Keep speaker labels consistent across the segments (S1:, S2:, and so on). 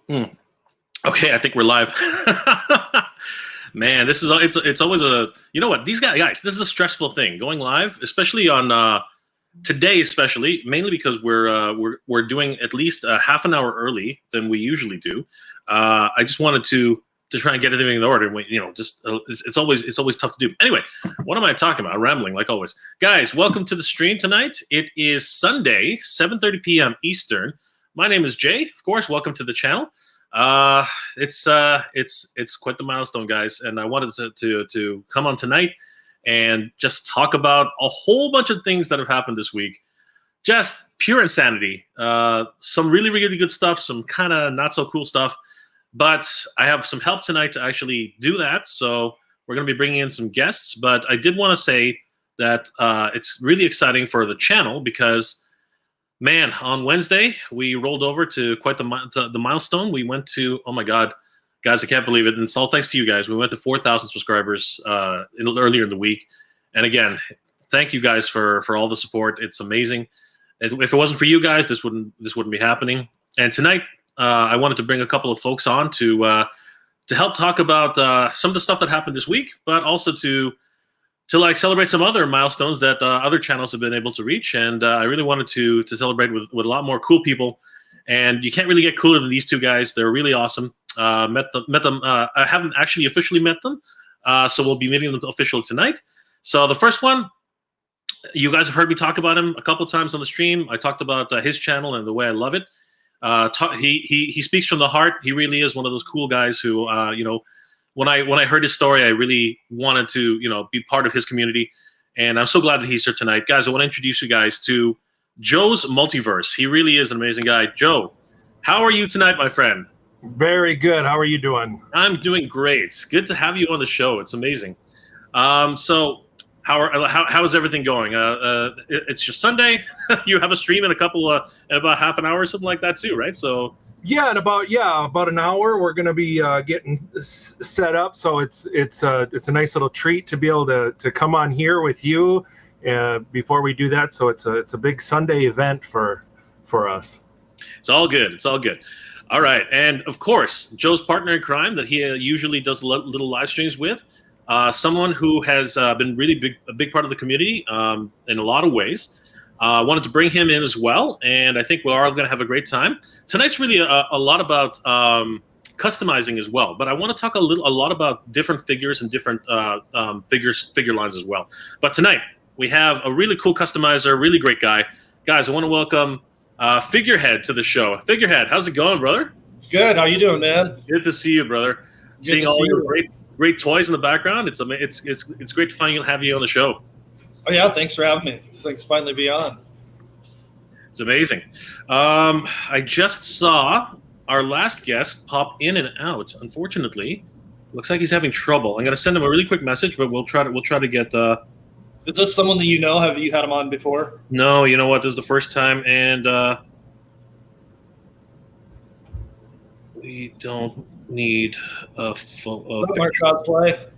S1: Mm. Okay, I think we're live. Man, this is it's always a you know what these guys this is a stressful thing going live, especially on today, especially mainly because we're doing at least a half an hour early than we usually do. I just wanted to try and get everything in order. Just it's always tough to do. Anyway, what am I talking about? Rambling like always, guys. Welcome to the stream tonight. It is Sunday, 7:30 p.m. Eastern. My name is Jay. Of course, welcome to the channel. It's quite the milestone, guys, and I wanted to come on tonight and just talk about a whole bunch of things that have happened this week. Just pure insanity. Some really, really good stuff, some kind of not so cool stuff. But I have some help tonight to actually do that. So we're going to be bringing in some guests. But I did want to say that it's really exciting for the channel because, man, on Wednesday, we rolled over to quite the milestone. We went to, oh my God, guys, I can't believe it. And it's all thanks to you guys. We went to 4,000 subscribers earlier in the week. And again, thank you guys for all the support. It's amazing. If it wasn't for you guys, this wouldn't be happening. And tonight, I wanted to bring a couple of folks on to help talk about some of the stuff that happened this week, but also to like celebrate some other milestones that other channels have been able to reach. And I really wanted to celebrate with a lot more cool people. And you can't really get cooler than these two guys. They're really awesome. Met them. I haven't actually officially met them, so we'll be meeting them officially tonight. So the first one, you guys have heard me talk about him a couple of times on the stream. I talked about his channel and the way I love it. He speaks from the heart. He really is one of those cool guys who, when I heard his story, I really wanted to, be part of his community. And I'm so glad that he's here tonight. Guys, I want to introduce you guys to Joe's Multiverse. He really is an amazing guy. Joe, how are you tonight, my friend?
S2: Very good. How are you doing?
S1: I'm doing great. It's good to have you on the show. It's amazing. So how is everything going? It's just Sunday. You have a stream in about half an hour or something like that too, right? So
S2: yeah, in about an hour we're going to be getting set up. So it's a nice little treat to be able to come on here with you before we do that. So it's a big Sunday event for us.
S1: It's all good. It's all good. All right, and of course, Joe's partner in crime that he usually does little live streams with. Someone who has been really a big part of the community in a lot of ways. Wanted to bring him in as well, and I think we're all going to have a great time. Tonight's really a lot about customizing as well, but I want to talk a lot about different figures and different figure lines as well. But tonight, we have a really cool customizer, really great guy. Guys, I want to welcome Figurehead to the show. Figurehead, how's it going, brother?
S3: Good. How you doing, man?
S1: Good to see you, brother. Seeing all your great toys in the background. It's great to have you on the show.
S3: Oh yeah, thanks for having me. Thanks to finally be on.
S1: It's amazing. I just saw our last guest pop in and out. Unfortunately, looks like he's having trouble. I'm gonna send him a really quick message, but we'll try to get.
S3: Is this someone that you know? Have you had him on before?
S1: No, you know what? This is the first time, and we don't need a
S3: cosplay.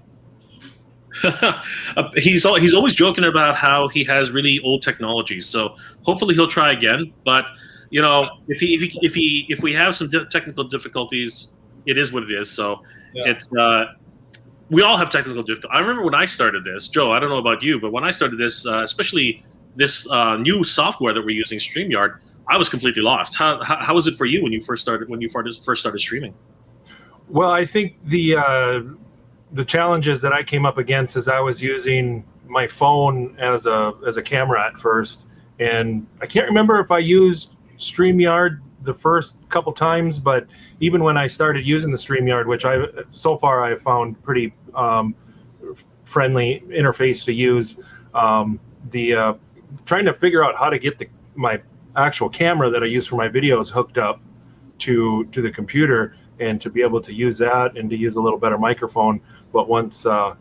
S1: He's always joking about how he has really old technology, so hopefully he'll try again. But if we have some technical difficulties, it is what it is. So yeah. It's we all have technical difficulties. I remember when I started this, Joe. I don't know about you, but when I started this, especially this new software that we're using, StreamYard, I was completely lost. How was it for you when you first started streaming?
S2: Well, I think the challenges that I came up against is I was using my phone as a camera at first, and I can't remember if I used StreamYard the first couple times, but even when I started using the StreamYard, which so far I found pretty friendly interface to use, trying to figure out how to get my actual camera that I use for my videos hooked up to the computer and to be able to use that and to use a little better microphone. But once I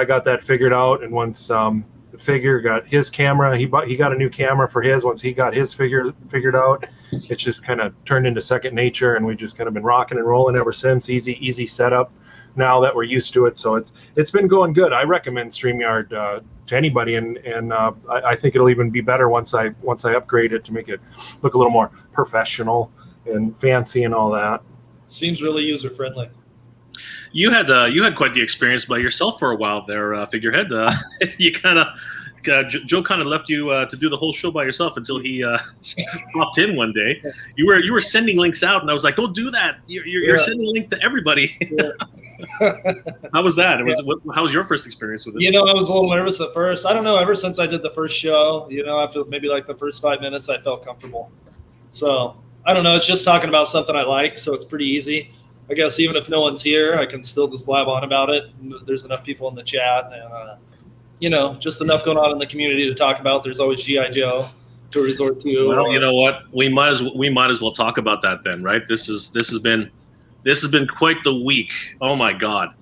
S2: got that figured out, and once Figure got his camera, he got a new camera for his. Once he got his figured out, it's just kind of turned into second nature, and we've just kind of been rocking and rolling ever since. Easy setup now that we're used to it. So it's been going good. I recommend StreamYard to anybody, and I think it'll even be better once I upgrade it to make it look a little more professional and fancy and all that.
S3: Seems really user friendly.
S1: You had quite the experience by yourself for a while there, Figurehead. You kind of Joe kind of left you to do the whole show by yourself until he popped in one day. You were sending links out, and I was like, "Don't do that! You're sending links to everybody." Yeah. How was that? How was your first experience with it?
S3: I was a little nervous at first. I don't know. Ever since I did the first show, after maybe like the first 5 minutes, I felt comfortable. So I don't know. It's just talking about something I like, so it's pretty easy. I guess even if no one's here, I can still just blab on about it. There's enough people in the chat, and just enough going on in the community to talk about. There's always G.I. Joe to resort to.
S1: Well, you know what? We might as well talk about that then, right? This has been quite the week. Oh my God!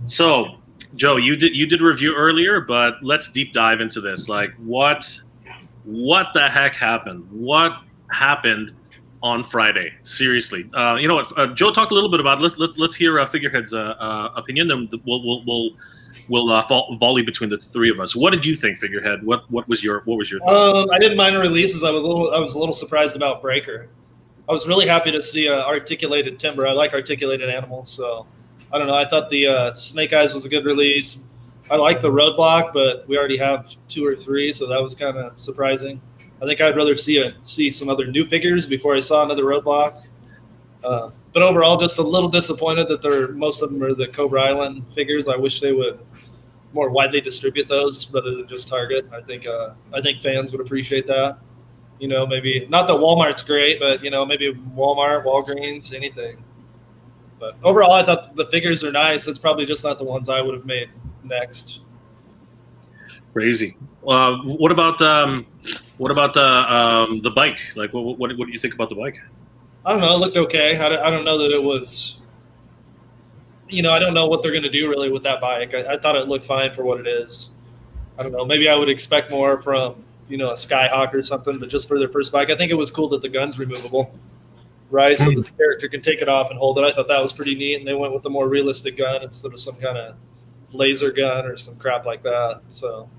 S1: So, Joe, you did a review earlier, but let's deep dive into this. Like, what the heck happened? What happened on Friday? Seriously, you know what? Joe, talk a little bit about it. Let's hear Figurehead's opinion. Then we'll volley between the three of us. What did you think, Figurehead? What was your thought?
S3: I didn't mind the releases. I was a little surprised about Breaker. I was really happy to see articulated timber. I like articulated animals, so I don't know. I thought the Snake Eyes was a good release. I like the Roadblock, but we already have 2 or 3, so that was kind of surprising. I think I'd rather see some other new figures before I saw another Roadblock. But overall, just a little disappointed that most of them are the Cobra Island figures. I wish they would more widely distribute those rather than just Target. I think fans would appreciate that. Maybe not that Walmart's great, but maybe Walmart, Walgreens, anything. But overall, I thought the figures are nice. It's probably just not the ones I would have made next.
S1: Crazy. What about the bike? Like, what do you think about the bike?
S3: I don't know. It looked okay. I don't know that it was. I don't know what they're going to do really with that bike. I thought it looked fine for what it is. I don't know. Maybe I would expect more from a Skyhawk or something, but just for their first bike, I think it was cool that the gun's removable, right? So that the character can take it off and hold it. I thought that was pretty neat, and they went with a more realistic gun instead of some kind of laser gun or some crap like that. So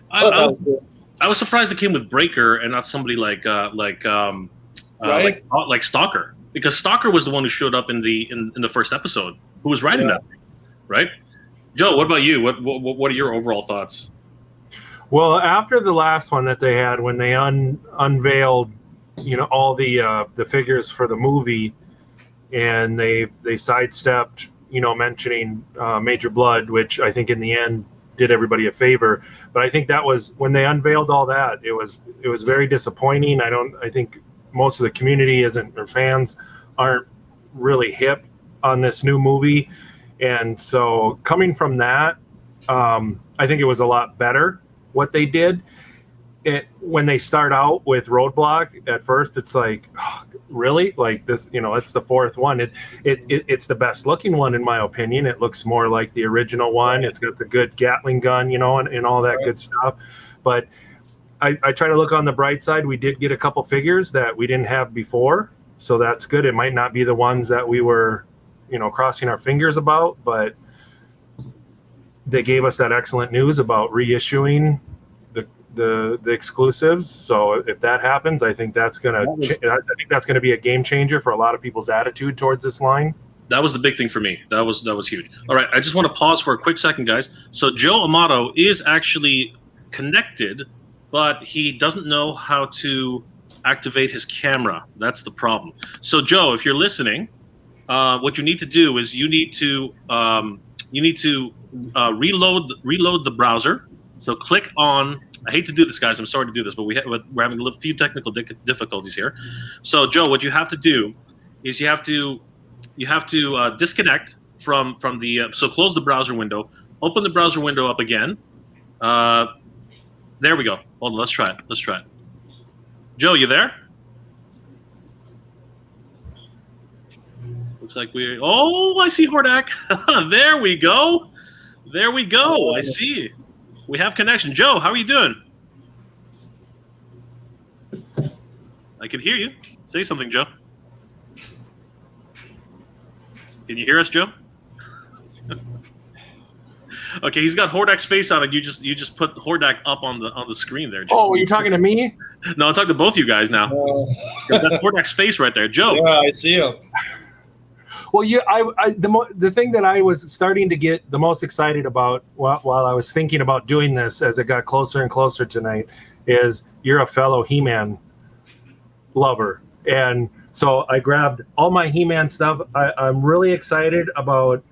S3: I was cool.
S1: I was surprised it came with Breaker and not somebody like Stalker, because Stalker was the one who showed up in the first episode, who was riding that thing, right? Joe, what about you? What are your overall thoughts?
S2: Well, after the last one that they had, when they unveiled, all the figures for the movie, and they sidestepped, mentioning Major Blood, which I think in the end did everybody a favor. But I think that was when they unveiled all that, it was very disappointing. I think most of the community or fans aren't really hip on this new movie, and so coming from that, I think it was a lot better what they did. When they start out with Roadblock, at first it's like, oh, really, like this, it's the 4th one. It's the best looking one in my opinion. It looks more like the original one. It's got the good Gatling gun, and all that good stuff. But I try to look on the bright side. We did get a couple figures that we didn't have before, so that's good. It might not be the ones that we were, crossing our fingers about, but they gave us that excellent news about reissuing the exclusives. So if that happens, I think that's gonna be a game changer for a lot of people's attitude towards this line.
S1: That was the big thing for me. That was huge. All right, I just want to pause for a quick second, guys. So Joe Amato is actually connected, but he doesn't know how to activate his camera. That's the problem. So Joe, if you're listening, what you need to do is you need to reload the browser. So click on. I hate to do this, guys. I'm sorry to do this, but we're having a few technical difficulties here. So Joe, what you have to do is you have to disconnect from the. So close the browser window. Open the browser window up again. There we go. Hold on. Let's try it. Joe, you there? Looks like I see Hordak. There we go. I see. We have connection. Joe, how are you doing? I can hear you. Say something, Joe. Can you hear us, Joe? Okay, he's got Hordak's face on it. You just put Hordak up on the screen there, Joe.
S2: Oh, are you talking to me?
S1: No, I'm talking to both of you guys now. That's Hordak's face right there, Joe.
S3: Yeah, I see him.
S2: Well, the thing that I was starting to get the most excited about while I was thinking about doing this as it got closer and closer tonight is you're a fellow He-Man lover. And so I grabbed all my He-Man stuff. I'm really excited about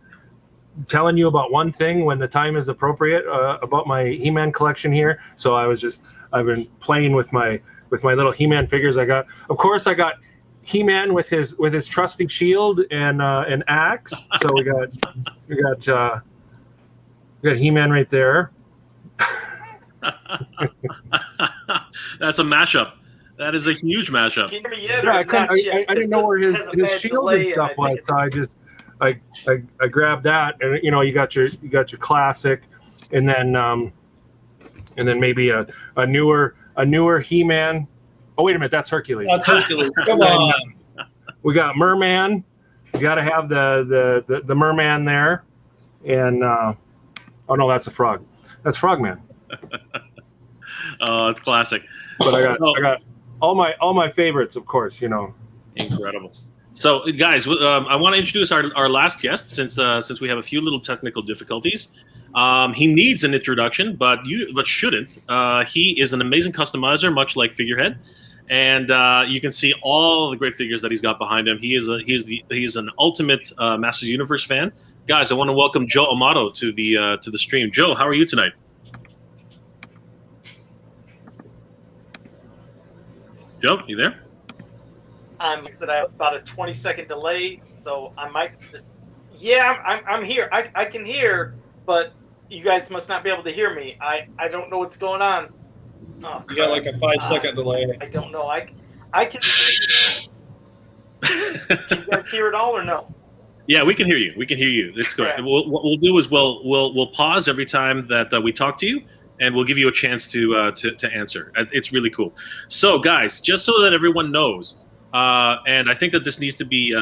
S2: telling you about one thing when the time is appropriate about my He-Man collection here. So I've been playing with my little He-Man figures. I got He-Man with his trusty shield and an axe. So we got He-Man right there.
S1: That's a mashup. That is a huge mashup.
S4: Can you hear me yet?
S2: Yeah, I didn't know where his shield and stuff was, so I grabbed that, and you got your classic, and then maybe a newer He-Man. Oh, wait a minute, that's Hercules.
S3: That's Hercules. Come on.
S2: We got Merman. You got to have the Merman there, and oh no, that's a frog. That's Frogman.
S1: Oh, it's classic.
S2: But I got all my favorites, of course.
S1: Incredible. So, guys, I want to introduce our last guest since we have a few little technical difficulties. He needs an introduction, but shouldn't. He is an amazing customizer, much like Figurehead, and you can see all the great figures that he's got behind him. He's an ultimate Masters Universe fan. Guys, I want to welcome Joe Amato to the stream. Joe, how are you tonight? Joe, you there?
S4: I have about a 20-second delay, so I might just. Yeah, I'm here. I can hear, but you guys must not be able to hear me. I don't know what's going on. Oh,
S3: you got like a 5-second delay.
S4: I don't know. I can. Can you guys hear it all or no?
S1: Yeah, we can hear you. We can hear you. It's good.
S4: Okay.
S1: What we'll do is we'll pause every time that we talk to you, and we'll give you a chance to answer. It's really cool. So, guys, just so that everyone knows, and I think that this needs to be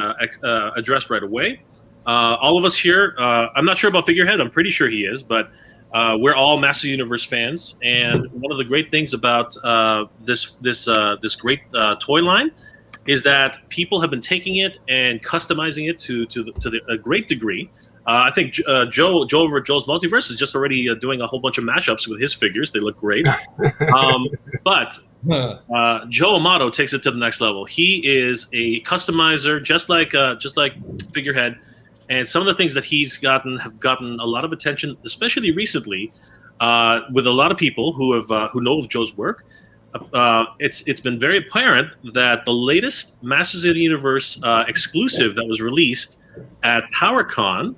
S1: addressed right away. All of us here, I'm not sure about Figurehead. I'm pretty sure he is, but we're all Master Universe fans. And one of the great things about this great toy line is that people have been taking it and customizing it to a great degree. I think Joe over at Joe's Multiverse is just already doing a whole bunch of mashups with his figures. They look great. But Joe Amato takes it to the next level. He is a customizer, just like Figurehead, and some of the things that he's gotten have gotten a lot of attention, especially recently, with a lot of people who know of Joe's work. It's been very apparent that the latest Masters of the Universe exclusive that was released at PowerCon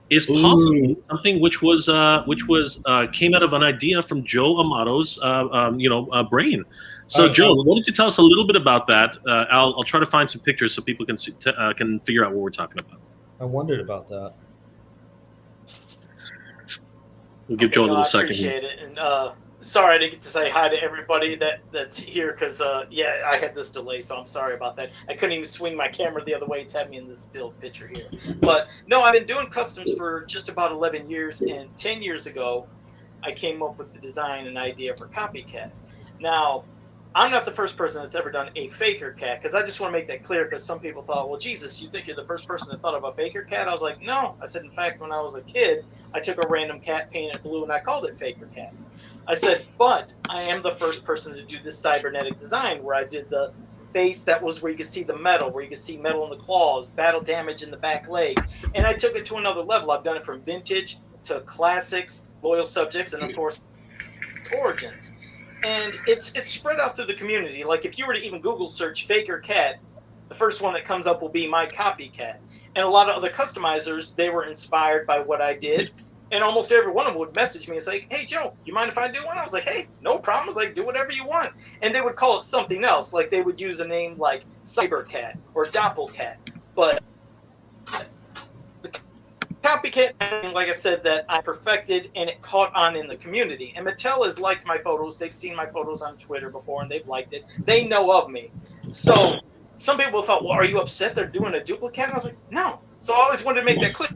S1: is possibly something which came out of an idea from Joe Amato's brain. So Joe, why don't you tell us a little bit about that? I'll try to find some pictures so people can figure out what we're talking about.
S3: I wondered about that.
S1: We'll give Joe a little second.
S4: I appreciate it, and sorry I didn't get to say hi to everybody that's here because I had this delay, so I'm sorry about that. I couldn't even swing my camera the other way to have me in this still picture here. But no, I've been doing customs for just about 11 years, and 10 years ago, I came up with the design and idea for Copycat. Now, I'm not the first person that's ever done a faker cat, because I just want to make that clear, because some people thought, well, Jesus, you think you're the first person that thought of a faker cat? I was like, no. I said, in fact, when I was a kid, I took a random cat, painted it blue, and I called it faker cat. I said, but I am the first person to do this cybernetic design, where I did the face that was where you could see the metal, where you could see metal in the claws, battle damage in the back leg. And I took it to another level. I've done it from vintage to classics, loyal subjects, and, of course, origins. And it's spread out through the community. Like, if you were to even Google search faker cat, the first one that comes up will be my Copycat. And a lot of other customizers, they were inspired by what I did. And almost every one of them would message me and say, hey, Joe, you mind if I do one? I was like, hey, no problem. I was like, do whatever you want. And they would call it something else. Like, they would use a name like Cybercat or Doppelcat. But the Copycat, like I said, that I perfected, and it caught on in the community. And Mattel has liked my photos. They've seen my photos on Twitter before, and they've liked it. They know of me. So some people thought, well, are you upset they're doing a duplicate? And I was like, no. So I always wanted to make that clear.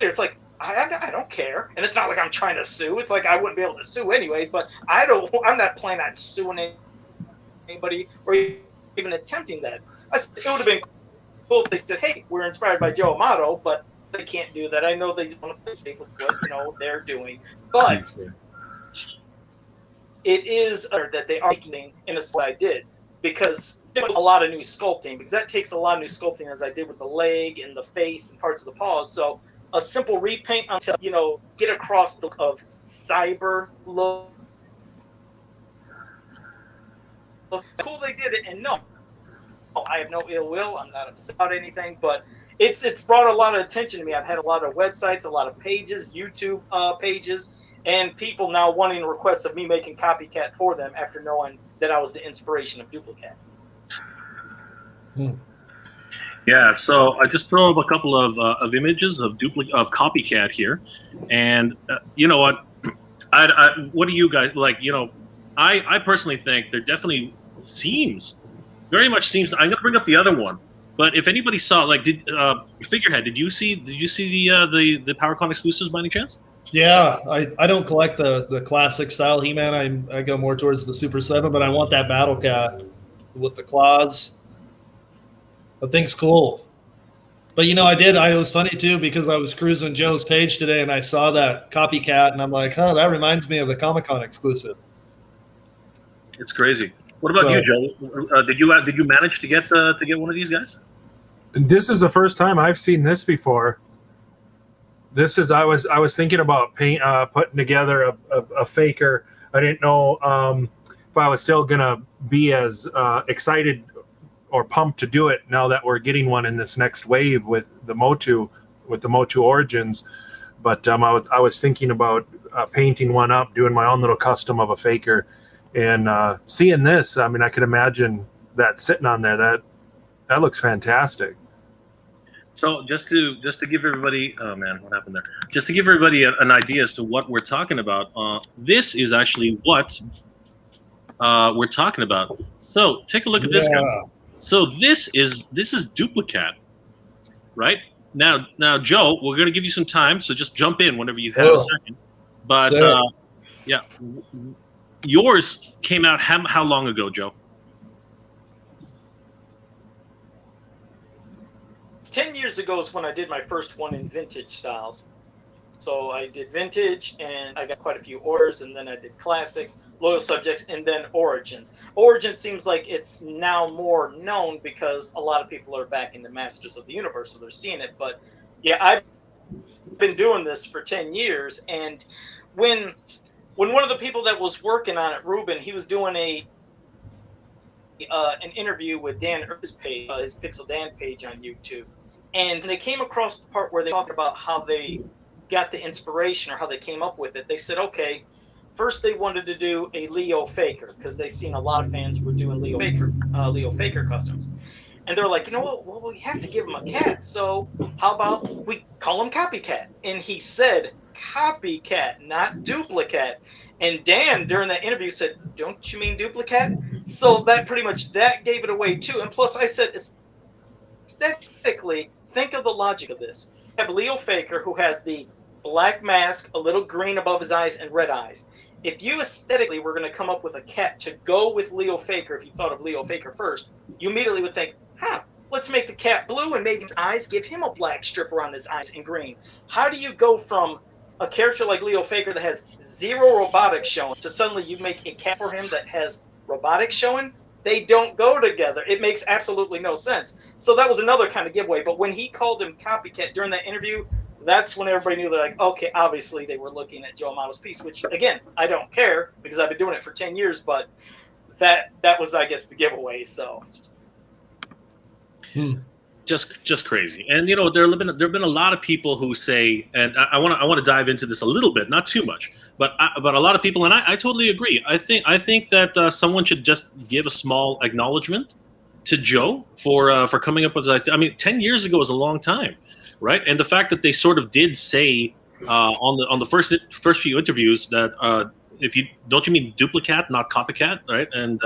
S4: It's like, I don't care, and it's not like I'm trying to sue. It's like I wouldn't be able to sue anyways, but I'm not planning on suing anybody or even attempting that. It would have been cool if they said, "Hey, we're inspired by Joe Amato," but they can't do that. I know they don't want to play safe with what they're doing, but it is that they are making in a way I did, because there was a lot of new sculpting, because that takes a lot of new sculpting, as I did with the leg and the face and parts of the paws. So a simple repaint until get across the look of cyber look. Cool, they did it, and no, I have no ill will. I'm not upset about anything, but it's brought a lot of attention to me. I've had a lot of websites, a lot of pages, YouTube pages, and people now wanting requests of me making Copycat for them after knowing that I was the inspiration of Duplicate.
S1: Yeah, so I just throw up a couple of images of Copycat here, and you know what? What do you guys like? I personally think there definitely very much seems. I'm gonna bring up the other one, but if anybody saw, Figurehead, did you see the PowerCon exclusives by any chance?
S3: Yeah, I don't collect the classic style He-Man. I go more towards the Super 7, but I want that Battle Cat with the claws. The thing's cool. But it was funny too, because I was cruising Joe's page today and I saw that Copycat and I'm like, that reminds me of the Comic-Con exclusive.
S1: It's crazy. What about you, Joe? Did you manage to get one of these guys?
S2: This is the first time I've seen this before. I was thinking about putting together a faker. I didn't know if I was still gonna be as excited or pumped to do it now that we're getting one in this next wave with the Motu Origins. But I was thinking about painting one up, doing my own little custom of a faker, and seeing this. I mean, I could imagine that sitting on there. That looks fantastic.
S1: So just to give everybody, oh man, what happened there? Just to give everybody an idea as to what we're talking about. This is actually what we're talking about. So take a look at this, guys. So this is Duplicate, right? Now, Joe, we're going to give you some time, so just jump in whenever you have a second. But yeah, yours came out how long ago, Joe?
S4: 10 years ago is when I did my first one in vintage styles. So I did vintage, and I got quite a few orders, and then I did classics, loyal subjects, and then origins. Origins seems like it's now more known because a lot of people are back into Masters of the Universe, so they're seeing it. But yeah, I've been doing this for 10 years, and when one of the people that was working on it, Ruben, he was doing an interview with Dan Earth's page, his Pixel Dan page on YouTube, and they came across the part where they talked about how they got the inspiration or how they came up with it. They said, okay, first they wanted to do a Leo Faker because they've seen a lot of fans were doing Leo Faker customs, and they're like, you know what? Well, we have to give him a cat, so how about we call him Copycat? And he said Copycat, not Duplicate. And Dan during that interview said, "Don't you mean Duplicate?" So that pretty much gave it away too. And plus, I said, aesthetically, think of the logic of this. You have Leo Faker, who has the black mask, a little green above his eyes, and red eyes. If you aesthetically were going to come up with a cat to go with Leo Faker, if you thought of Leo Faker first, you immediately would think, let's make the cat blue and maybe his eyes, give him a black strip around his eyes and green. How do you go from a character like Leo Faker that has zero robotics showing to suddenly you make a cat for him that has robotics showing? They don't go together. It makes absolutely no sense. So that was another kind of giveaway. But when he called him Copycat during that interview, that's when everybody knew. They're like, okay, obviously they were looking at Joe Amato's piece, which, again, I don't care because I've been doing it for 10 years. But that was, I guess, the giveaway. So.
S1: Just crazy. And there have been a lot of people who say, and I want to dive into this a little bit, not too much, but a lot of people, and I totally agree. I think that someone should just give a small acknowledgement to Joe for coming up with this. I mean, 10 years ago is a long time, right? And the fact that they sort of did say on the first few interviews that don't you mean Duplicate, not Copycat, right? And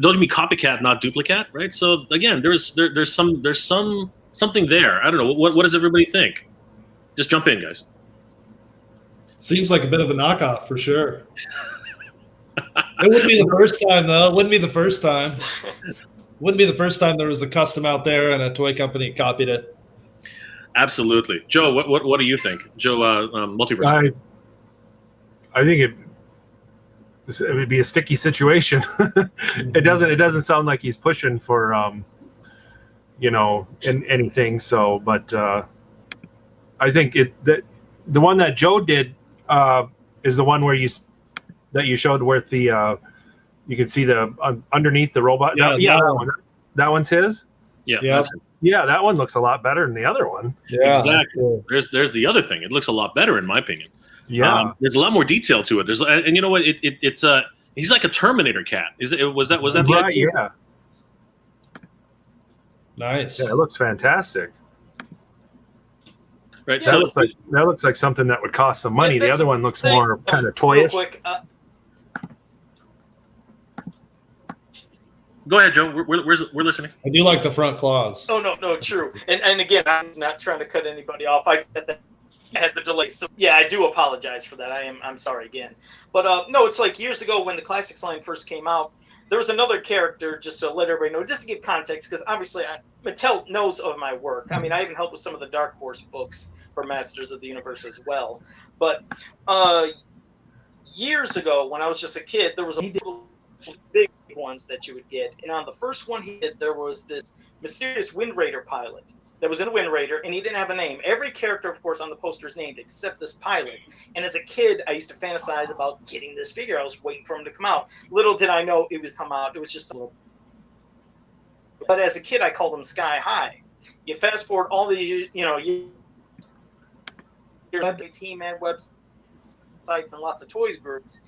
S1: don't you mean Copycat, not Duplicate, right? So again, there's something there. I don't know. What does everybody think? Just jump in, guys.
S3: Seems like a bit of a knockoff for sure. It wouldn't be the first time, though. It wouldn't be the first time. Wouldn't be the first time there was a custom out there and a toy company copied it.
S1: Absolutely, Joe. What do you think, Joe? Multiverse.
S2: I think it would be a sticky situation. It doesn't sound like he's pushing for in anything. So, but I think the one that Joe did is the one where you showed where the you can see the underneath the robot. That one's his.
S1: Yeah.
S3: Yeah.
S2: Yeah, that one looks a lot better than the other one.
S3: Yeah,
S1: Exactly. There's the other thing. It looks a lot better in my opinion.
S2: Yeah,
S1: there's a lot more detail to it. And you know what? It's he's like a Terminator cat. Was that the
S2: right?
S1: idea?
S2: Yeah,
S3: nice.
S2: yeah, it looks fantastic.
S1: Right.
S2: That looks like something that would cost some money. The other one looks more kind of toyish.
S4: Real quick,
S1: Go ahead, Joe. We're listening.
S3: I do like the front claws.
S4: oh no, true. And again, I'm not trying to cut anybody off. I get that it has the delay. So yeah, I do apologize for that. I'm sorry again. But no, it's like years ago when the Classics line first came out, there was another character, just to let everybody know, just to give context, because obviously Mattel knows of my work. I mean, I even helped with some of the Dark Horse books for Masters of the Universe as well. But years ago, when I was just a kid, there was a big ones that you would get, and on the first one he did, there was this mysterious Wind Raider pilot that was in the Wind Raider, and he didn't have a name. Every character, of course, on the poster is named except this pilot. And as a kid, I used to fantasize about getting this figure. I was waiting for him to come out. Little did I know it was come out. It was just a little. But as a kid, I called him Sky High. You fast forward all the your He-Man websites and lots of toys groups.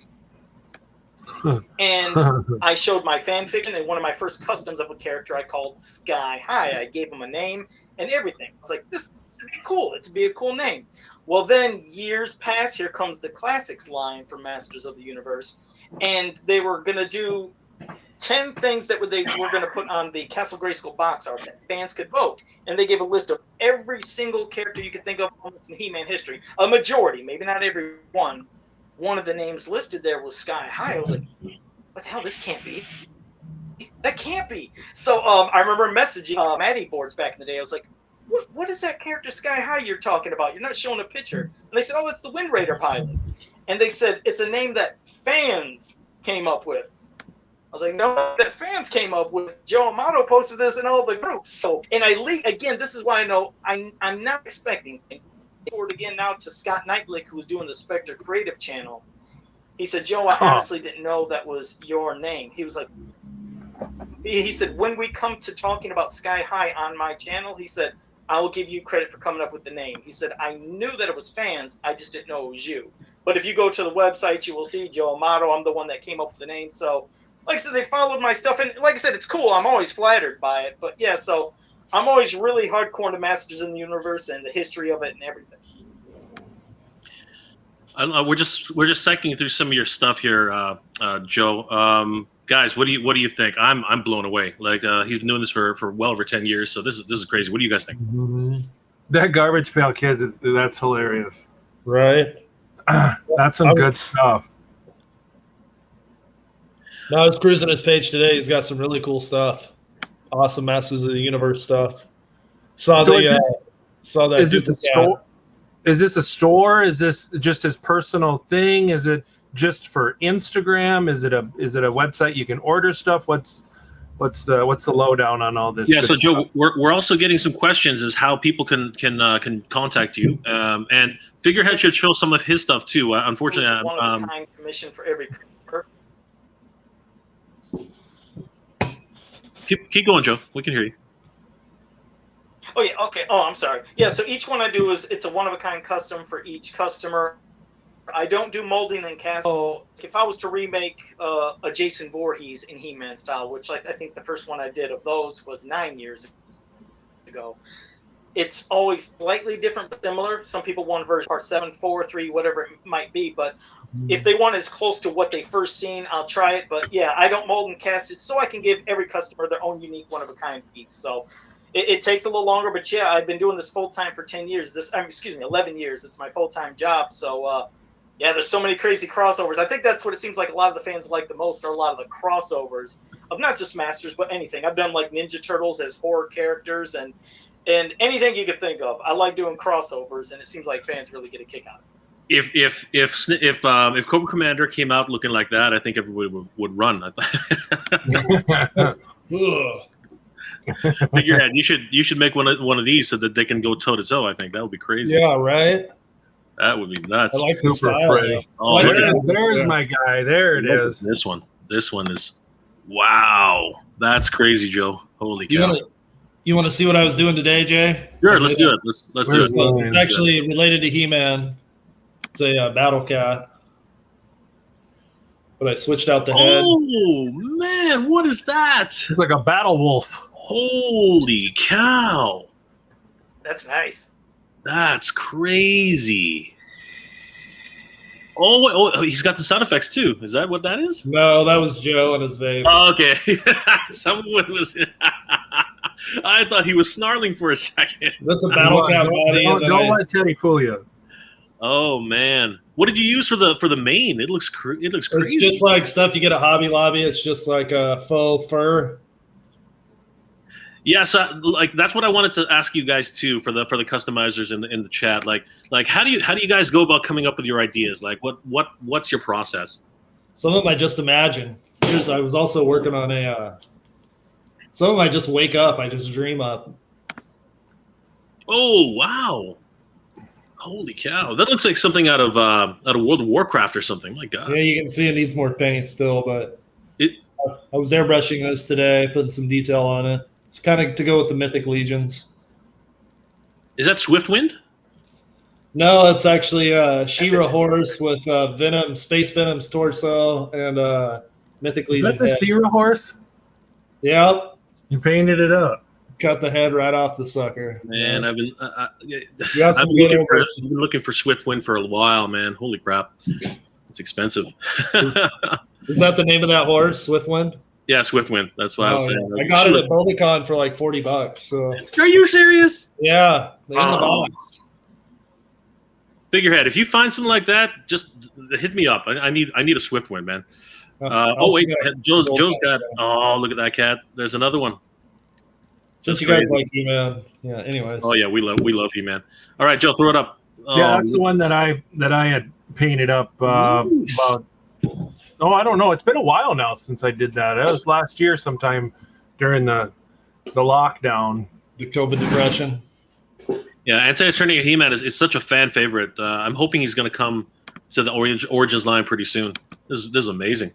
S4: And I showed my fan fiction, and one of my first customs of a character I called Sky High. I gave him a name and everything. It's like, this would be cool. It could be a cool name. Well, then years pass. Here comes the Classics line for Masters of the Universe, and they were going to do 10 things that they were going to put on the Castle Grayskull box art that fans could vote. And they gave a list of every single character you could think of in He-Man history. A majority, maybe not every one. One of the names listed there was Sky High. I was like, what the hell? This can't be. That can't be. So I remember messaging Maddie boards back in the day. I was like, what is that character Sky High you're talking about? You're not showing a picture. And they said, oh, that's the Wind Raider pilot. And they said, it's a name that fans came up with. I was like, no, that fans came up with. Joe Amato posted this in all the groups. So, and again, this is why I know I'm not expecting. Forward again now to Scott Knightlick, who was doing the Spectre Creative channel. He said, Joe, I honestly didn't know that was your name. He was like, he said, when we come to talking about Sky High on my channel, he said, I will give you credit for coming up with the name. He said, I knew that it was fans. I just didn't know it was you. But if you go to the website, you will see Joe Amato. I'm the one that came up with the name. So, like I said, they followed my stuff. And like I said, it's cool. I'm always flattered by it. But yeah, so I'm always really hardcore into Masters in the Universe and the history of it and everything.
S1: We're just cycling through some of your stuff here, Joe. Guys, what do you think? I'm blown away. Like he's been doing this for well over 10 years, so this is crazy. What do you guys think?
S2: That Garbage Pail Kid, that's hilarious.
S3: Right.
S2: That's some good stuff.
S3: Now I was cruising his page today. He's got some really cool stuff. Awesome Masters of the Universe stuff. Saw that.
S2: Is this a store? Is this a store? Is this just his personal thing? Is it just for Instagram? Is it a website you can order stuff? What's the lowdown on all this?
S1: Yeah, so Joe, we're also getting some questions as how people can contact you. And Figurehead should show some of his stuff too. Unfortunately,
S4: one-of-a-kind commission for every customer.
S1: Keep going, Joe. We can hear you.
S4: Oh yeah, okay. Oh, I'm sorry. Yeah, so each one I do it's a one-of-a-kind custom for each customer. I don't do molding and casting. So if I was to remake a Jason Voorhees in He-Man style, which I think the first one I did of those was 9 years ago, it's always slightly different but similar. Some people want version part 7, 4, 3, whatever it might be, but if they want as close to what they first seen, I'll try it. But yeah, I don't mold and cast it, so I can give every customer their own unique one-of-a-kind piece. So it takes a little longer, but yeah, I've been doing this full-time for 10 years. 11 years. It's my full-time job. So Yeah, there's so many crazy crossovers. I think that's what it seems like a lot of the fans like the most, are a lot of the crossovers of not just Masters, but anything. I've done like Ninja Turtles as horror characters and anything you could think of. I like doing crossovers, and it seems like fans really get a kick out of it.
S1: If Cobra Commander came out looking like that, I think everybody would run. Figurehead, you should make one of these so that they can go toe to toe. I think that would be crazy.
S3: Yeah, right.
S1: That would be nuts.
S3: I like
S2: Super
S3: style,
S2: pretty.
S1: Oh,
S3: like
S1: look at
S2: There's my guy. There it
S1: look at
S2: is.
S1: this one. This one is wow. That's crazy, Joe. Holy cow!
S3: You want to see what I was doing today, Jay?
S1: Sure, let's do it. Let's do
S2: Where's
S1: it.
S2: the-
S3: It's actually related to He-Man. It's a battle cat, but I switched out the head.
S1: Oh man, what is that?
S2: It's like a battle wolf.
S1: Holy cow!
S4: That's nice.
S1: That's crazy. Oh, wait, oh, he's got the sound effects too. Is that what that is?
S3: No, that was Joe and his vape.
S1: Oh, okay. Someone was. I thought he was snarling for a second.
S3: That's a battle cat body.
S2: Don't let Teddy fool you.
S1: Oh man, what did you use for the mane? It looks crazy.
S3: It's just like stuff you get at Hobby Lobby. It's just like a faux fur.
S1: Yeah, so like that's what I wanted to ask you guys too for the customizers in the chat. Like how do you guys go about coming up with your ideas? Like what's your process?
S3: Some of them I just imagine. I was also working on some of them I just wake up. I just dream up.
S1: Oh wow! Holy cow! That looks like something out of World of Warcraft or something. My God.
S3: Yeah, you can see it needs more paint still, but
S1: It-
S3: I was airbrushing this today, putting some detail on it. It's kind of to go with the Mythic Legions.
S1: Is that Swiftwind?
S3: No, it's actually She-Ra horse with Venom, Space Venom's torso, and Mythic
S2: Is
S3: Legion
S2: that the
S3: head.
S2: She-Ra horse?
S3: Yep,
S2: You painted it up.
S3: cut the head right off the sucker.
S1: Man, I've been
S3: You got some good
S1: I've been looking for Swiftwind for a while, man. Holy crap, it's expensive.
S3: Is that the name of that horse, Swiftwind?
S1: Yeah, Swiftwind. That's why I was
S3: Oh,
S1: saying.
S3: yeah. I got it at Buildicon for like $40. So
S1: Are you serious?
S3: yeah, in the
S1: Oh.
S3: box.
S1: Figurehead, if you find something like that, just hit me up. I need a Swiftwind, man.
S3: I'll
S1: Wait,
S3: see that.
S1: Joe's got. Oh, look at that cat. There's another one.
S3: Since
S1: That's
S3: you guys
S1: crazy.
S3: like He-Man, yeah. Anyways,
S1: Oh yeah, we love He-Man. All right, Joe, throw it up.
S2: Yeah, that's the one that I had painted up
S1: Nice.
S2: about. Oh, I don't know. It's been a while now since I did that. That was last year, sometime during the lockdown.
S3: the COVID depression.
S1: Yeah, Anti-Eternia He-Man is such a fan favorite. I'm hoping he's going to come to the Origins line pretty soon. This is amazing.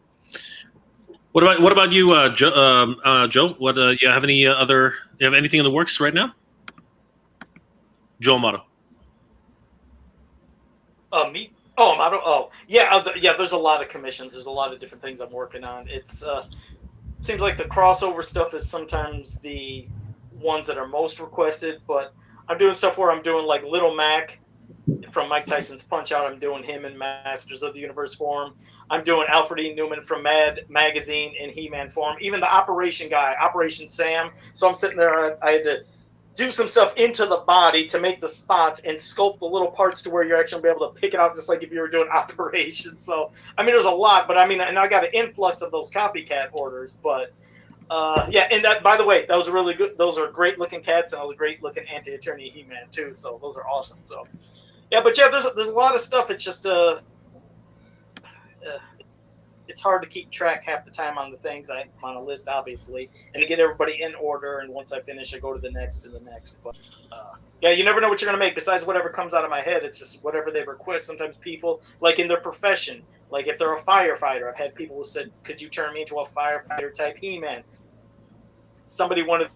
S1: What about you, Joe? What you have any other? You have anything in the works right now? Joe Amato.
S4: Me? Oh, Amato. Oh, yeah. There's a lot of commissions. There's a lot of different things I'm working on. It's seems like the crossover stuff is sometimes the ones that are most requested, but I'm doing stuff where I'm doing like Little Mac from Mike Tyson's Punch Out. I'm doing him in Masters of the Universe form. I'm doing Alfred E. Newman from Mad Magazine in He-Man form. Even the Operation guy, Operation Sam. So I'm sitting there. I had to do some stuff into the body to make the spots and sculpt the little parts to where you're actually be able to pick it out just like if you were doing Operation. So, I mean, there's a lot, but I mean, and I got an influx of those copycat orders, but yeah, and that, by the way, that was really good. Those are great looking cats, and that was a great looking Anti-Eternia He-Man too. So those are awesome. So, yeah, but yeah, there's a lot of stuff. It's just it's hard to keep track half the time on the things I'm on a list, obviously, and to get everybody in order. And once I finish, I go to the next and the next. But yeah, you never know what you're gonna make. Besides whatever comes out of my head, it's just whatever they request. Sometimes people, like in their profession, like if they're a firefighter, I've had people who said, "Could you turn me into a firefighter type He-Man?" Somebody wanted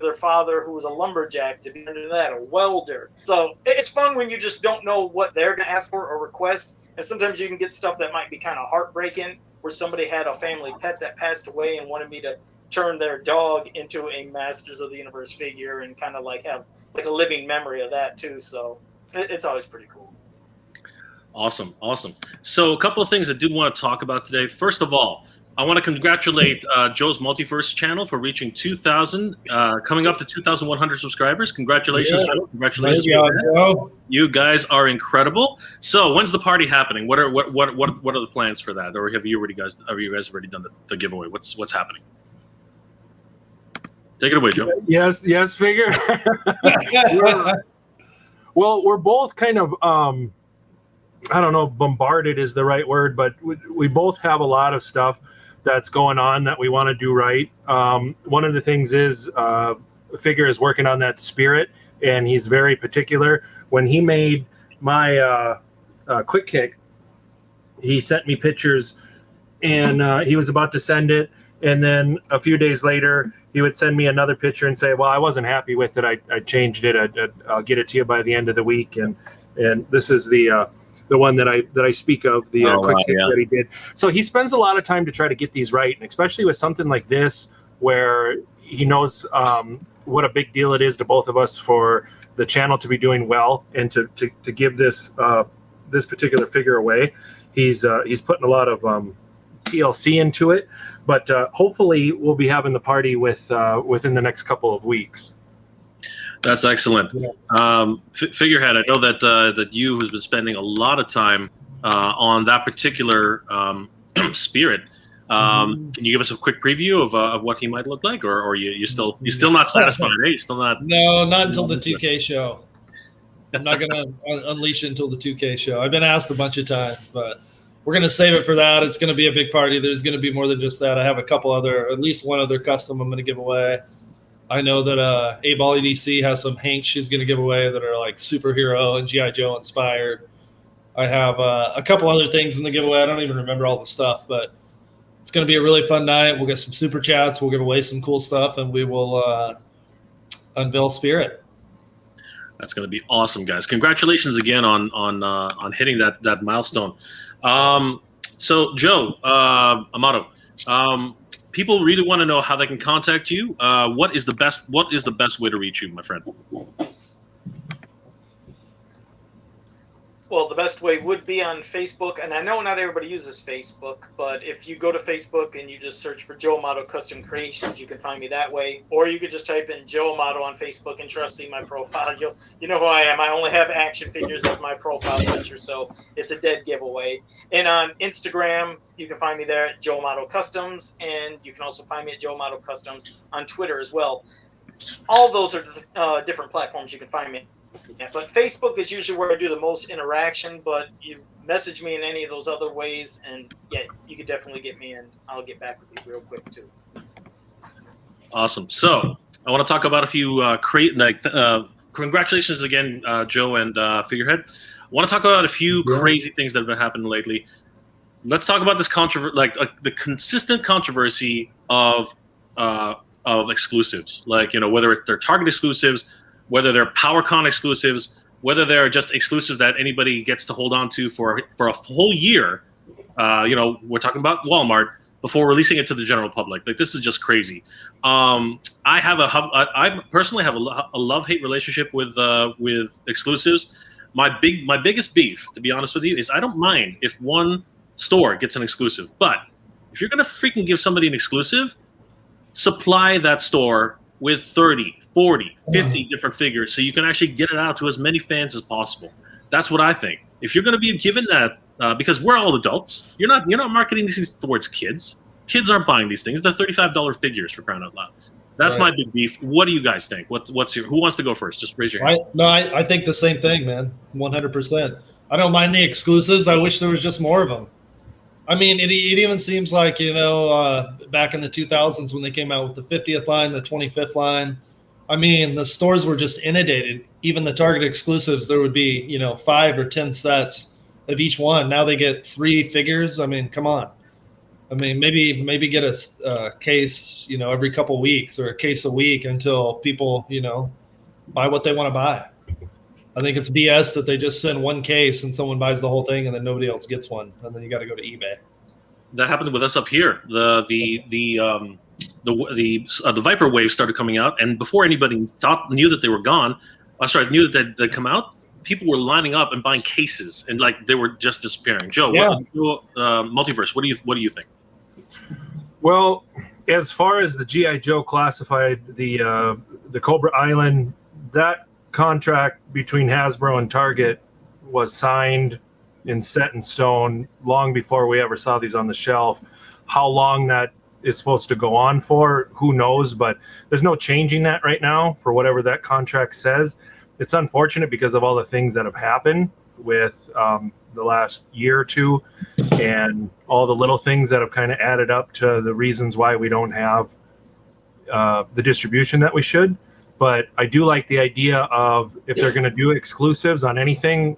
S4: their father, who was a lumberjack, to be into that, a welder. So it's fun when you just don't know what they're gonna ask for or request. And sometimes you can get stuff that might be kind of heartbreaking, where somebody had a family pet that passed away and wanted me to turn their dog into a Masters of the Universe figure and kind of like have like a living memory of that too. So it's always pretty cool.
S1: Awesome. So a couple of things I did want to talk about today. First of all, I want to congratulate Joe's Multiverse channel for reaching 2,000, coming up to 2,100 subscribers. Congratulations, Joe. Congratulations,
S3: Joe.
S1: You guys are incredible. So, when's the party happening? What are the plans for that? Or have you guys already done the giveaway? What's happening? Take it away, Joe.
S2: Yes, figure. We're both kind of I don't know, bombarded is the right word, but we both have a lot of stuff that's going on that we want to do right. One of the things is Figure is working on that spirit, and he's very particular. When he made my quick kick, he sent me pictures, and he was about to send it, and then a few days later, he would send me another picture and say, well, I wasn't happy with it. I changed it. I'll get it to you by the end of the week. And this is the one that I speak of, the quick kick that he did. So he spends a lot of time to try to get these right, and especially with something like this, where he knows what a big deal it is to both of us for the channel to be doing well and to give this this particular figure away. He's putting a lot of TLC into it, but hopefully we'll be having the party within the next couple of weeks.
S1: That's excellent. Yeah. Figurehead, I know that you has been spending a lot of time on that particular spirit. Can you give us a quick preview of what he might look like, or you're still not satisfied? You're still not.
S3: No, not until the 2K show. I'm not gonna unleash it until the 2K show. I've been asked a bunch of times, but we're gonna save it for that. It's gonna be a big party. There's gonna be more than just that. I have at least one other custom I'm gonna give away. I know that A-Ball EDC has some Hanks she's going to give away that are like superhero and G.I. Joe inspired. I have a couple other things in the giveaway. I don't even remember all the stuff, but it's going to be a really fun night. We'll get some super chats. We'll give away some cool stuff, and we will unveil Spirit.
S1: That's going to be awesome, guys. Congratulations again on hitting that milestone. So, Joe, Amato, people really want to know how they can contact you. What is the best way to reach you, my friend?
S4: Well, the best way would be on Facebook, and I know not everybody uses Facebook, but if you go to Facebook and you just search for Joe Amato Custom Creations, you can find me that way. Or you could just type in Joe Amato on Facebook and trust see my profile. You know who I am. I only have action figures as my profile picture, so it's a dead giveaway. And on Instagram, you can find me there at Joe Amato Customs, and you can also find me at Joe Amato Customs on Twitter as well. All those are different platforms you can find me. Yeah, but Facebook is usually where I do the most interaction, but you message me in any of those other ways, and yeah, you can definitely get me, and I'll get back with you real quick too.
S1: Awesome. So I want to talk about a few congratulations again, Joe and Figurehead. I want to talk about a few crazy things that have been happening lately. Let's talk about this the consistent controversy of exclusives, whether they're Target exclusives, whether they're PowerCon exclusives, whether they're just exclusives that anybody gets to hold on to for a whole year. We're talking about Walmart before releasing it to the general public. Like, this is just crazy. I personally have a love-hate relationship with exclusives. My biggest beef, to be honest with you, is I don't mind if one store gets an exclusive, but if you're gonna freaking give somebody an exclusive, supply that store with 30, 40, 50 different figures so you can actually get it out to as many fans as possible. That's what I think. If you're going to be given that, because we're all adults, you're not marketing these things towards kids. Kids aren't buying these things. They're $35 figures, for crying out loud. That's my big beef. What do you guys think? Who wants to go first? Just raise your hand.
S3: I think the same thing, man. 100%. I don't mind the exclusives. I wish there was just more of them. I mean, it even seems like, back in the 2000s when they came out with the 50th line, the 25th line, I mean, the stores were just inundated. Even the Target exclusives, there would be, 5 or 10 sets of each one. Now they get 3 figures. I mean, come on. I mean, maybe get a case, every couple weeks or a case a week until people, buy what they want to buy. I think it's BS that they just send one case and someone buys the whole thing and then nobody else gets one, and then you got to go to eBay.
S1: That happened with us up here. The Viper wave started coming out, and before anybody knew that they were gone, knew that they'd come out, people were lining up and buying cases, and they were just disappearing. Joe, Multiverse, what do you think?
S2: Well, as far as the GI Joe classified, the Cobra Island, that contract between Hasbro and Target was signed and set in stone long before we ever saw these on the shelf. How long that is supposed to go on for, who knows? But there's no changing that right now for whatever that contract says. It's unfortunate because of all the things that have happened with the last year or two, and all the little things that have kind of added up to the reasons why we don't have the distribution that we should. But I do like the idea of, if they're going to do exclusives on anything,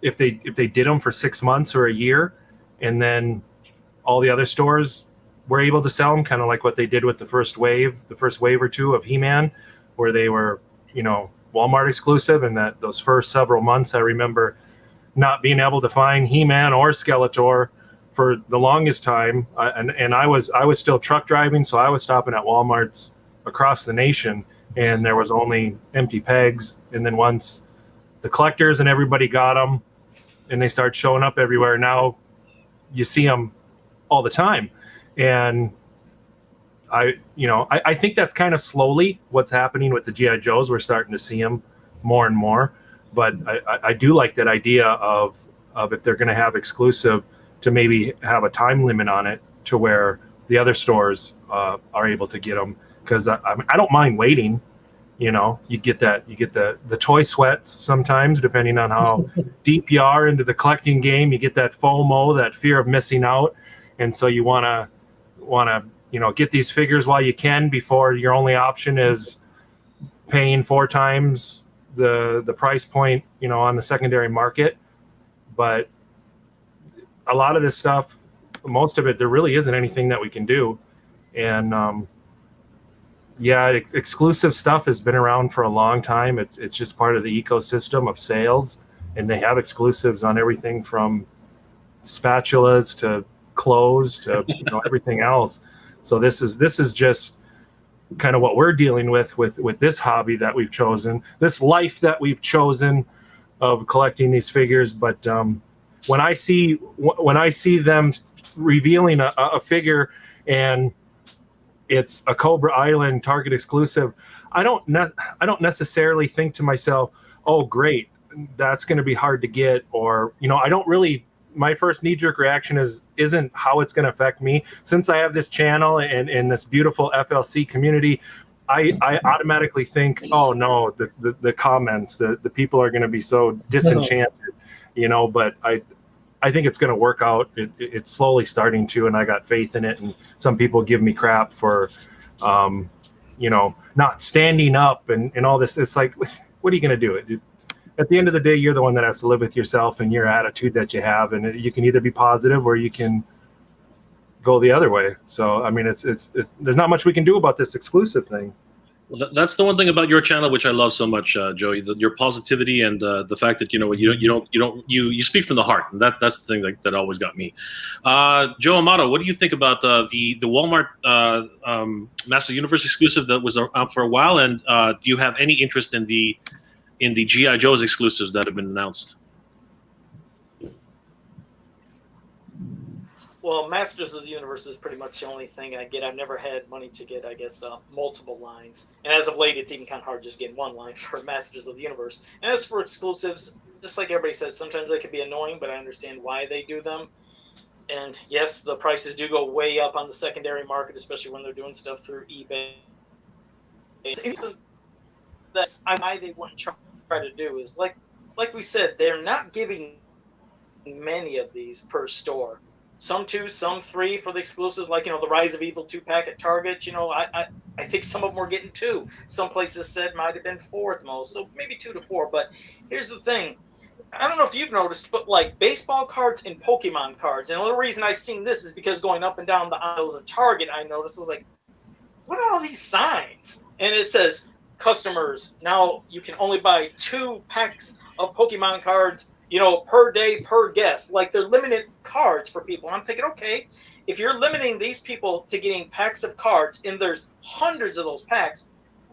S2: if they did them for 6 months or a year, and then all the other stores were able to sell them, kind of like what they did with the first wave or two of He-Man, where they were, Walmart exclusive, and that those first several months, I remember not being able to find He-Man or Skeletor for the longest time. And I was still truck driving, so I was stopping at Walmarts across the nation, and there was only empty pegs. And then once the collectors and everybody got them, and they start showing up everywhere, now you see them all the time. And I think that's kind of slowly what's happening with the GI Joes. We're starting to see them more and more, but I do like that idea of if they're going to have exclusive, to maybe have a time limit on it, to where the other stores are able to get them. Because I don't mind waiting. You get the toy sweats sometimes, depending on how deep you are into the collecting game. You get that FOMO, that fear of missing out, and so you want to get these figures while you can, before your only option is paying 4 times the price point, on the secondary market. But a lot of this stuff, most of it, there really isn't anything that we can do. And exclusive stuff has been around for a long time. It's just part of the ecosystem of sales, and they have exclusives on everything from spatulas to clothes to everything else. So this is just kind of what we're dealing with this hobby that we've chosen, this life that we've chosen of collecting these figures. But when I see them revealing a figure and it's a Cobra Island Target exclusive, I don't necessarily think to myself, oh great, that's going to be hard to get, or I don't really. My first knee-jerk reaction isn't how it's going to affect me. Since I have this channel and this beautiful FLC community, I automatically think, oh no, the comments, the people are going to be so disenchanted, But I think it's going to work out. It's slowly starting to, and I got faith in it. And some people give me crap for, not standing up and all this. It's like, what are you going to do? At the end of the day, you're the one that has to live with yourself and your attitude that you have, and you can either be positive or you can go the other way. So, I mean, it's there's not much we can do about this exclusive thing.
S1: Well, that's the one thing about your channel which I love so much, Joey. Your positivity and the fact that you speak from the heart, and that's the thing that always got me. Joe Amato, what do you think about the Walmart Master Universe exclusive that was out for a while, and do you have any interest in the GI Joe's exclusives that have been announced?
S4: Well, Masters of the Universe is pretty much the only thing I get. I've never had money to get, I guess, multiple lines. And as of late, it's even kind of hard just getting one line for Masters of the Universe. And as for exclusives, just like everybody says, sometimes they can be annoying, but I understand why they do them. And yes, the prices do go way up on the secondary market, especially when they're doing stuff through eBay. That's why they wouldn't try to do is, like we said, they're not giving many of these per store. Some 2, some 3 for the exclusives, like the Rise of Evil 2-pack at Target. I think some of them were getting 2. Some places said might have been 4 at the most, so maybe 2 to 4. But here's the thing: I don't know if you've noticed, but like baseball cards and Pokemon cards. And the only reason I've seen this is because going up and down the aisles of Target, I noticed, I was like, what are all these signs? And it says, customers, now you can only buy 2 packs of Pokemon cards, per day, per guest. Like, they're limited cards for people. And I'm thinking, okay, if you're limiting these people to getting packs of cards, and there's hundreds of those packs,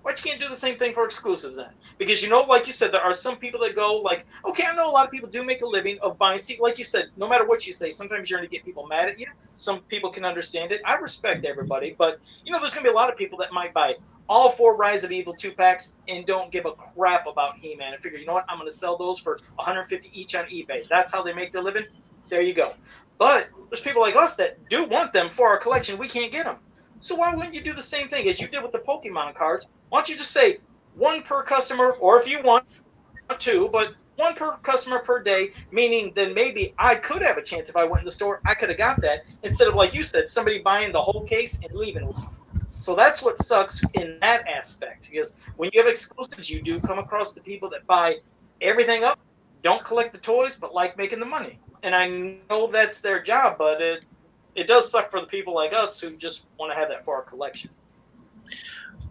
S4: But you can't do the same thing for exclusives then. Because, you know, like you said, there are some people that go like, okay, I know a lot of people do make a living of buying. See, like you said, no matter what you say, sometimes you're going to get people mad at you. Some people can understand it. I respect everybody. But, you know, there's going to be a lot of people that might buy all 4 Rise of Evil 2-packs and don't give a crap about He-Man and figure, you know what, I'm going to sell those for $150 each on eBay. That's how they make their living. There you go. But there's people like us that do want them for our collection. We can't get them. So why wouldn't you do the same thing as you did with the Pokemon cards? Why don't you just say 1 per customer, or if you want 2, but 1 per customer per day, meaning then maybe I could have a chance if I went in the store, I could have got that, instead of, like you said, somebody buying the whole case and leaving. So that's what sucks in that aspect, because when you have exclusives, you do come across the people that buy everything up, don't collect the toys, but like making the money. And I know that's their job, but it does suck for the people like us who just want to have that for our collection.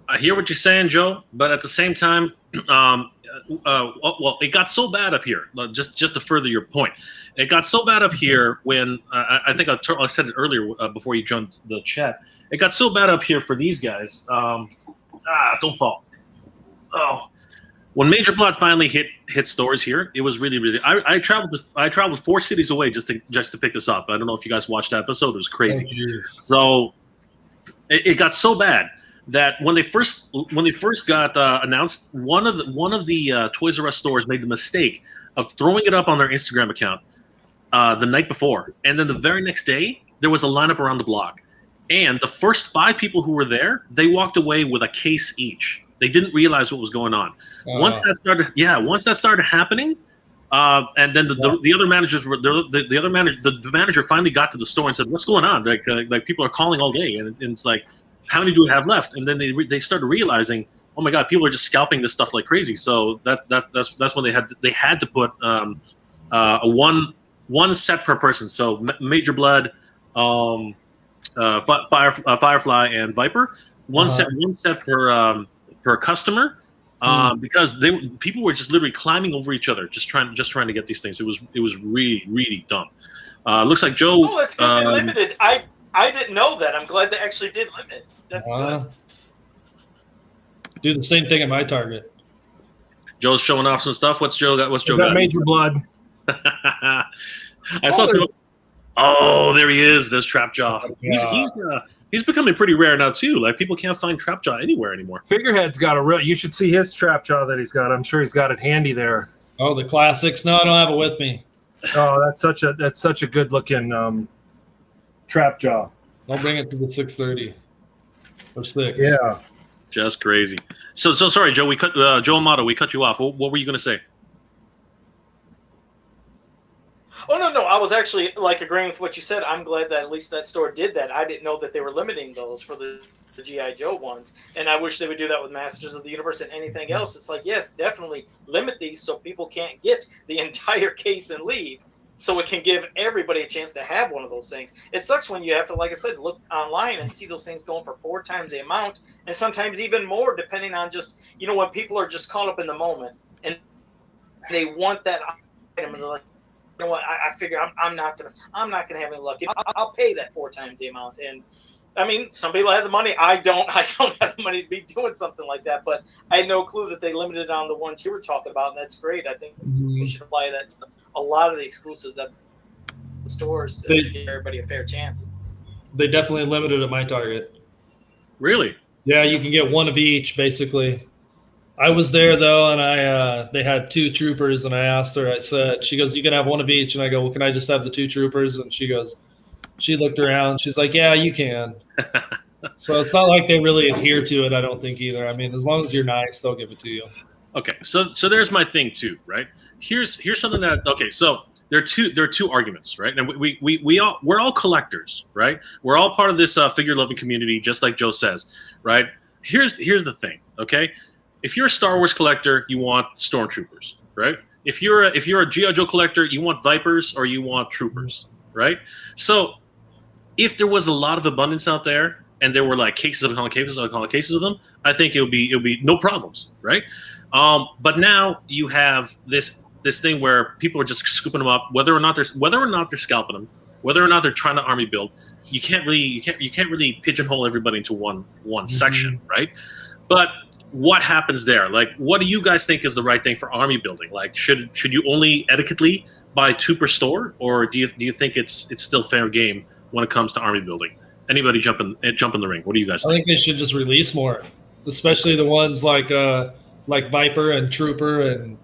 S1: I hear what you're saying, Joe, but at the same time, well, it got so bad up here. Just to further your point, it got so bad up here when I think I said it earlier before you jumped the chat. It got so bad up here for these guys. Don't fall. Oh, when Major Blood finally hit stores here, it was really. I traveled 4 cities away just to pick this up. I don't know if you guys watched that episode. It was crazy. So it got so bad that when they first got announced, one of the Toys R Us stores made the mistake of throwing it up on their Instagram account the night before, and then the very next day there was a lineup around the block, and the first 5 people who were there, they walked away with a case each. They didn't realize what was going on. Once that started happening, and then the other managers were the manager finally got to the store and said, "What's going on? Like people are calling all day, and it's like, how many do we have left?" And then they started realizing, oh my God, people are just scalping this stuff like crazy. So that's when they had to put a one set per person. So Major Blood, Firefly, and Viper, one set per customer, because people were just literally climbing over each other, just trying to get these things. It was really dumb. Looks like Joe.
S4: Oh, it's good they limited. I didn't know that. I'm glad they actually did limit. That's good.
S3: Do the same thing at my Target.
S1: Joe's showing off some stuff. What's Joe got? What's Joe got?
S2: Major Blood.
S1: I saw some. Oh, there he is. There's Trapjaw. He's becoming pretty rare now too. Like people can't find Trapjaw anywhere anymore.
S2: Figurehead's got a real. You should see his Trapjaw that he's got. I'm sure he's got it handy there.
S3: Oh, the classics. No, I don't have it with me.
S2: Oh, that's such a good looking Trapjaw.
S3: I'll bring it to the 630 or 6.
S2: Yeah.
S1: Just crazy. So sorry, Joe. Joe Amato. We cut you off. What were you going to say?
S4: Oh, no. I was actually agreeing with what you said. I'm glad that at least that store did that. I didn't know that they were limiting those for the G.I. Joe ones. And I wish they would do that with Masters of the Universe and anything else. It's like, yes, definitely limit these so people can't get the entire case and leave. So it can give everybody a chance to have one of those things. It sucks when you have to, like I said, look online and see those things going for 4 times the amount, and sometimes even more, depending on just, when people are just caught up in the moment and they want that item, and they're like, you know what, I figure I'm not gonna have any luck. I'll pay that 4 times the amount. And I mean, some people have the money. I don't have the money to be doing something like that. But I had no clue that they limited on the ones you were talking about, and that's great. I think we should apply that to a lot of the exclusives that the stores to give everybody a fair chance.
S3: They definitely limited at my Target.
S1: Really?
S3: Yeah, you can get 1 of each, basically. I was there though, and they had 2 troopers, and I asked her. She goes, "You can have 1 of each," and I go, "Well, can I just have the 2 troopers?" And she goes, she looked around. She's like, "Yeah, you can." So it's not like they really adhere to it. I don't think either. I mean, as long as you're nice, they'll give it to you.
S1: Okay, so there's my thing too, right? Here's something that So there are two arguments, right? And we're all collectors, right? We're all part of this figure loving community, just like Joe says, right? Here's the thing, okay? If you're a Star Wars collector, you want Stormtroopers, right? If you're a G.I. Joe collector, you want Vipers or you want Troopers, right? So if there was a lot of abundance out there and there were like cases of them, I think it'll be no problems, right? But now you have this thing where people are just scooping them up, whether or not they're scalping them, whether or not they're trying to army build. You can't really pigeonhole everybody into one section, right? But what happens there? Like, what do you guys think is the right thing for army building? Like, should you only etiquetely buy 2 per store, or do you think it's still fair game when it comes to army building? Anybody jump in the ring? What do you guys
S3: I
S1: think?
S3: think they should just release more, especially the ones like Viper and Trooper and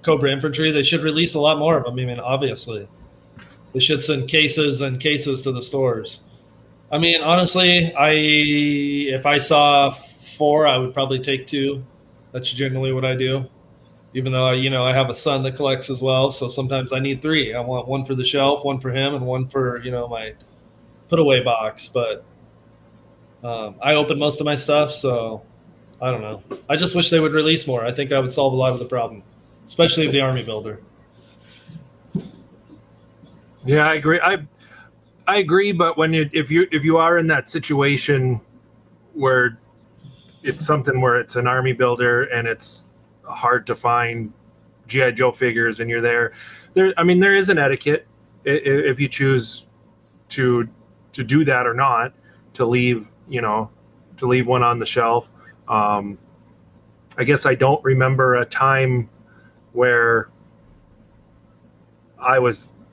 S3: Cobra Infantry. They should release a lot more of them. I mean, obviously, they should send cases and cases to the stores. I mean, honestly, if I saw 4, I would probably take 2. That's generally what I do. Even though I have a son that collects as well, so sometimes I need 3. I want 1 for the shelf, 1 for him, and 1 for my put away box. But I open most of my stuff, so I don't know. I just wish they would release more. I think that would solve a lot of the problem, especially the army builder.
S2: Yeah, I agree. I agree, but if you are in that situation where it's something where it's an army builder and it's hard to find GI Joe figures, and you're there, I mean, there is an etiquette if you choose to do that or not, to leave one on the shelf. I guess I don't remember a time where I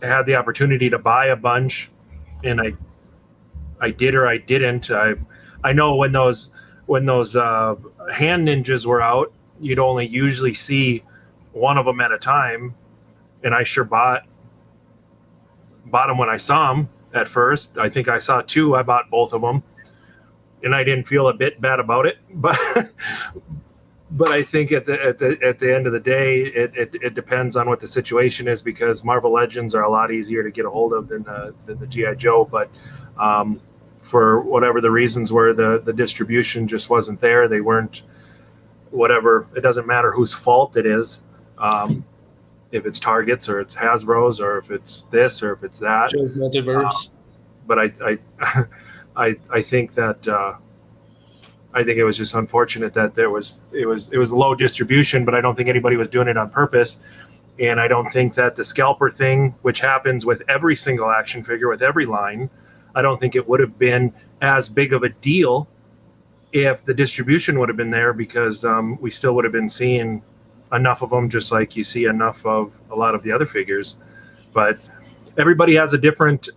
S2: had the opportunity to buy a bunch, and I did or I didn't. I know when those hand ninjas were out, you'd only usually see one of them at a time, and I sure bought them when I saw them at first. I think I saw 2. I bought both of them, and I didn't feel a bit bad about it. But I think at the end of the day, it depends on what the situation is, because Marvel Legends are a lot easier to get a hold of than the GI Joe. But for whatever the reasons were, the distribution just wasn't there. They weren't, whatever. It doesn't matter whose fault it is. If it's Target's or it's Hasbro's, or if it's this or if it's that.
S3: Multiverse.
S2: But I think that. I think it was just unfortunate that it was low distribution, but I don't think anybody was doing it on purpose. And I don't think that the scalper thing, which happens with every single action figure, with every line, I don't think it would have been as big of a deal if the distribution would have been there, because we still would have been seeing enough of them, just like you see enough of a lot of the other figures. But everybody has a different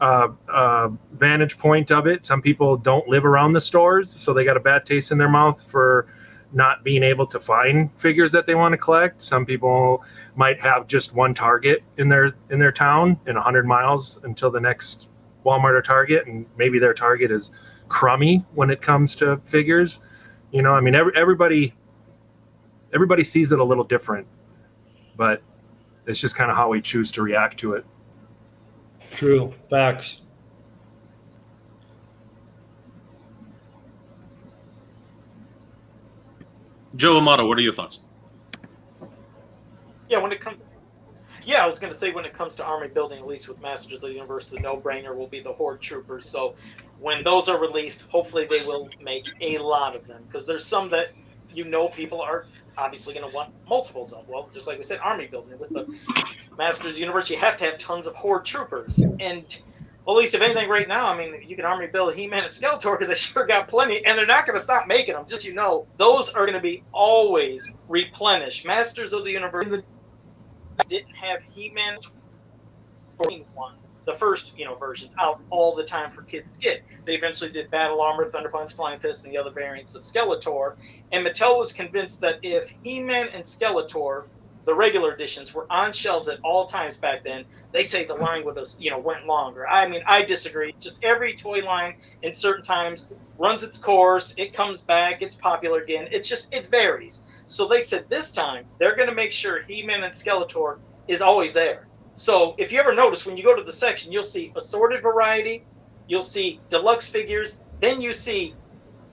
S2: vantage point of it. Some people don't live around the stores, so they got a bad taste in their mouth for not being able to find figures that they want to collect. Some people might have just one Target in their town, in 100 miles until the next Walmart or Target, and maybe their Target is crummy when it comes to figures. I mean, everybody sees it a little different, but it's just kind of how we choose to react to it.
S3: True. Facts.
S1: Joe Amato, what are your thoughts?
S4: Yeah, I was going to say, when it comes to army building, at least with Masters of the Universe, the no-brainer will be the Horde Troopers. So when those are released, hopefully they will make a lot of them, because there's some that people are obviously going to want multiples of. Well, just like we said, army building. With the Masters of the Universe, you have to have tons of Horde Troopers. And, well, at least if anything right now, I mean, you can army build He-Man and Skeletor, because they sure got plenty, and they're not going to stop making them. Just those are going to be always replenished. Masters of the Universe didn't have He-Man ones, the first versions, out all the time for kids to get. They eventually did Battle Armor, Thunder Punch, Flying Fist, and the other variants of Skeletor. And Mattel was convinced that if He-Man and Skeletor, the regular editions, were on shelves at all times back then, they say the line would have went longer. I mean, I disagree. Just every toy line in certain times runs its course, it comes back, it's popular again. It varies. So they said this time they're going to make sure He-Man and Skeletor is always there. So if you ever notice, when you go to the section, you'll see assorted variety, you'll see deluxe figures, then you see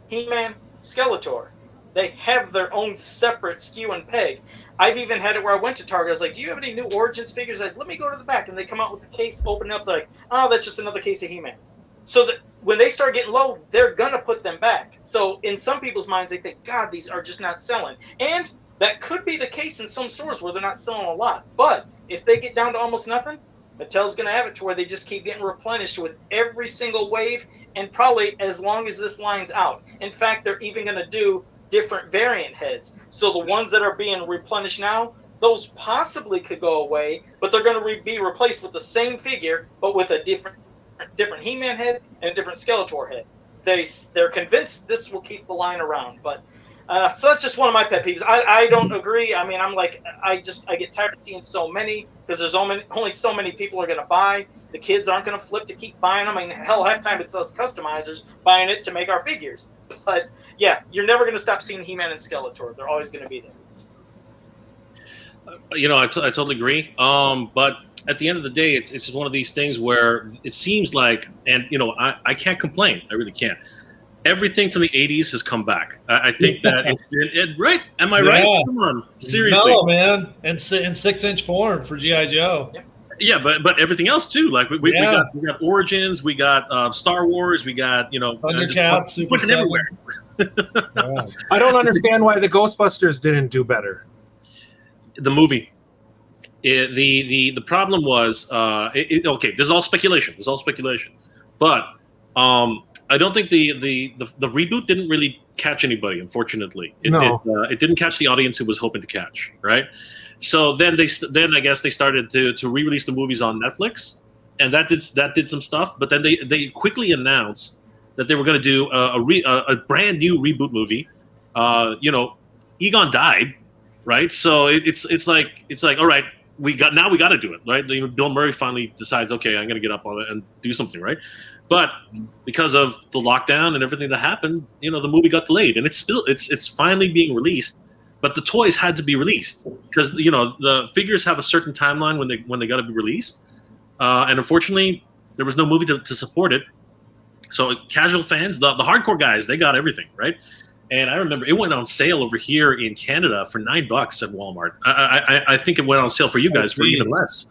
S4: He-Man, Skeletor. They have their own separate SKU and peg. I've even had it where I went to Target. I was like, do you have any new Origins figures? Like, let me go to the back. And they come out with the case, open it up. They're like, oh, that's just another case of He-Man. So that when they start getting low, they're going to put them back. So in some people's minds, they think, God, these are just not selling. And that could be the case in some stores where they're not selling a lot. But if they get down to almost nothing, Mattel's going to have it to where they just keep getting replenished with every single wave, and probably as long as this line's out. In fact, they're even going to do different variant heads. So the ones that are being replenished now, those possibly could go away, but they're going to be replaced with the same figure, but with a different He-Man head and a different Skeletor head. They're convinced this will keep the line around, but so that's just one of my pet peeves. I don't agree. I mean, I'm like, I get tired of seeing so many, because there's only so many people are going to buy. The kids aren't going to flip to keep buying them. I mean, hell, half time it's us customizers buying it to make our figures. But yeah, you're never going to stop seeing He-Man and Skeletor. They're always going to be there.
S1: I totally agree. But at the end of the day, it's just one of these things where it seems like, and I can't complain. I really can't. Everything from the 80s has come back. I think that it's been right. Am I right? Come on, seriously.
S3: No, man. And in 6-inch form for G.I. Joe.
S1: Yeah, but everything else too. Like we got Origins, we got Star Wars, we got
S3: Thundercats, Super
S1: fucking everywhere.
S2: I don't understand why the Ghostbusters didn't do better.
S1: The movie. The problem was okay. This is all speculation. But I don't think the reboot didn't really catch anybody. Unfortunately, it didn't catch the audience it was hoping to catch. Right. So then I guess they started to re-release the movies on Netflix, and that did some stuff. But then they quickly announced that they were going to do a brand new reboot movie. Egon died, right? So it's like all right, we got to do it, right? Bill Murray finally decides, okay, I'm going to get up on it and do something, right? But because of the lockdown and everything that happened, the movie got delayed, and it's finally being released. But the toys had to be released because the figures have a certain timeline when they got to be released, and unfortunately, there was no movie to support it. So casual fans, the hardcore guys, they got everything, right? And I remember it went on sale over here in Canada for $9 at Walmart. I think it went on sale for you guys for even less.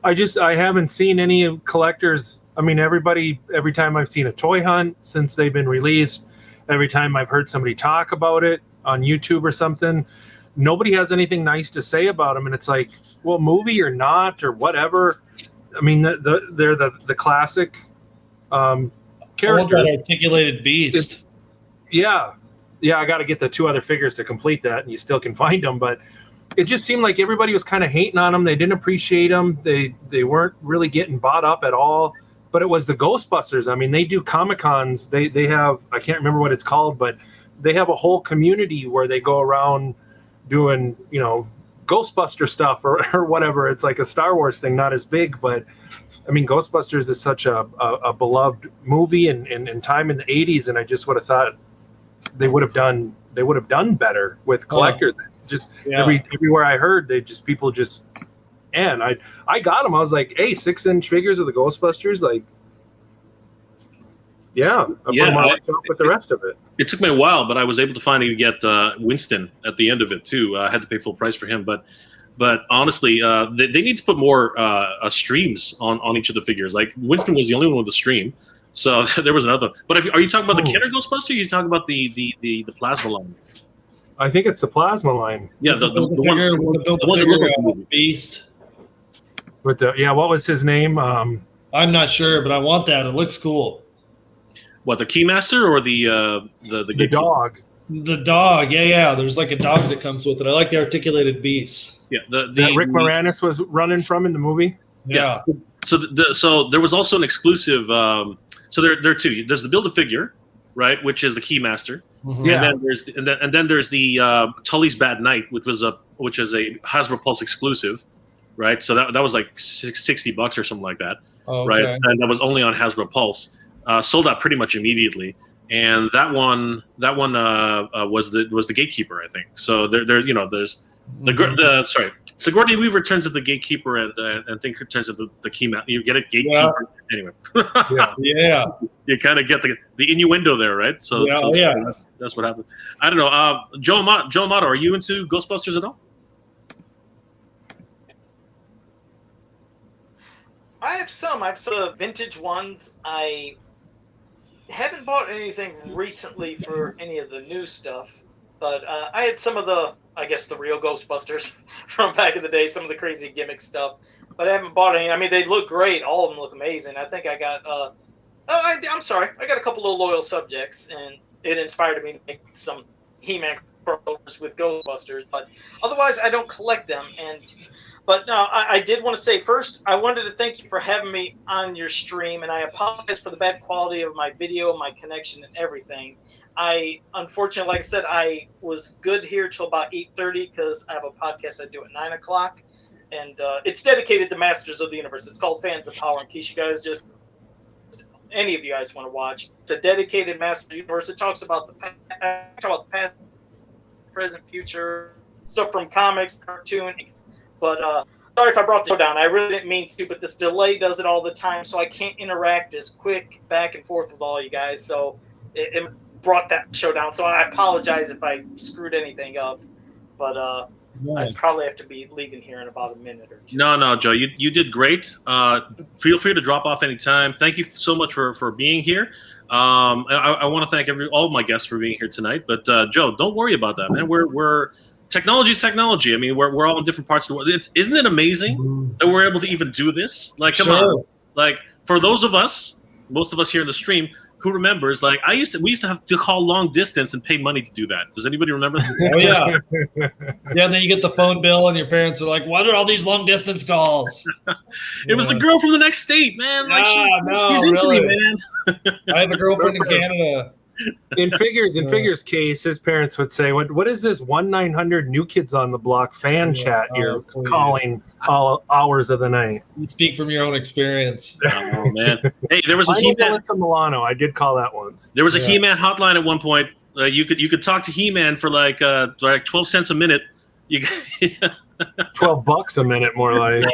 S2: I haven't seen any collectors. I mean, every time I've seen a toy hunt since they've been released, every time I've heard somebody talk about it on YouTube or something, nobody has anything nice to say about them. And it's like, well, movie or not or whatever. I mean, they're the classic characters.
S3: I want that articulated beast.
S2: Yeah, I got to get the 2 other figures to complete that, and you still can find them. But it just seemed like everybody was kind of hating on them. They didn't appreciate them. They weren't really getting bought up at all. But it was the Ghostbusters. I mean, they do Comic-Cons. They have, I can't remember what it's called, but they have a whole community where they go around doing, Ghostbuster stuff or whatever. It's like a Star Wars thing, not as big, but I mean, Ghostbusters is such a beloved movie and time in the 80s, and I just would have thought they would have done better with collectors. Everywhere I heard, and I got them. I was like, hey, 6-inch figures of the Ghostbusters, like, yeah, I put them on myself with the rest of it.
S1: It took me a while, but I was able to finally get Winston at the end of it too. I had to pay full price for him, but honestly, they need to put more streams on each of the figures. Like Winston was the only one with a stream, so there was another. But are you talking about the Kenner Ghostbuster? Or are you talking about the plasma line?
S2: I think it's the plasma line.
S1: Yeah, the one that looked like
S3: beast.
S2: What was his name?
S3: I'm not sure, but I want that. It looks cool.
S1: What, the Keymaster or the
S2: dog?
S3: The dog, yeah. There's like a dog that comes with it. I like the articulated beast.
S1: Yeah,
S2: that Rick Moranis was running from in the movie.
S3: Yeah.
S1: So there was also an exclusive. So there are 2. There's the Build-A-Figure, right, which is the Keymaster.
S3: Mm-hmm.
S2: Yeah.
S1: And then there's the Tully's Bad Night, which is a Hasbro Pulse exclusive, right? So that was like $60 or something like that, right? And that was only on Hasbro Pulse. Sold out pretty much immediately, and that one was the Gatekeeper, I think. So there's Sigourney Weaver turns into the Gatekeeper, and Think turns into the Keymaster. You get it, Gatekeeper. Yeah. Anyway,
S3: yeah.
S1: You kind of get the innuendo there, right? So that's what happened. I don't know. Joe Amato, are you into Ghostbusters at all?
S4: I have some vintage ones. I haven't bought anything recently for any of the new stuff, but I had some of the real Ghostbusters from back in the day, some of the crazy gimmick stuff, but I haven't bought any. I mean, they look great. All of them look amazing. I think I got, I'm sorry. I got a couple of loyal subjects, and it inspired me to make some He-Man crossovers with Ghostbusters, but otherwise I don't collect them. But no, I did want to say first, I wanted to thank you for having me on your stream, and I apologize for the bad quality of my video, my connection, and everything. Unfortunately, like I said, I was good here till about 8:30 because I have a podcast I do at 9 o'clock, and it's dedicated to Masters of the Universe. It's called Fans of Power, in case you guys any of you guys want to watch. It's a dedicated Masters of the Universe. It talks about the past, present, future, stuff from comics, cartoon. But sorry if I brought the show down. I really didn't mean to, but this delay does it all the time, so I can't interact as quick back and forth with all you guys. So it brought that show down. So I apologize if I screwed anything up. But I probably have to be leaving here in about a minute or two.
S1: No, Joe, you did great. Feel free to drop off anytime. Thank you so much for being here. I want to thank all of my guests for being here tonight. But Joe, don't worry about that, man. We're technology is technology. I mean, we're all in different parts of the world. Isn't it amazing that we're able to even do this? Like, come on. Like, for those of us, most of us here in the stream, who remembers, like, we used to have to call long distance and pay money to do that. Does anybody remember that?
S3: Oh, yeah. Yeah, and then you get the phone bill and your parents are like, what are all these long distance calls?
S1: It was the girl from the next state, man. Like, she's into
S3: really.
S1: me, man.
S3: I have a girlfriend in Canada.
S2: In Figure's case, his parents would say, "What is this 1-900 New Kids on the Block fan chat you're calling all hours of the night?"
S3: You speak from your own experience.
S1: Oh man! Hey, there was a
S2: He-Man. Milano. I did call that once.
S1: There was a He-Man hotline at one point. You could talk to He-Man for like 12 cents a minute.
S2: $12 a minute, more like.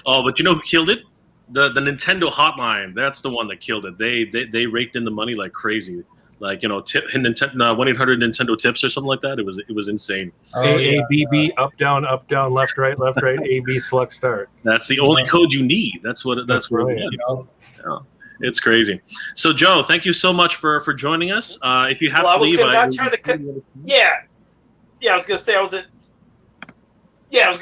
S1: Oh, but you know who killed it? The Nintendo hotline. That's the one that killed it. They raked in the money like crazy. Like, you know, 1-800 Nintendo tips or something like that. It was insane.
S2: AABB, up down, left right, AB select start.
S1: That's the only code you need. That's what it is. Yeah. It's crazy. So Joe, thank you so much for joining us. If you have to leave,
S4: I was gonna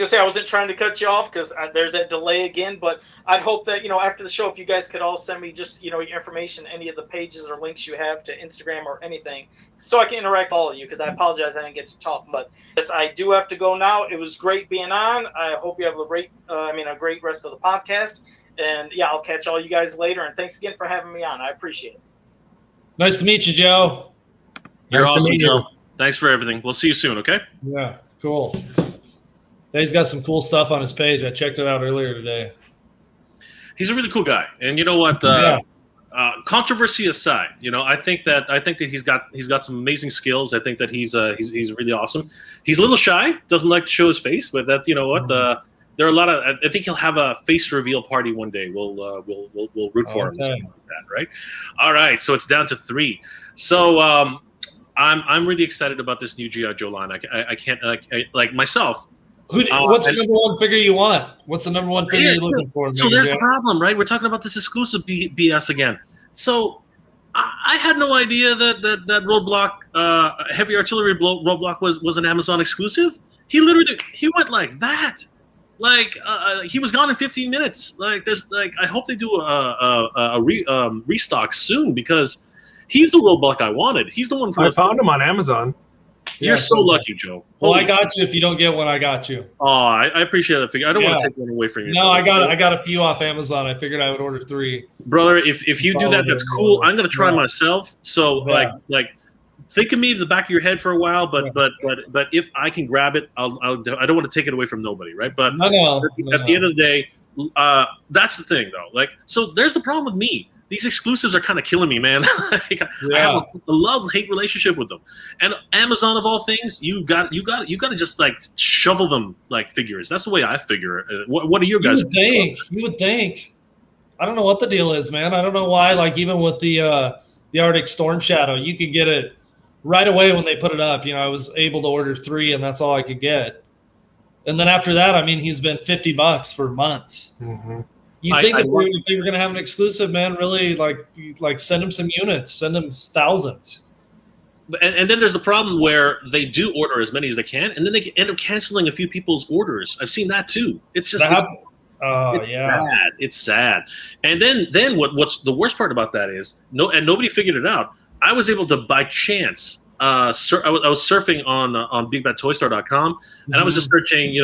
S4: say I wasn't trying to cut you off because there's that delay again. But I'd hope that, after the show, if you guys could all send me just, your information, any of the pages or links you have to Instagram or anything, so I can interact with all of you, because I apologize I didn't get to talk. But yes, I do have to go now. It was great being on. I hope you have a great rest of the podcast. And yeah, I'll catch all you guys later. And thanks again for having me on. I appreciate it.
S3: Nice to meet you, Joe.
S1: You're awesome, Joe. Thanks for everything. We'll see you soon, okay?
S3: Yeah, cool. He's got some cool stuff on his page. I checked it out earlier today.
S1: He's a really cool guy, and you know what? Controversy aside, I think that he's got some amazing skills. I think that he's really awesome. He's a little shy, doesn't like to show his face, but that's there are a lot of. I think he'll have a face reveal party one day. We'll root for him, something like that, right? All right, so it's down to 3. So I'm really excited about this new G.I. Joe line. I can't like myself.
S3: What's the number one figure you want? What's the number one figure you're looking for?
S1: So there's the problem, right? We're talking about this exclusive BS again. So I had no idea that Roadblock, Heavy Artillery Roadblock was an Amazon exclusive. He went like that. Like he was gone in 15 minutes. Like I hope they do a restock soon, because he's the Roadblock I wanted. He's the one.
S2: I found him on Amazon.
S1: You're so lucky, Joe.
S3: Well, I got you. If you don't get one, I got you.
S1: Oh, I appreciate that figure. I don't want to take one away from you.
S3: No, I got a few off Amazon. I figured I would order 3.
S1: Brother, if you do that, that's cool. I'm gonna try myself. So like think of me in the back of your head for a while, but if I can grab it, I don't want to take it away from nobody, right? But at the end of the day, that's the thing though. Like, so there's the problem with me. These exclusives are kind of killing me, man. I have a love-hate relationship with them. And Amazon, of all things, you got to just like shovel them like figures. That's the way I figure it. What are your guys?
S3: You would think. I don't know what the deal is, man. I don't know why. Like, even with the Arctic Storm Shadow, you could get it right away when they put it up. I was able to order 3, and that's all I could get. And then after that, I mean, he's been $50 for months. Mm-hmm. You think if we were going to have an exclusive, man, really, like send them some units, send them thousands.
S1: And then there's the problem where they do order as many as they can, and then they end up canceling a few people's orders. I've seen that too. It's just sad. It's sad. And then what's the worst part about that is nobody figured it out. I was able to by chance I was surfing on BigBadToyStore.com, and I was just searching,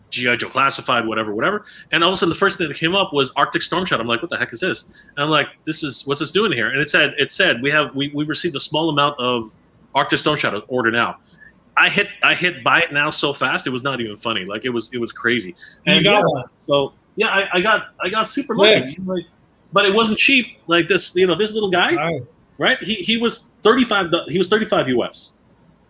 S1: G.I. Joe Classified, whatever. And all of a sudden, the first thing that came up was Arctic Storm Shadow. I'm like, what the heck is this? And I'm like, what's this doing here? And it said we received a small amount of Arctic Storm Shadow, order now. I hit buy it now so fast, it was not even funny. Like it was crazy. And
S3: you got one.
S1: So yeah, I got super lucky. Like, but it wasn't cheap. Like this, this little guy,
S3: Nice.
S1: right? He was 35. He was 35 US,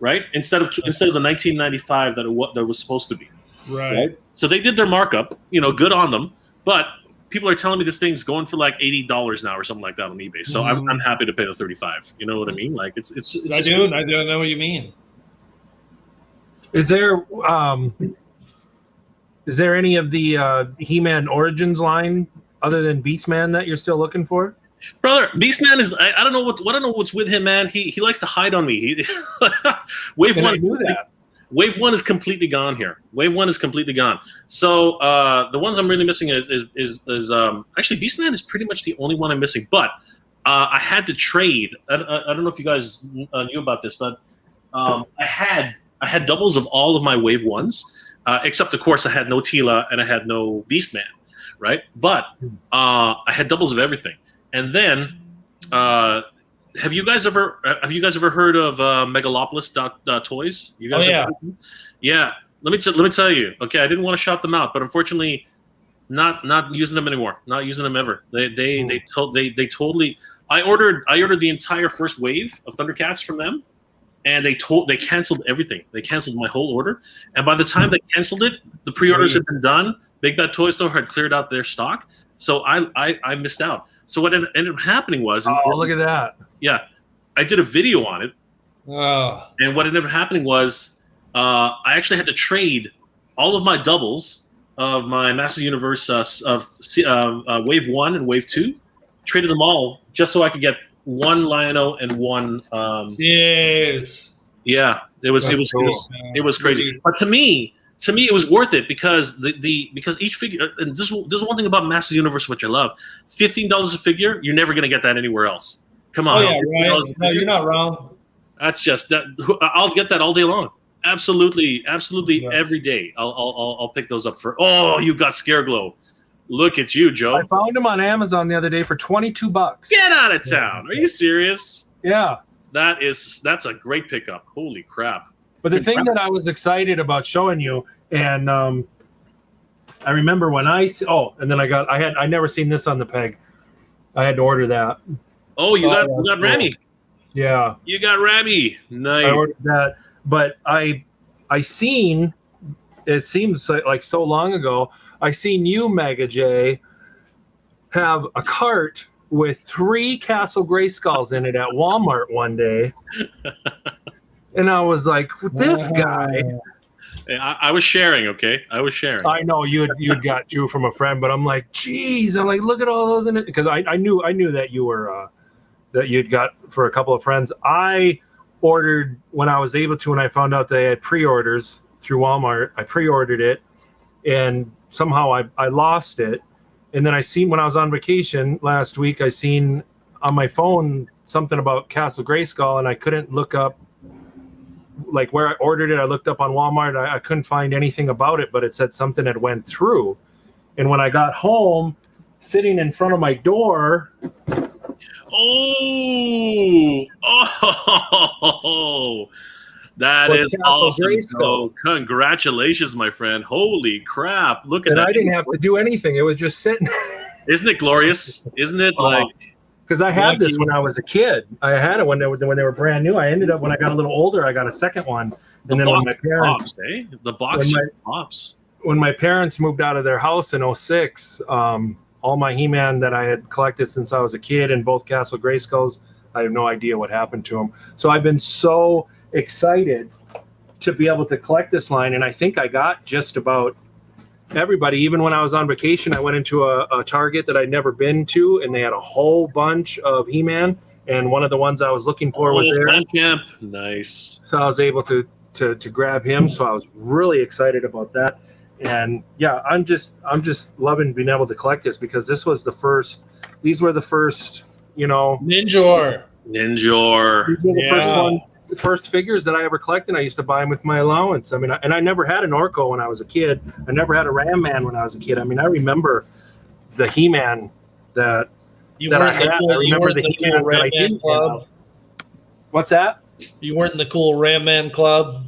S1: right? Instead of the 1995 that was supposed to be.
S3: Right.
S1: So they did their markup, good on them. But people are telling me this thing's going for like $80 now or something like that on eBay. So I'm happy to pay the 35. You know what I mean? Like it's
S3: I do know what you mean.
S2: Is there any of the He-Man Origins line other than Beastman that you're still looking for?
S1: Brother, Beastman is I don't know what's with him, man. He likes to hide on me. Wave one is completely gone here. Wave one is completely gone. So the ones I'm really missing is actually Beastman is pretty much the only one I'm missing. But I had to trade. I don't know if you guys knew about this, but I had doubles of all of my Wave ones, except of course I had no Tila and I had no Beastman, right? But I had doubles of everything. And then, have you guys ever heard of Megalopolis.toys? You guys? Yeah. Let me tell you. Okay, I didn't want to shout them out, but unfortunately, not using them anymore. Not using them ever. They totally. I ordered the entire first wave of Thundercats from them, and they canceled everything. They canceled my whole order, and by the time they canceled it, the pre-orders had been done. Big Bad Toy Store had cleared out their stock, so I missed out. So what ended up happening was,
S2: look at that!
S1: Yeah, I did a video on it, and what ended up happening was I actually had to trade all of my doubles of my Master Universe of Wave 1 and Wave 2, traded them all just so I could get one Lion-O and one.
S3: Yes.
S1: Yeah, it was crazy. But to me, it was worth it because because each figure. And this is one thing about Master Universe which I love. $15 a figure, you're never gonna get that anywhere else. Come on.
S3: Oh yeah, right. No, you're not wrong.
S1: That's just that. I'll get that all day long. Absolutely, every day. I'll pick those up for. Oh, you got Scareglow. Look at you, Joe.
S2: I found him on Amazon the other day for $22.
S1: Get out of town. Are you serious?
S2: Yeah.
S1: That's a great pickup. Holy crap.
S2: But the thing that I was excited about showing you, and I remember when I never seen this on the peg. I had to order that.
S1: Oh, you got Rami.
S2: Yeah.
S1: You got Rami. Nice.
S2: I ordered that. But I seen, it seems like so long ago, I seen you, Mega J, have a cart with 3 Castle Grayskulls in it at Walmart one day. And I was like, this guy.
S1: I was sharing, okay? I was sharing.
S2: I know you'd got 2 from a friend, but I'm like, geez, I'm like, look at all those in it. Because I knew that you were, that you'd got for a couple of friends. I ordered when I was able to, when I found out they had pre-orders through Walmart. I pre-ordered it, and somehow I lost it. And then I seen when I was on vacation last week, I seen on my phone something about Castle Grayskull, and I couldn't look up like where I ordered it. I looked up on Walmart. I couldn't find anything about it, but it said something had went through. And when I got home, sitting in front of my door.
S1: That is awesome. So congratulations, my friend. Holy crap. Look at that.
S2: And I didn't have to do anything. It was just sitting.
S1: Isn't it glorious? Isn't it
S2: because I had this when I was a kid. I had it when they were brand new. I ended up, when I got a little older, I got a second one. And then when my parents
S1: the box pops.
S2: When my parents moved out of their house in 2006, all my He-Man that I had collected since I was a kid and both Castle Grayskulls, I have no idea what happened to them. So I've been so excited to be able to collect this line, and I think I got just about everybody. Even when I was on vacation, I went into a Target that I'd never been to, and they had a whole bunch of He-Man, and one of the ones I was looking for was there.
S1: Camp. Nice.
S2: So I was able to grab him, so I was really excited about that. And yeah, I'm just loving being able to collect this, because these were the first,
S3: Ninjor.
S2: These were the first ones. first figures that I ever collected. I used to buy them with my allowance. I mean, I never had an Orko when I was a kid. I never had a Ram Man when I was a kid. I mean, I remember the He-Man that I had. I remember the He-Man that I didn't have. What's that?
S3: You weren't in the cool Ram Man club?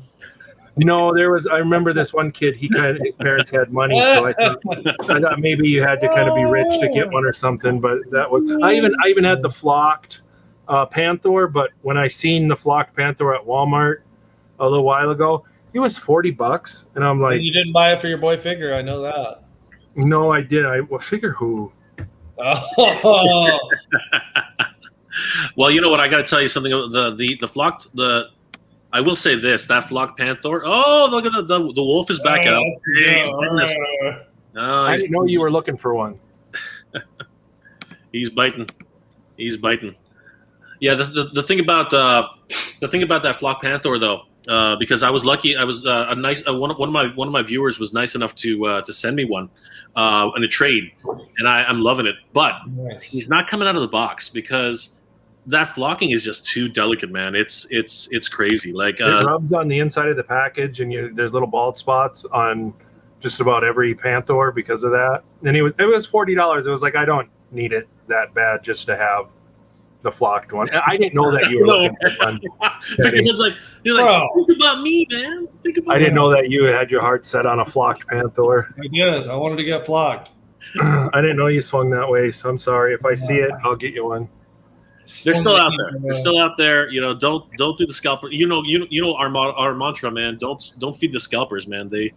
S2: No, there was. I remember this one kid. His parents had money, so I thought maybe you had to kind of be rich to get one or something. But that was. I even had the flocked Panther. But when I seen the flocked Panther at Walmart a little while ago, it was $40, and I'm like,
S3: and you didn't buy it for your boy figure. I know that.
S2: No, I did. Figure who?
S3: Oh.
S1: Well, you know what? I got to tell you something. The flocked I will say this: that flocked Panther. Oh, look at the wolf is back out.
S2: I didn't know you were looking for one.
S1: He's biting. He's biting. Yeah, the thing about that flock Panther though, because I was lucky. I was one of my viewers was nice enough to send me one in a trade, and I'm loving it. But he's not coming out of the box because that flocking is just too delicate, man. It's crazy. Like
S2: it rubs on the inside of the package, and there's little bald spots on just about every Panther because of that. And it was $40. It was like, I don't need it that bad just to have the flocked one. I didn't know that you were looking for one.
S1: You're like, think about me, man.
S2: I didn't know that you had your heart set on a flocked Panther.
S3: I did. I wanted to get flocked.
S2: I didn't know you swung that way, so I'm sorry. If I see it, I'll get you one.
S1: They're still out there. They're still out there. You know, don't do the scalper. You know our mantra, man. Don't feed the scalpers, man. They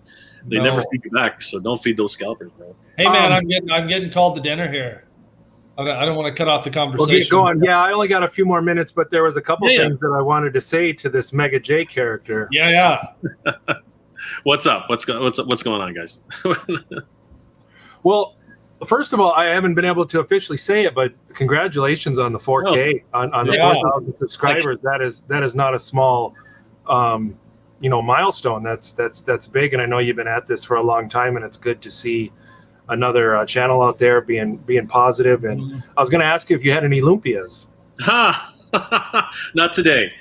S1: never feed you back. So don't feed those scalpers, man.
S3: Hey, man, I'm getting called to dinner here. I don't want to cut off the conversation.
S2: Well, go on. Yeah, I only got a few more minutes, but there was a couple things that I wanted to say to this Mega J character.
S3: Yeah.
S1: What's up? What's going on, guys?
S2: Well, first of all, I haven't been able to officially say it, but congratulations on the 4K on the 4,000 subscribers. That is not a small, milestone. That's big, and I know you've been at this for a long time, and it's good to see another channel out there being positive. And I was going to ask you if you had any lumpias.
S1: Not today.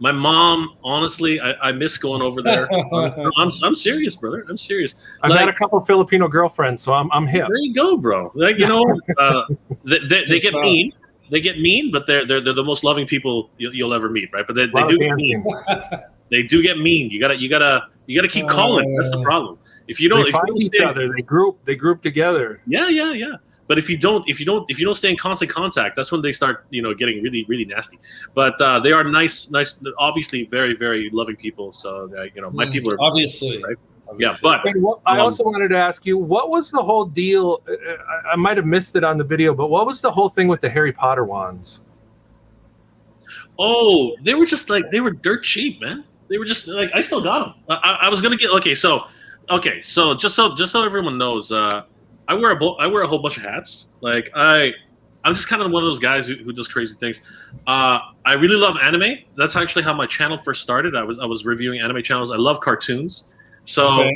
S1: My mom, honestly, I miss going over there. I'm serious, brother. I'm serious.
S2: I've had a couple Filipino girlfriends, so I'm hip.
S1: There you go, bro. Like, they get mean. They get mean, but they're the most loving people you'll ever meet, right? But they do get mean. They do get mean. You gotta keep calling. That's the problem. If you don't,
S2: they find each other. They group together.
S1: Yeah. But if you don't stay in constant contact, that's when they start, getting really, really nasty. But they are nice, obviously very, very loving people. So my people are
S3: obviously
S1: right. Yeah, but
S2: I also wanted to ask you, what was the whole deal? I might have missed it on the video, but what was the whole thing with the Harry Potter wands?
S1: Oh, they were just they were dirt cheap, man. They were just I still got them. I was gonna get so just so everyone knows, I wear a whole bunch of hats. I'm just kind of one of those guys who does crazy things. I really love anime. That's actually how my channel first started. I was reviewing anime channels. I love cartoons. So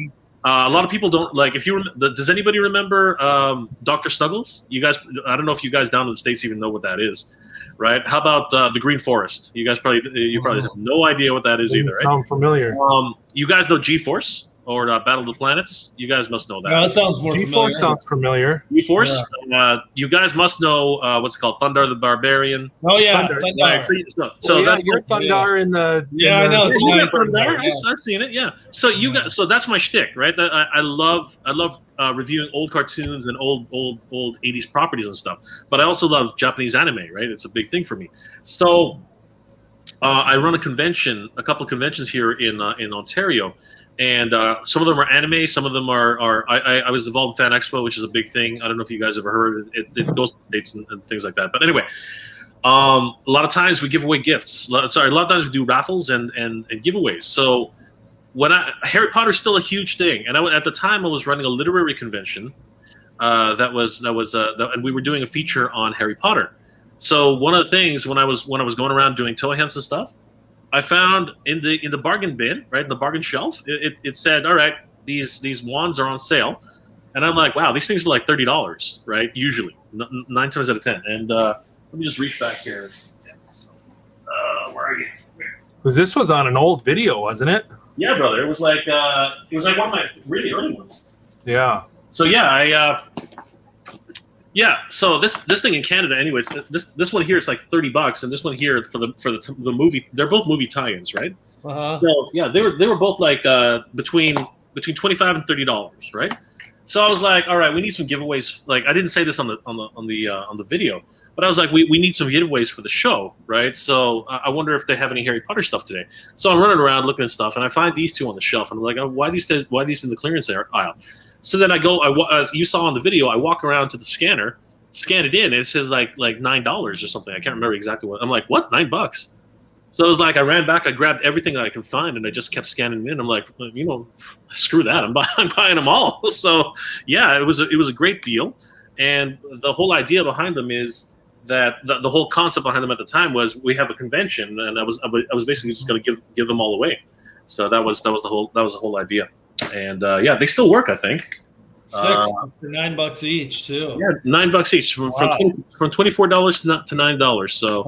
S1: a lot of people don't if you does anybody remember Dr. Snuggles? You guys, I don't know if you guys down in the States even know what that is, right? How about the Green Forest? You guys probably have no idea what that is either, right?
S2: Sound familiar.
S1: You guys know G-Force or Battle of the Planets? You guys must know that.
S3: No, that sounds more familiar.
S2: G-Force sounds familiar.
S1: G-Force? Yeah. You guys must know what's it called, Thundar the Barbarian.
S3: Oh, yeah.
S2: Thundar.
S3: Right.
S1: So that's
S2: your Thundar in the...
S3: I know.
S1: I've seen it, yeah. So that's my shtick, right? I love reviewing old cartoons and old 80s properties and stuff. But I also love Japanese anime, right? It's a big thing for me. So I run a couple of conventions here in Ontario. And some of them are anime. Some of them are I was involved in Fan Expo, which is a big thing. I don't know if you guys ever heard it. It goes to the States and things like that. But anyway, a lot of times we give away gifts. A lot of times we do raffles and giveaways. So Harry Potter's still a huge thing. And at the time I was running a literary convention and we were doing a feature on Harry Potter. So one of the things when I was going around doing toy hunts and stuff, I found in the bargain bin, right, in the bargain shelf, it said, all right, these wands are on sale. And I'm like, wow, these things are $30, right? Usually, 9 times out of 10. And let me just reach back here.
S2: This was on an old video, wasn't it?
S1: Yeah, brother. It was like one of my really early ones.
S2: Yeah.
S1: So yeah, so this thing in Canada, anyways, this one here is like $30, and this one here for the movie, they're both movie tie-ins, right? So yeah, they were both like between $25 and $30, right? So I was like, all right, we need some giveaways. Like I didn't say this on the video, but I was like, we need some giveaways for the show, right? So I wonder if they have any Harry Potter stuff today. So I'm running around looking at stuff, and I find these two on the shelf, and I'm like, oh, why these in the clearance aisle? So then I go, as you saw on the video, I walk around to the scanner, scan it in, and it says like $9 or something. I can't remember exactly what. I'm like, what? $9? So it was like I ran back, I grabbed everything that I could find, and I just kept scanning in. I'm like, screw that, I'm buying them all. So yeah, it was a great deal, and the whole idea behind them is that the whole concept behind them at the time was we have a convention, and I was basically just going to give them all away. So that was the whole idea. And yeah, they still work, I think.
S3: 6 for $9 each too.
S1: Yeah, $9 each from $24 to $9. So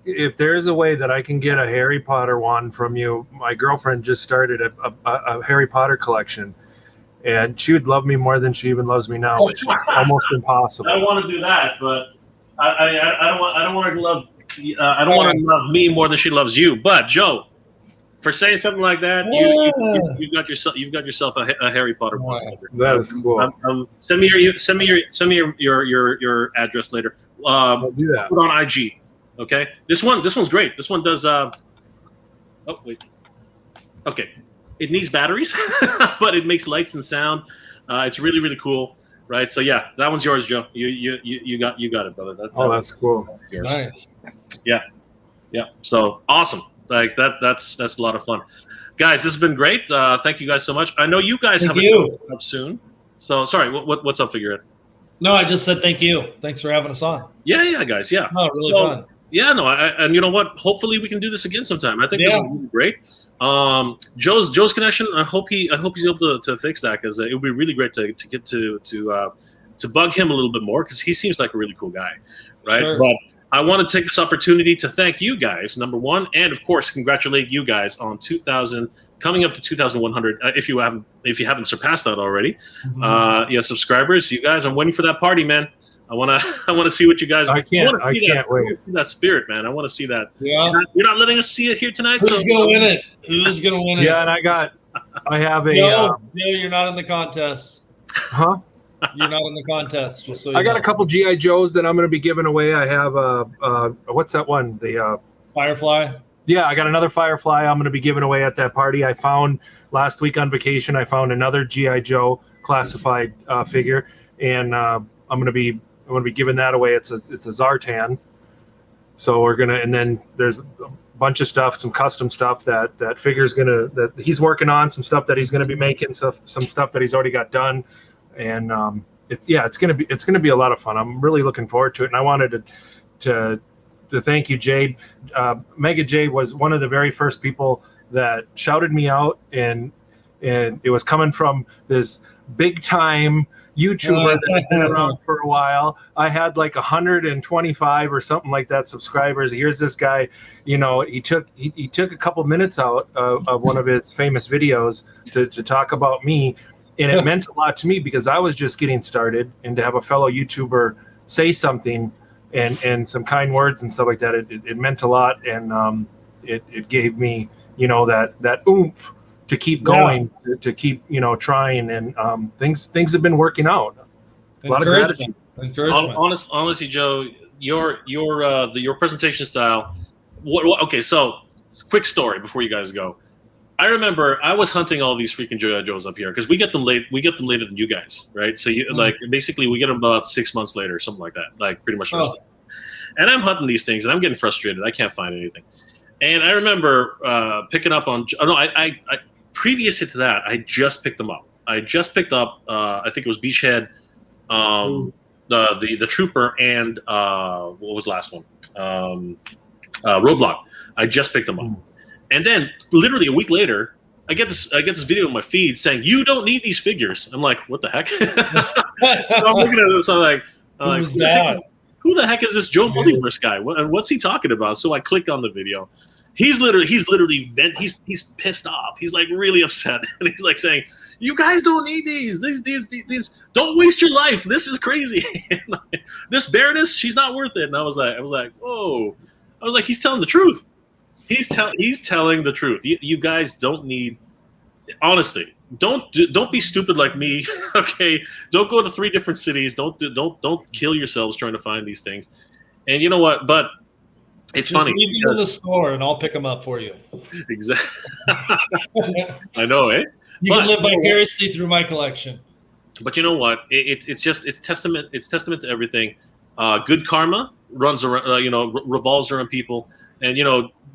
S2: if there is a way that I can get a Harry Potter one from you, my girlfriend just started a Harry Potter collection, and she would love me more than she even loves me now, which is almost impossible.
S1: I want to do that, but I don't want her to love. I don't want her to love me more than she loves you. But Joe, for saying something like that, you've got yourself a Harry Potter one.
S2: That is cool.
S1: Send me your address later.
S2: I'll do that.
S1: Put on IG. Okay. This one's great. This one does. Oh wait. Okay. It needs batteries, but it makes lights and sound. It's really really cool. Right. So yeah, that one's yours, Joe. You got it, brother.
S2: That's cool.
S3: Nice.
S1: Yeah. So awesome. Like that's a lot of fun, guys. This has been great. Thank you guys so much. I know you guys have a show up soon. So sorry, what's up, Figurehead?
S3: No, I just said thank you. Thanks for having us on.
S1: Yeah, guys. Yeah.
S3: Oh, really fun.
S1: Yeah, no, and you know what? Hopefully we can do this again sometime. I think this is really great. Joe's connection. I hope he's able to fix that, because it would be really great to get to bug him a little bit more, because he seems like a really cool guy, right?
S3: Sure.
S1: But I want to take this opportunity to thank you guys, number one, and of course congratulate you guys on 2,000, coming up to 2,100. If you haven't surpassed that already, subscribers, you guys. I'm waiting for that party, man. I want to see what you guys.
S2: I can't wait.
S1: That spirit, man. I want to see that.
S3: Yeah.
S1: You're not letting us see it here tonight.
S3: Who's gonna win it? Who's gonna win it?
S2: Yeah, and I have a.
S3: No, you're not in the contest.
S2: Huh?
S3: You're not in the contest. Just so you
S2: I got
S3: know.
S2: a couple GI Joes that I'm going to be giving away. I have what's that one? The
S3: Firefly.
S2: Yeah, I got another Firefly I'm going to be giving away at that party. I found last week on vacation. I found another GI Joe classified figure, and I'm going to be giving that away. It's a Zartan. So we're gonna, and then there's a bunch of stuff, some custom stuff that figure's that he's working on, some stuff that he's going to be making, some stuff that he's already got done. And it's gonna be a lot of fun. I'm really looking forward to it, and I wanted to thank you, Jade. Mega Jade was one of the very first people that shouted me out, and it was coming from this big time YouTuber that's been around for a while. I had like 125 or something like that subscribers. Here's this guy, he took a couple minutes out of one of his famous videos to talk about me. And it meant a lot to me, because I was just getting started, and to have a fellow YouTuber say something and some kind words and stuff like that, it meant a lot. And it gave me, that oomph to keep going, to keep, trying. And things have been working out. A lot of gratitude.
S1: Honestly, Joe, your presentation style. Okay, so quick story before you guys go. I remember I was hunting all these freaking GI Joes up here, because we get them late. We get them later than you guys, right? So basically we get them about 6 months later, something like that, like pretty much. And I'm hunting these things, and I'm getting frustrated. I can't find anything. And I remember picking up on. I previous to that, I just picked them up. I just picked up. I think it was Beachhead, the Trooper, and what was the last one? Roadblock. I just picked them up. And then, literally a week later, I get this video in my feed saying, "You don't need these figures." I'm like, "What the heck?" So I'm looking at it, so I'm like,
S3: Who's that?
S1: who the heck is this Joe Multiverse guy? And what's he talking about? So I clicked on the video. He's literally he's pissed off. He's like really upset, and he's like saying, "You guys don't need these. These don't waste your life. This is crazy. This Baroness, she's not worth it." And I was like, whoa. I was like, he's telling the truth. He's telling the truth. You guys don't need. Honestly, don't be stupid like me. Okay, don't go to 3 different cities. Don't kill yourselves trying to find these things. And you know what? But it's
S3: Just
S1: funny.
S3: leave them in the store, and I'll pick them up for you.
S1: Exactly. I know, eh?
S3: You can live vicariously through my collection.
S1: But you know what? It's testament to everything. Good karma runs around, revolves around people. And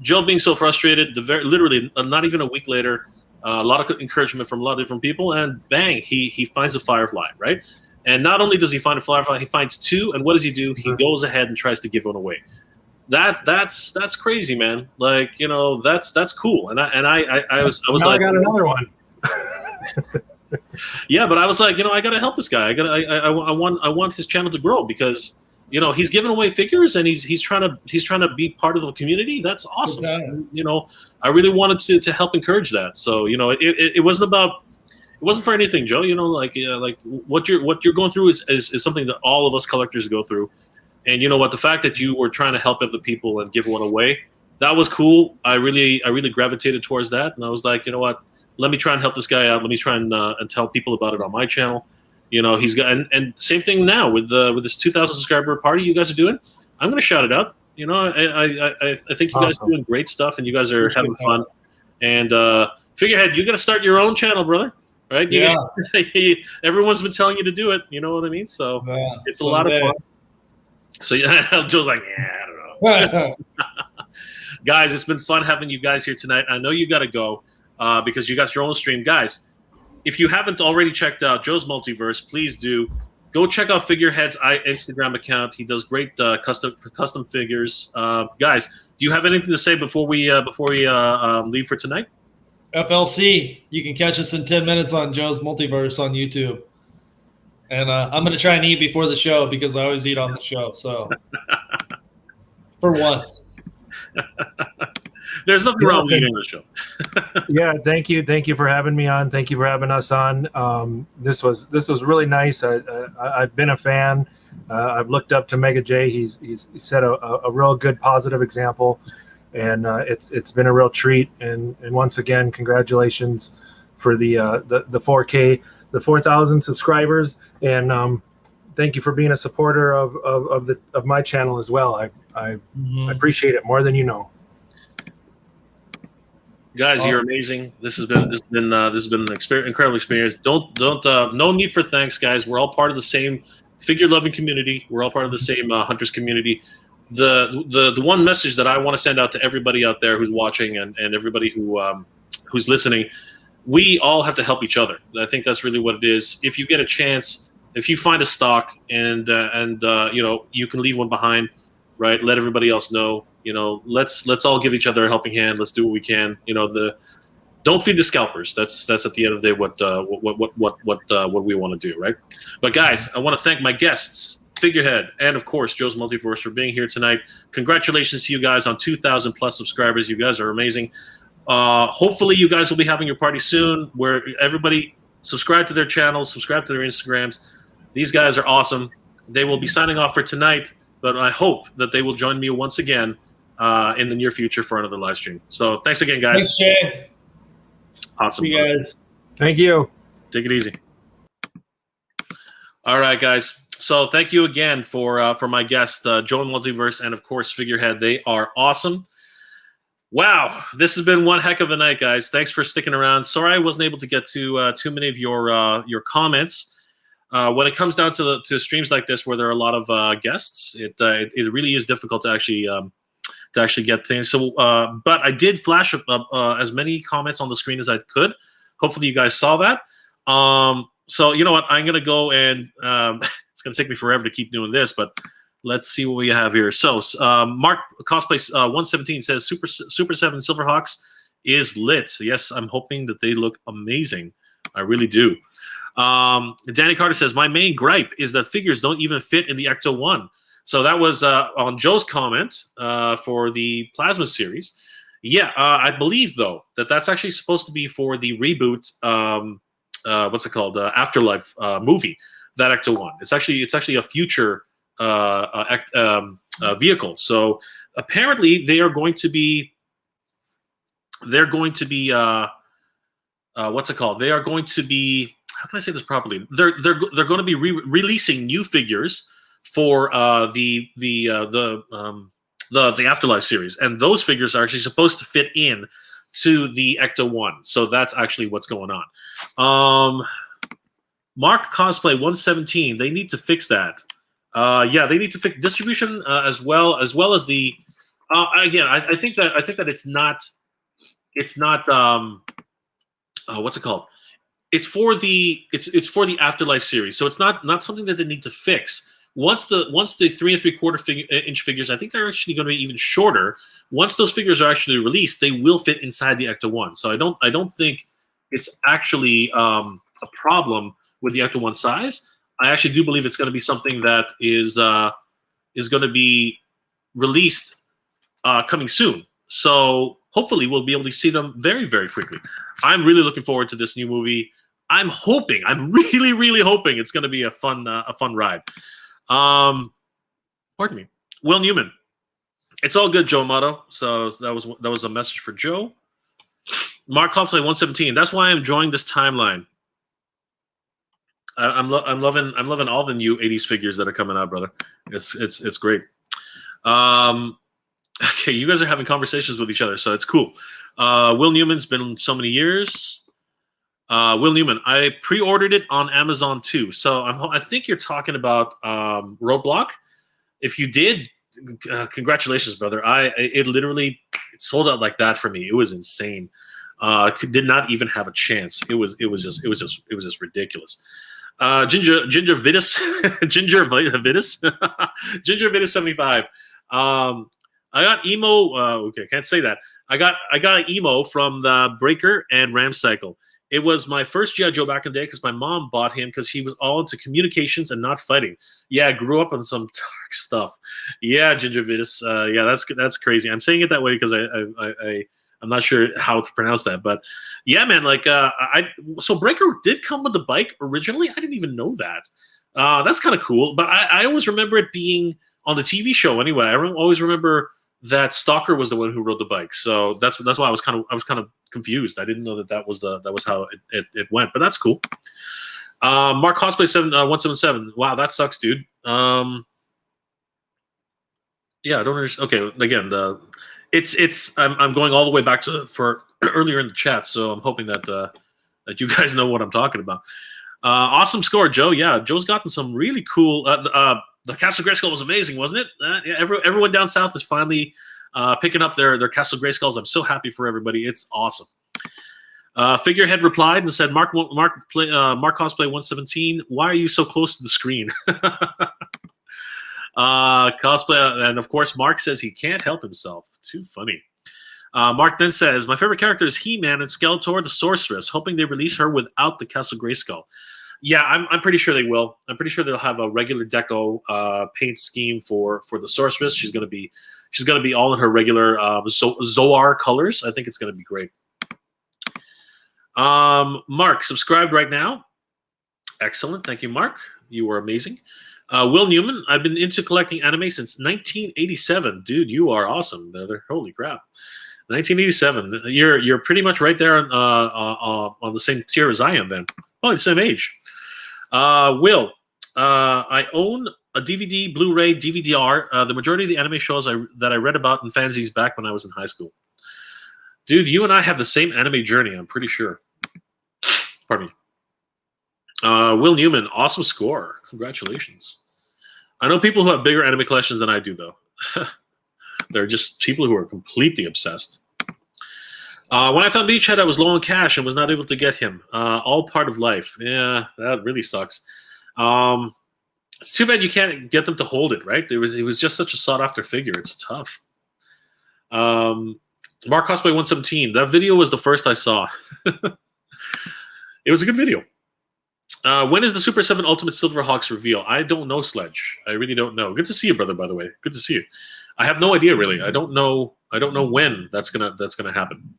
S1: Joe being so frustrated, literally not even a week later, a lot of encouragement from a lot of different people, and bang, he finds a firefly, right? And not only does he find a firefly, he finds 2, and what does he do? He goes ahead and tries to give one away. That's crazy, man. Like, that's cool. And I was
S2: now
S1: like,
S2: I got another one.
S1: yeah, but I was like, I gotta help this guy. I want his channel to grow because he's giving away figures and he's trying to be part of the community. That's awesome. I really wanted to help encourage that. So it wasn't for anything, Joe. Like what you're going through is something that all of us collectors go through. And you know what? The fact that you were trying to help other people and give one away, that was cool. I really gravitated towards that, and I was like, you know what? Let me try and help this guy out. Let me try and tell people about it on my channel. He's got and same thing now with this 2,000 subscriber party you guys are doing. I'm gonna shout it out. I think you guys are doing great stuff, and you guys are having fun. And Figurehead, you got to start your own channel, brother. Right?
S3: Yeah.
S1: Everyone's been telling you to do it. You know what I mean? So it's a lot of fun. So yeah, Joe's like, I don't know. Guys, it's been fun having you guys here tonight. I know you got to go because you got your own stream. Guys, if you haven't already checked out Joe's Multiverse, please do. Go check out Figurehead's Instagram account. He does great custom figures. Guys, do you have anything to say before we leave for tonight?
S3: FLC, you can catch us in 10 minutes on Joe's Multiverse on YouTube. And I'm going to try and eat before the show because I always eat on the show. So for once.
S1: There's nothing wrong with eating the show.
S2: Yeah, thank you for having me on. Thank you for having us on. This was really nice. I've been a fan. I've looked up to Mega J. He's set a real good positive example, and it's been a real treat. And once again, congratulations for the 4K, the 4,000 subscribers, and thank you for being a supporter of my channel as well. I appreciate it more than you know.
S1: Guys, awesome. You're amazing. This has been an incredible experience. No need for thanks, guys. We're all part of the same figure loving community. We're all part of the same hunters community. The one message that I want to send out to everybody out there who's watching and everybody who's listening, we all have to help each other. I think that's really what it is. If you get a chance, if you find a stock and you can leave one behind, right? Let everybody else know. Let's all give each other a helping hand. Let's do what we can. Don't feed the scalpers. That's at the end of the day what we want to do, right? But guys, I want to thank my guests, Figurehead, and of course Joe's Multiverse for being here tonight. Congratulations to you guys on 2,000 plus subscribers. You guys are amazing. Hopefully you guys will be having your party soon where everybody subscribe to their channels, subscribe to their Instagrams. These guys are awesome. They will be signing off for tonight, but I hope that they will join me once again in the near future for another live stream. So thanks again, guys.
S3: Thanks, Jay.
S1: Awesome.
S3: See you guys.
S2: Thank you.
S1: Take it easy. All right, guys. So thank you again for my guest, Joe Multiverse, and of course Figurehead. They are awesome. Wow, this has been one heck of a night, guys. Thanks for sticking around. Sorry I wasn't able to get to too many of your comments. When it comes down to streams like this where there are a lot of guests, it really is difficult to actually get things. So, but I did flash up as many comments on the screen as I could. Hopefully, you guys saw that. So you know what? I'm gonna go and it's gonna take me forever to keep doing this, but let's see what we have here. So, Mark Cosplay 117 says Super 7 Silverhawks is lit. Yes, I'm hoping that they look amazing. I really do. Danny Carter says, my main gripe is that figures don't even fit in the Ecto 1. So that was on Joe's comment for the Plasma series. Yeah, I believe though that's actually supposed to be for the reboot. What's it called? Afterlife movie. That Ecto 1. It's actually a future vehicle. So apparently they are going to be. They're going to be. What's it called? They are going to be. How can I say this properly? They're going to be releasing new figures for the Afterlife series, and those figures are actually supposed to fit in to the Ecto 1. So that's actually what's going on. Mark Cosplay 117. They need to fix that. Yeah, they need to fix distribution as well as the. Again, I think that it's not. What's it called? It's for the Afterlife series, so it's not something that they need to fix. Once the 3 3/4 inch figures, I think they're actually going to be even shorter. Once those figures are actually released, they will fit inside the Ecto 1. So I don't think it's actually a problem with the Ecto 1 size. I actually do believe it's going to be something that is going to be released coming soon. So hopefully we'll be able to see them very, very quickly. I'm really looking forward to this new movie. I'm really, really hoping it's going to be a fun ride. Pardon me. Will Newman. It's all good, Joe Amato. So that was a message for Joe. Mark Cosplay 117. That's why I'm enjoying this timeline. I'm loving all the new 80s figures that are coming out, brother. It's great. Okay, you guys are having conversations with each other, so it's cool. Will Newman's been so many years. Will Newman, I pre-ordered it on Amazon too. So I think you're talking about Roadblock. If you did, congratulations, brother. It literally sold out like that for me. It was insane. Did not even have a chance. It was just ridiculous. Ginger Vitus Ginger Vitus 75. I got emo. Okay, can't say that. I got an emo from the Breaker and Ram Cycle. It was my first G.I. Joe back in the day because my mom bought him because he was all into communications and not fighting. Yeah, I grew up on some dark stuff. Yeah, Ginger Vitus. Yeah, that's crazy. I'm saying it that way because I'm not sure how to pronounce that, but yeah, man. Like, so Breaker did come with the bike originally. I didn't even know that. That's kind of cool. But I always remember it being on the TV show anyway. I always remember that Stalker was the one who rode the bike. So that's why I was kind of confused. I didn't know that was how it went. But that's cool. Mark Cosplay 177. Wow, that sucks, dude. Yeah, I don't understand. Okay, again, I'm going all the way back for earlier in the chat, so I'm hoping that you guys know what I'm talking about. Awesome score, Joe. Yeah, Joe's gotten some really cool. The Castle Grayskull was amazing, wasn't it? Yeah, everyone down south is finally picking up their Castle Grayskulls. I'm so happy for everybody. It's awesome. Figurehead replied and said, Mark Cosplay 117, why are you so close to the screen? Cosplay, and of course, Mark says he can't help himself. Too funny. Mark then says, my favorite character is He-Man and Skeletor, the Sorceress, hoping they release her without the Castle Grayskull. Yeah, I'm pretty sure they will. I'm pretty sure they'll have a regular deco paint scheme for the Sorceress. She's gonna be all in her regular Zoar colors. I think it's gonna be great. Mark, subscribed right now. Excellent, thank you, Mark. You are amazing. Will Newman, I've been into collecting anime since 1987. Dude, you are awesome, brother. Holy crap. 1987. You're pretty much right there on the same tier as I am then. Probably the same age. Will, I own a DVD, Blu-ray, DVD-R. The majority of the anime shows that I read about in fanzines back when I was in high school. Dude, you and I have the same anime journey, I'm pretty sure. Pardon me. Will Newman, awesome score. Congratulations. I know people who have bigger anime collections than I do, though. They're just people who are completely obsessed. When I found Beachhead, I was low on cash and was not able to get him. All part of life. Yeah, that really sucks. It's too bad you can't get them to hold it, right? It was just such a sought-after figure. It's tough. Mark Cosplay 117. That video was the first I saw. It was a good video. When is the Super 7 Ultimate Silverhawks reveal? I don't know, Sledge. I really don't know. Good to see you, brother, by the way. Good to see you. I have no idea, really. I don't know when that's gonna happen.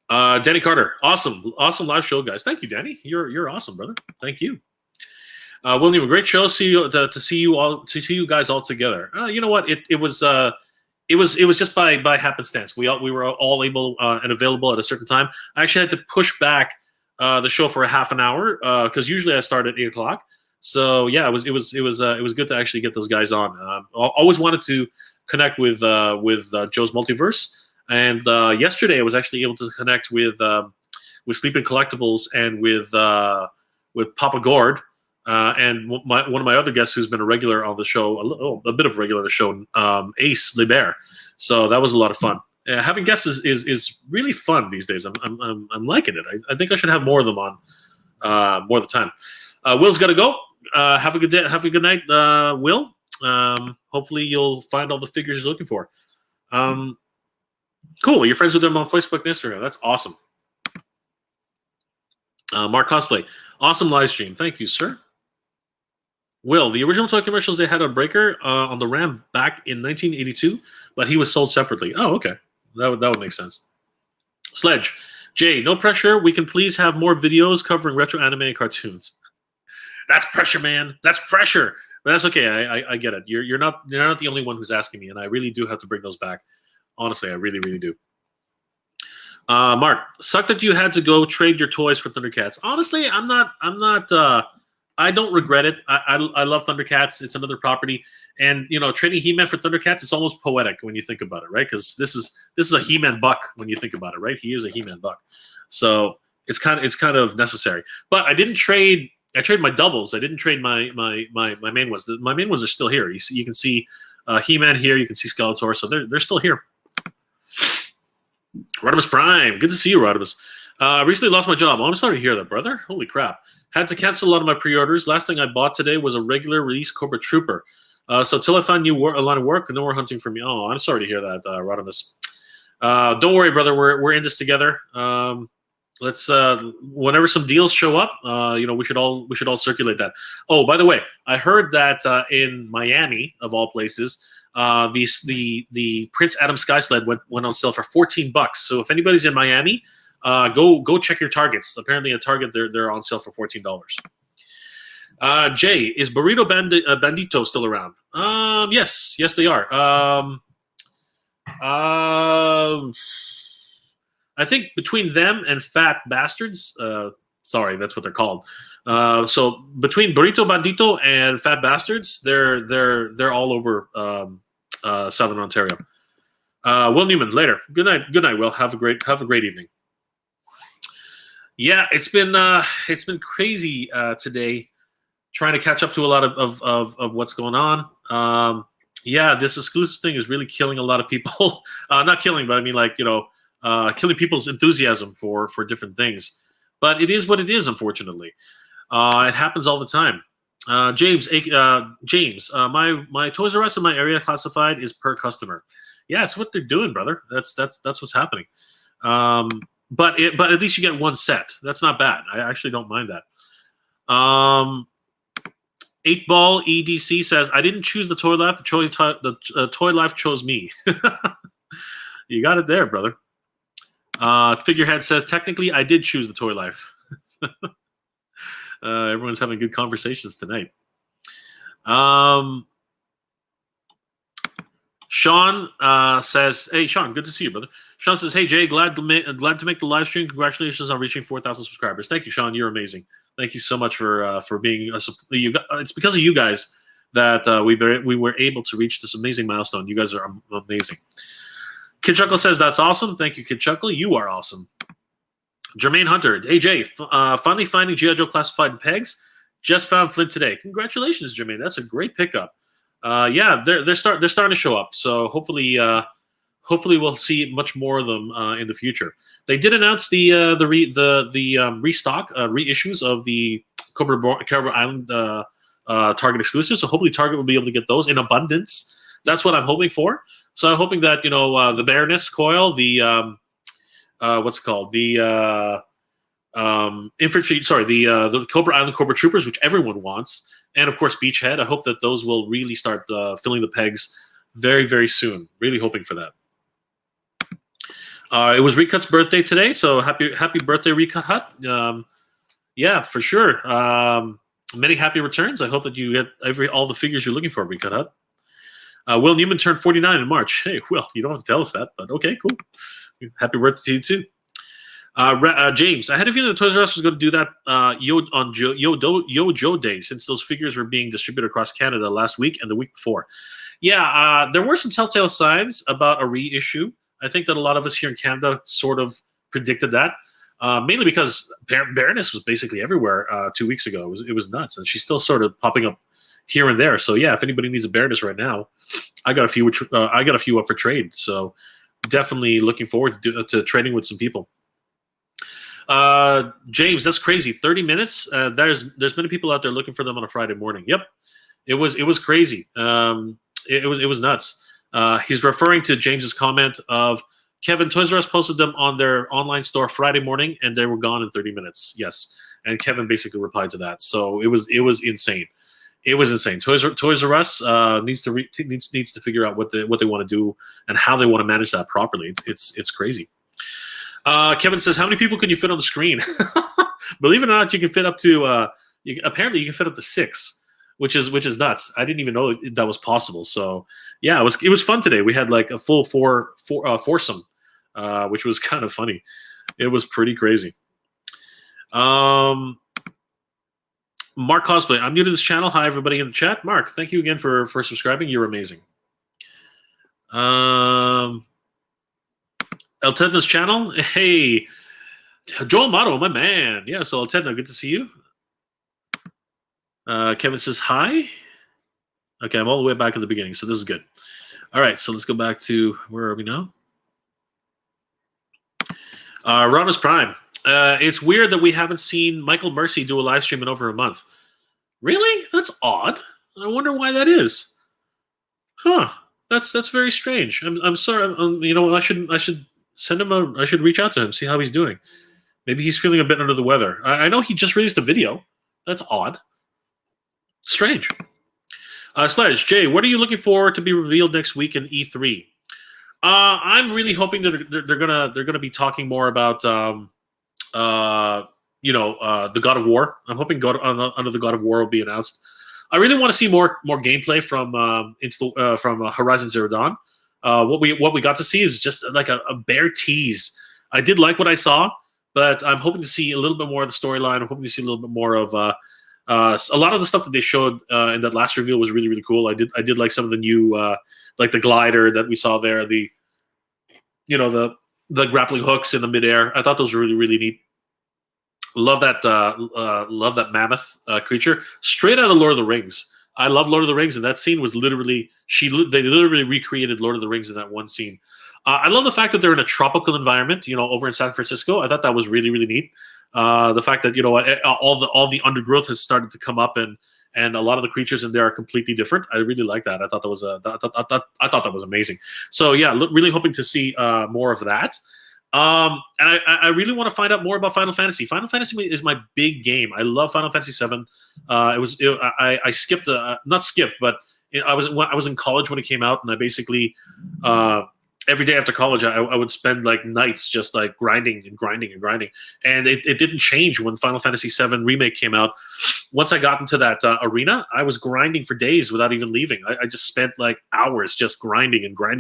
S1: Danny Carter, awesome live show, guys. Thank you, Danny. You're awesome, brother. Thank you. William, a great show. See you to see you guys all together. You know what? It was just by happenstance. We were all able and available at a certain time. I actually had to push back the show for a half an hour because usually I start at 8 o'clock. So yeah, it was good to actually get those guys on. Always wanted to connect with Joe's Multiverse, and yesterday I was actually able to connect with Sleeping Collectibles and with Papa Gord. And one of my other guests who's been a regular on the show, a bit of a regular on the show, Ace Liber. So that was a lot of fun. Having guests is really fun these days. I'm liking it. I think I should have more of them on more of the time. Will's got to go. Have a good day. Have a good night, Will. Hopefully you'll find all the figures you're looking for. Cool. You're friends with them on Facebook and Instagram. That's awesome. Mark Cosplay. Awesome live stream. Thank you, sir. Will, the original toy commercials they had on Breaker on the Ram back in 1982, but he was sold separately. Oh, okay. That would make sense. Sledge. Jay, no pressure. We can please have more videos covering retro anime and cartoons. That's pressure, man. That's pressure. But that's okay. I get it. You're not the only one who's asking me, and I really do have to bring those back. Honestly, I really, really do. Mark, sucked that you had to go trade your toys for Thundercats. Honestly, I'm not. I don't regret it. I love Thundercats. It's another property, and trading He-Man for Thundercats is almost poetic when you think about it, right? Because this is a He-Man buck when you think about it, right? He is a He-Man buck, so it's kind of necessary. But I didn't trade. I traded my doubles. I didn't trade my main ones. My main ones are still here. You can see He-Man here. You can see Skeletor. So they're still here. Rodimus Prime. Good to see you, Rodimus. Recently lost my job. Oh, I'm sorry to hear that, brother. Holy crap. Had to cancel a lot of my pre-orders. Last thing I bought today was a regular release Cobra Trooper. So till I find a line of work, no more hunting for me. Oh, I'm sorry to hear that, Rodimus. Don't worry, brother. We're in this together. Let's whenever some deals show up, we should all circulate that. Oh, by the way, I heard that in Miami, of all places, the Prince Adam Sky Sled went on sale for $14. So if anybody's in Miami, go check your Targets. Apparently at Target they're on sale for $14. Jay, is Burrito Bandito still around? Yes they are. I think between them and Fat Bastards, sorry, that's what they're called. So between Burrito Bandito and Fat Bastards, they're all over Southern Ontario. Will Newman, later. Good night, Will. Have a great evening. Yeah, it's been crazy today, trying to catch up to a lot of what's going on. Yeah, this exclusive thing is really killing a lot of people. Not killing, but I mean killing people's enthusiasm for different things. But it is what it is, unfortunately. It happens all the time. James, my Toys R Us in my area classified is per customer. Yeah, it's what they're doing, brother. That's what's happening. But at least you get one set. That's not bad. I actually don't mind that. 8-Ball EDC says, I didn't choose the Toy Life. The Toy Life chose me. You got it there, brother. Figurehead says, technically, I did choose the Toy Life. Everyone's having good conversations tonight. Sean says, hey, Sean, good to see you, brother. Sean says, hey, Jay, glad to make the live stream. Congratulations on reaching 4,000 subscribers. Thank you, Sean. You're amazing. Thank you so much for being it's because of you guys that we were able to reach this amazing milestone. You guys are amazing. Kid Chuckle says, that's awesome. Thank you, Kid Chuckle. You are awesome. Jermaine Hunter. Hey, Jay, finally finding G.I. Joe classified pegs. Just found Flint today. Congratulations, Jermaine. That's a great pickup. Yeah, they're starting to show up. So hopefully we'll see much more of them in the future. They did announce the restock reissues of the Cobra Island Target exclusive. So hopefully Target will be able to get those in abundance. That's what I'm hoping for. So I'm hoping that the Baroness coil, the what's it called, the infantry. Sorry, the Cobra Island Cobra Troopers, which everyone wants, and of course Beachhead. I hope that those will really start filling the pegs very, very soon. Really hoping for that. It was Recut's birthday today, so happy birthday, Recut Hut. Yeah, for sure. Many happy returns. I hope that you get all the figures you're looking for, Recut Hut. Will Newman turned 49 in March. Hey, Will, you don't have to tell us that, but okay, cool. Happy birthday to you too. James, I had a feeling that Toys R Us was going to do that Yo Joe Day, since those figures were being distributed across Canada last week and the week before. Yeah, there were some telltale signs about a reissue. I think that a lot of us here in Canada sort of predicted that, mainly because Baroness was basically everywhere 2 weeks ago. It was nuts, and she's still sort of popping up here and there. So yeah, if anybody needs a Baroness right now, I got a few up for trade. So definitely looking forward to trading with some people. James, that's crazy. 30 minutes. There's many people out there looking for them on a Friday morning. Yep, it was crazy. It was nuts. He's referring to James's comment of Kevin, Toys R Us posted them on their online store Friday morning, and they were gone in 30 minutes. Yes, and Kevin basically replied to that. So it was insane. It was insane. Toys R Us needs to figure out what they want to do and how they want to manage that properly. It's crazy. Kevin says, how many people can you fit on the screen? Believe it or not, you can fit up to apparently you can fit up to 6. Which is nuts. I didn't even know that was possible. So yeah, it was fun today. We had like a full foursome, which was kind of funny. It was pretty crazy. Mark Cosplay, I'm new to this channel. Hi everybody in the chat. Mark, thank you again for subscribing. You're amazing. El Tedna's channel. Hey, Joel Amato, my man. Yeah, so El Tedna, good to see you. Kevin says hi. Okay, I'm all the way back at the beginning, so this is good. All right, so let's go back to where are we now? Rhonos Prime. It's weird that we haven't seen Michael Mercy do a live stream in over a month. Really? That's odd. I wonder why that is. Huh? That's very strange. I'm sorry. You know, I should send him I should reach out to him, see how he's doing. Maybe he's feeling a bit under the weather. I know he just released a video. That's odd. Strange. Sledge, Jay, what are you looking for to be revealed next week in E3? I'm really hoping that they're gonna be talking more about the God of War. I'm hoping Under the God of War will be announced. I really want to see more gameplay from Horizon Zero Dawn. What we got to see is just like a bare tease. I did like what I saw, but I'm hoping to see a little bit more of the storyline. I'm hoping to see a little bit more of a lot of the stuff that they showed in that last reveal was really, really cool. I did like some of the new like the glider that we saw there, the grappling hooks in the midair. I thought those were really, really neat. Love that mammoth creature, straight out of Lord of the Rings. I love Lord of the Rings, and that scene was literally they literally recreated Lord of the Rings in that one scene. I love the fact that they're in a tropical environment, over in San Francisco. I thought that was really, really neat. The fact that all the undergrowth has started to come up, and a lot of the creatures in there are completely different. I really like that. I thought that was I thought that was amazing. So yeah, really hoping to see more of that. And I really want to find out more about Final Fantasy. Final Fantasy is my big game. I love Final Fantasy VII. I skipped not skipped, but I was in college when it came out, and I basically every day after college, I would spend like nights just like grinding. And it didn't change when Final Fantasy VII Remake came out. Once I got into that arena, I was grinding for days without even leaving. I just spent like hours just grinding. And I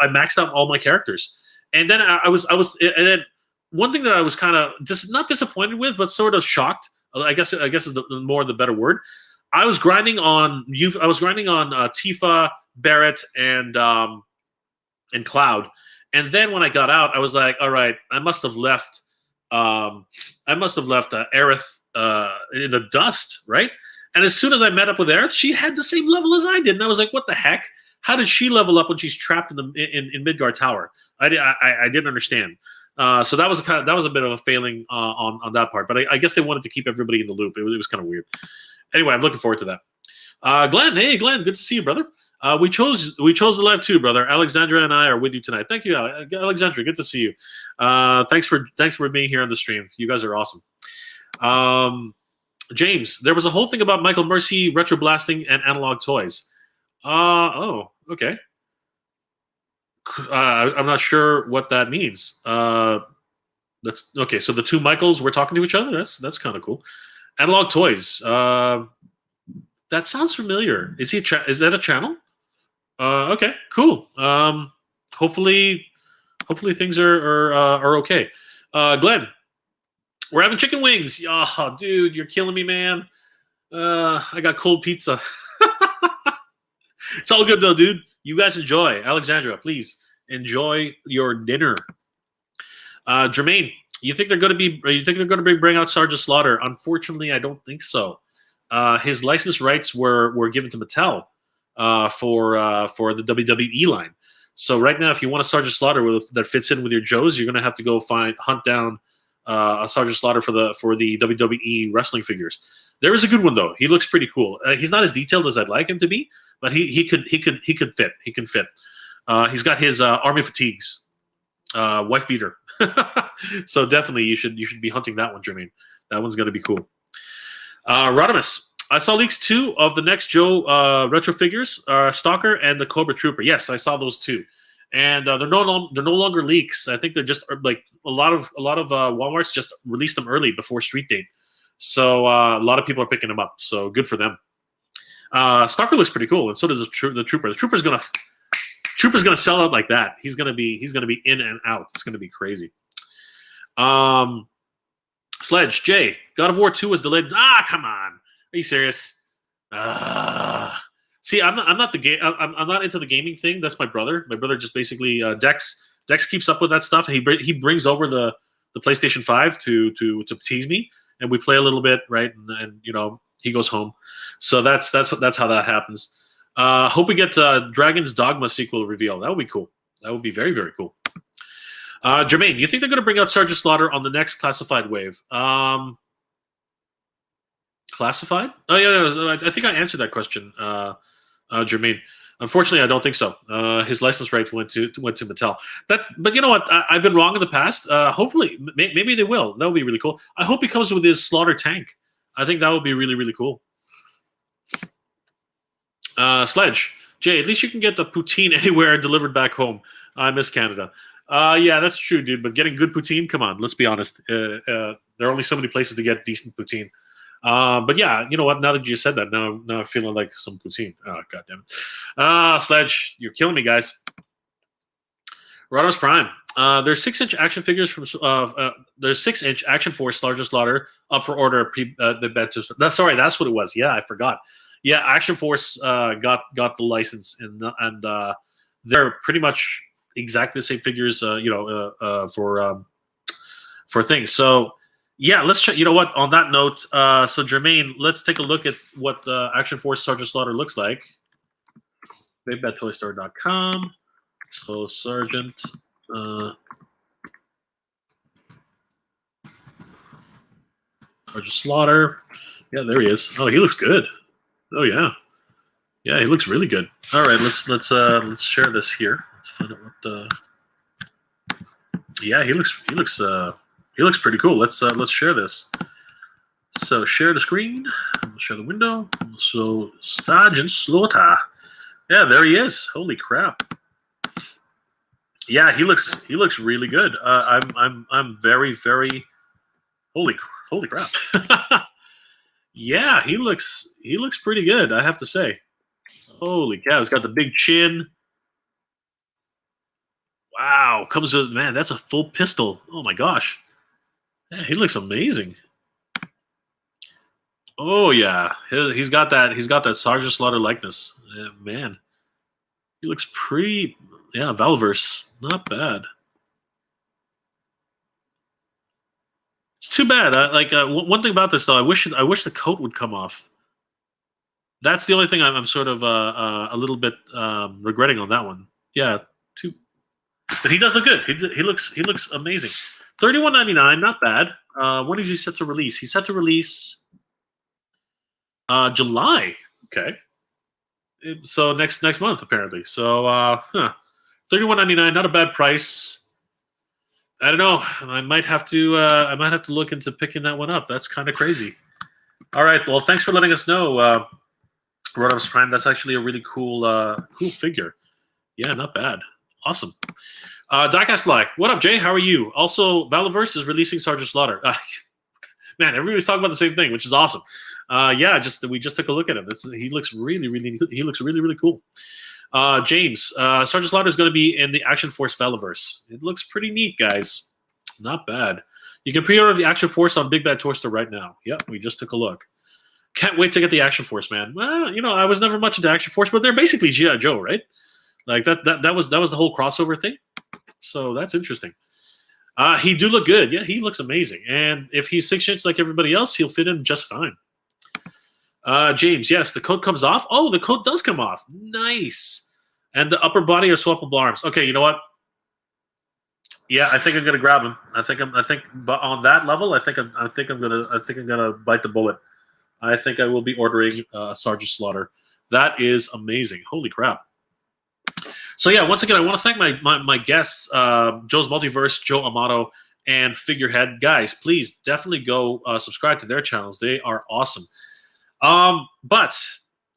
S1: maxed out all my characters. And then and then one thing that I was kind of not disappointed with, but sort of shocked, I guess is the better word. I was grinding on Tifa, Barrett, and Cloud, and then when I got out, I was like, all right, I must have left Aerith in the dust, right? And as soon as I met up with Aerith, she had the same level as I did, and I was like, what the heck? How did she level up when she's trapped in Midgard Tower? I didn't understand. So that was a bit of a failing on that part, but I guess they wanted to keep everybody in the loop. It was kind of weird. Anyway, I'm looking forward to that. Glenn, hey Glenn, good to see you, brother. We chose the live too, brother. Alexandra and I are with you tonight. Thank you, Alexandra. Good to see you. Thanks for being here on the stream. You guys are awesome. James, there was a whole thing about Michael Mercy retro blasting and analog toys. Oh, okay. I'm not sure what that means. That's okay. So the two Michaels were talking to each other. That's kind of cool. Analog toys. That sounds familiar. Is that a channel? Okay, cool. Hopefully things are okay. Glenn, we're having chicken wings. Oh, dude, you're killing me, man. I got cold pizza. It's all good though, dude. You guys enjoy. Alexandra, please enjoy your dinner. Jermaine, you think they're going to bring out Sergeant Slaughter? Unfortunately, I don't think so. His license rights were given to Mattel for the WWE line. So right now, if you want a Sergeant Slaughter that fits in with your Joes, you're going to have to go hunt down a Sergeant Slaughter for the WWE wrestling figures. There is a good one though. He looks pretty cool. He's not as detailed as I'd like him to be, but he could fit. He can fit. He's got his army fatigues, wife beater. So definitely you should be hunting that one, Jermaine. That one's going to be cool. Rodimus, I saw leaks too of the next Joe retro figures, Stalker and the Cobra Trooper. Yes, I saw those too, and they're no longer leaks. I think they're just like a lot of Walmarts just released them early before street date, so a lot of people are picking them up. So good for them. Stalker looks pretty cool, and so does the Trooper. The Trooper's gonna sell out like that. He's gonna be in and out. It's gonna be crazy. Sledge, Jay, God of War 2 was delayed. Come on. Are you serious? See, I'm not the game. I'm not into the gaming thing. That's my brother. My brother just basically Dex keeps up with that stuff. He brings over the PlayStation 5 to tease me, and we play a little bit, right? And you know, he goes home. So that's how that happens. Hope we get Dragon's Dogma sequel reveal. That would be cool. That would be very, very cool. Jermaine, you think they're going to bring out Sergeant Slaughter on the next classified wave? Classified? Oh yeah, I think I answered that question, Jermaine. Unfortunately, I don't think so. His license rights went to Mattel. But you know what? I've been wrong in the past. Hopefully, maybe they will. That would be really cool. I hope he comes with his Slaughter tank. I think that would be really, really cool. Sledge, Jay, at least you can get the poutine anywhere delivered back home. I miss Canada. Yeah, that's true, dude. But getting good poutine, come on, let's be honest. There are only so many places to get decent poutine. But yeah, you know what? Now that you said that, now I'm feeling like some poutine. Oh, God damn it. Sledge, you're killing me, guys. Rodimus Prime. There's 6-inch action figures from. There's 6-inch Action Force Sergeant Slaughter up for order. Sorry, that's what it was. Yeah, I forgot. Yeah, Action Force got the license, and they're pretty much exactly the same figures, for things. So yeah, let's check. You know what? On that note, so Jermaine, let's take a look at what Action Force Sergeant Slaughter looks like. BigBadToyStore.com. So Sergeant. Sergeant Slaughter. Yeah, there he is. Oh, he looks good. Oh yeah, yeah, he looks really good. All right, let's share this here. Let's find out what. Yeah, he looks pretty cool. Let's share this. So share the screen. We'll share the window. So Sergeant Slaughter. Yeah, there he is. Holy crap. Yeah, he looks really good. I'm very, very. Holy crap. Yeah, he looks pretty good, I have to say. Holy cow, he's got the big chin. Wow, comes with, man, that's a full pistol. Oh my gosh. Yeah, he looks amazing. Oh yeah, he's got that Sergeant Slaughter likeness. Yeah, man. He looks pretty, yeah, Valverse, not bad. It's too bad. One thing about this though, I wish the coat would come off. That's the only thing I'm sort of a little bit regretting on that one. Yeah, but he does look good. He looks amazing. $31.99, not bad. When is he set to release? He's set to release July. Okay, So next month apparently. So $31.99, not a bad price. I don't know. I might have to look into picking that one up. That's kind of crazy. All right. Well, thanks for letting us know, Roadhouse Prime. That's actually a really cool figure. Yeah, not bad. Awesome. Diecast Live. What up, Jay? How are you? Also, Valiverse is releasing Sergeant Slaughter. Man, everybody's talking about the same thing, which is awesome. Yeah, we just took a look at him. He looks really cool. James, Sergeant Slaughter is going to be in the Action Force Valiverse. It looks pretty neat, guys. Not bad. You can pre-order the Action Force on Big Bad Toy Store right now. Yep, we just took a look. Can't wait to get the Action Force, man. Well, I was never much into Action Force, but they're basically G.I. Joe, right? Like that was the whole crossover thing. So that's interesting. He do look good. Yeah, he looks amazing. And if he's 6 inches like everybody else, he'll fit in just fine. James, yes, the coat comes off. Oh, the coat does come off. Nice. And the upper body are swappable arms. Okay, you know what? Yeah, I think I'm gonna grab him. But on that level, I think I'm gonna bite the bullet. I think I will be ordering Sergeant Slaughter. That is amazing. Holy crap. So yeah, once again, I want to thank my guests, Joe's Multiverse, Joe Amato, and Figurehead. Guys, please definitely go subscribe to their channels. They are awesome. But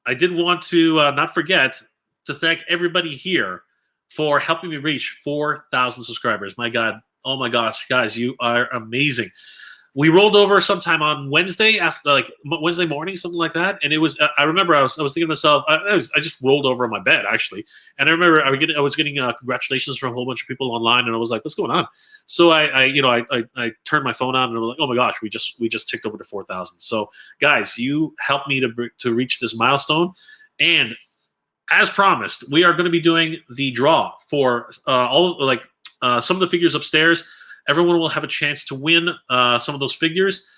S1: I did want to not forget to thank everybody here for helping me reach 4,000 subscribers. My God. Oh my gosh, guys, you are amazing. We rolled over sometime on Wednesday, after like Wednesday morning, something like that. And it was, I remember I was thinking to myself, I just rolled over on my bed actually. And I remember I was getting congratulations from a whole bunch of people online, and I was like, what's going on? So I turned my phone on and I was like, oh my gosh, we just ticked over to 4,000. So guys, you helped me to reach this milestone. And as promised, we are going to be doing the draw for some of the figures upstairs. Everyone will have a chance to win some of those figures.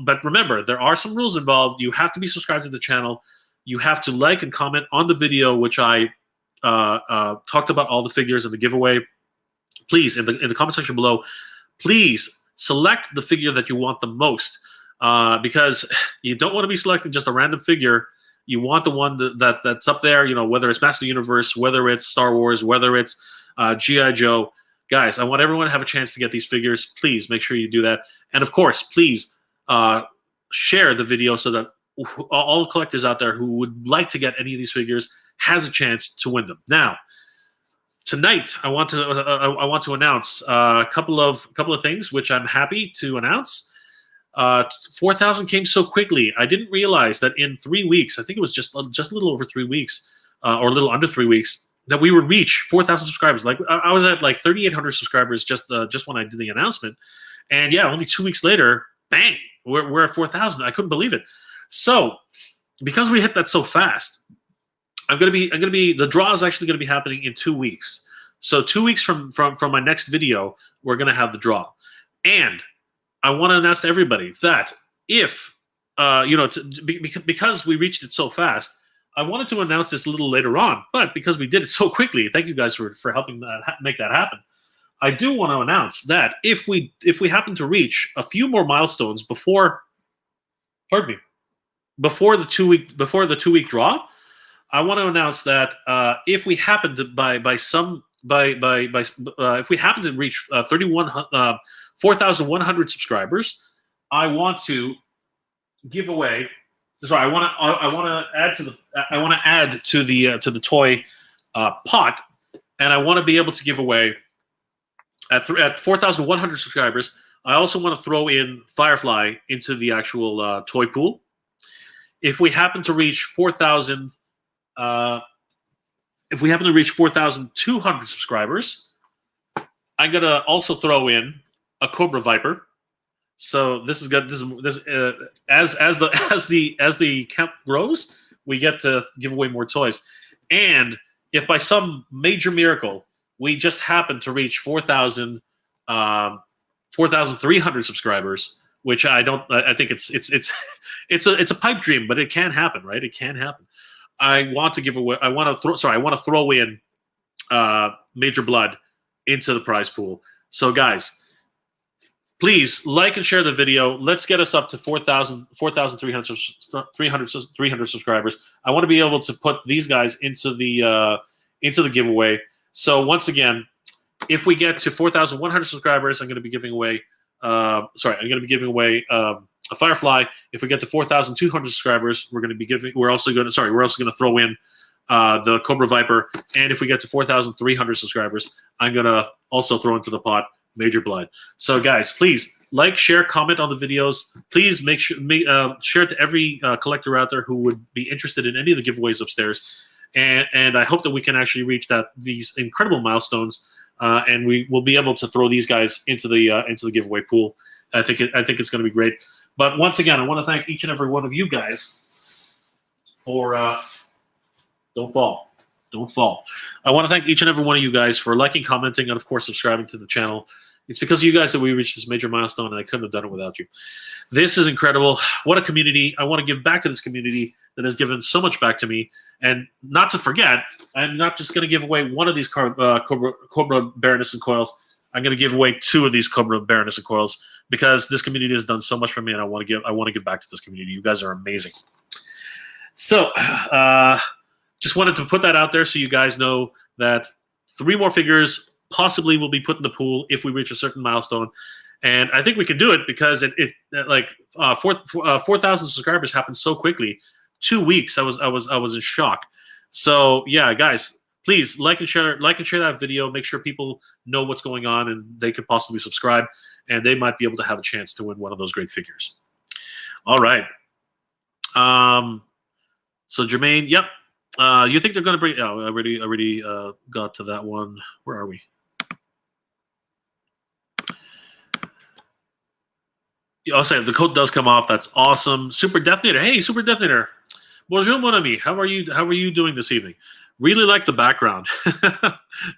S1: But remember, there are some rules involved. You have to be subscribed to the channel. You have to like and comment on the video, which I talked about all the figures and the giveaway. Please, in the comment section below, please select the figure that you want the most, because you don't want to be selecting just a random figure. You want the one that's up there, whether it's Master Universe, whether it's Star Wars, whether it's G.I. Joe. Guys, I want everyone to have a chance to get these figures. Please make sure you do that. And of course, please share the video so that all the collectors out there who would like to get any of these figures has a chance to win them. Now, tonight I want to announce a couple of things which I'm happy to announce. 4,000 came so quickly. I didn't realize that in 3 weeks, I think it was just a little over 3 weeks, or a little under 3 weeks, that we would reach 4,000 subscribers. Like I was at like 3,800 subscribers just when I did the announcement, and yeah, only 2 weeks later, bang, we're at 4,000. I couldn't believe it. So because we hit that so fast, the draw is actually gonna be happening in 2 weeks. So 2 weeks from my next video, we're gonna have the draw, and I want to announce to everybody that if because we reached it so fast, I wanted to announce this a little later on, but because we did it so quickly, thank you guys for helping make that happen. I do want to announce that if we happen to reach a few more milestones before the 2 week draw, I want to announce that if we happen to if we happen to reach 4,100 subscribers, I want to give away. Sorry, I want to add to the toy pot, and I want to be able to give away at 4,100 subscribers. I also want to throw in Firefly into the actual toy pool. If we happen to reach 4,200 subscribers, I'm gonna also throw in a Cobra Viper. So this is good. As the count grows, we get to give away more toys. And if by some major miracle we just happen to reach 4,300 subscribers, which I think it's a pipe dream, but it can happen, right? It can happen. I want to throw in Major Blood into the prize pool. So guys, please like and share the video. Let's get us up to 4,300 subscribers. I want to be able to put these guys into the giveaway. So once again, if we get to 4,100 subscribers, I'm going to be giving away. I'm going to be giving away a Firefly. If we get to 4,200 subscribers, we're also going to throw in the Cobra Viper. And if we get to 4,300 subscribers, I'm going to also throw into the pot Major Blood. So guys, please like, share, comment on the videos. Please share it to every collector out there who would be interested in any of the giveaways upstairs. And I hope that we can actually reach these incredible milestones, and we will be able to throw these guys into the giveaway pool. I think it's going to be great. But once again, I want to thank each and every one of you guys for don't fall. I want to thank each and every one of you guys for liking, commenting, and of course subscribing to the channel. It's because of you guys that we reached this major milestone, and I couldn't have done it without you. This is incredible. What a community. I want to give back to this community that has given so much back to me. And not to forget, I'm not just going to give away one of these Cobra Baroness and Coils. I'm going to give away 2 of these Cobra Baroness and Coils because this community has done so much for me, and I want to give back to this community. You guys are amazing. So, just wanted to put that out there so you guys know that 3 more figures possibly will be put in the pool if we reach a certain milestone. And I think we can do it because 4,000 subscribers happened so quickly. 2 weeks, I was in shock. So yeah, guys, please like and share that video. Make sure people know what's going on and they could possibly subscribe, and they might be able to have a chance to win one of those great figures. All right. So Jermaine, yep. You think they're going to bring? Oh, I already got to that one. Where are we? Oh, sorry, the coat does come off. That's awesome. Super Detonator. Hey, Super Detonator. Bonjour, mon ami. How are you doing this evening? Really like the background.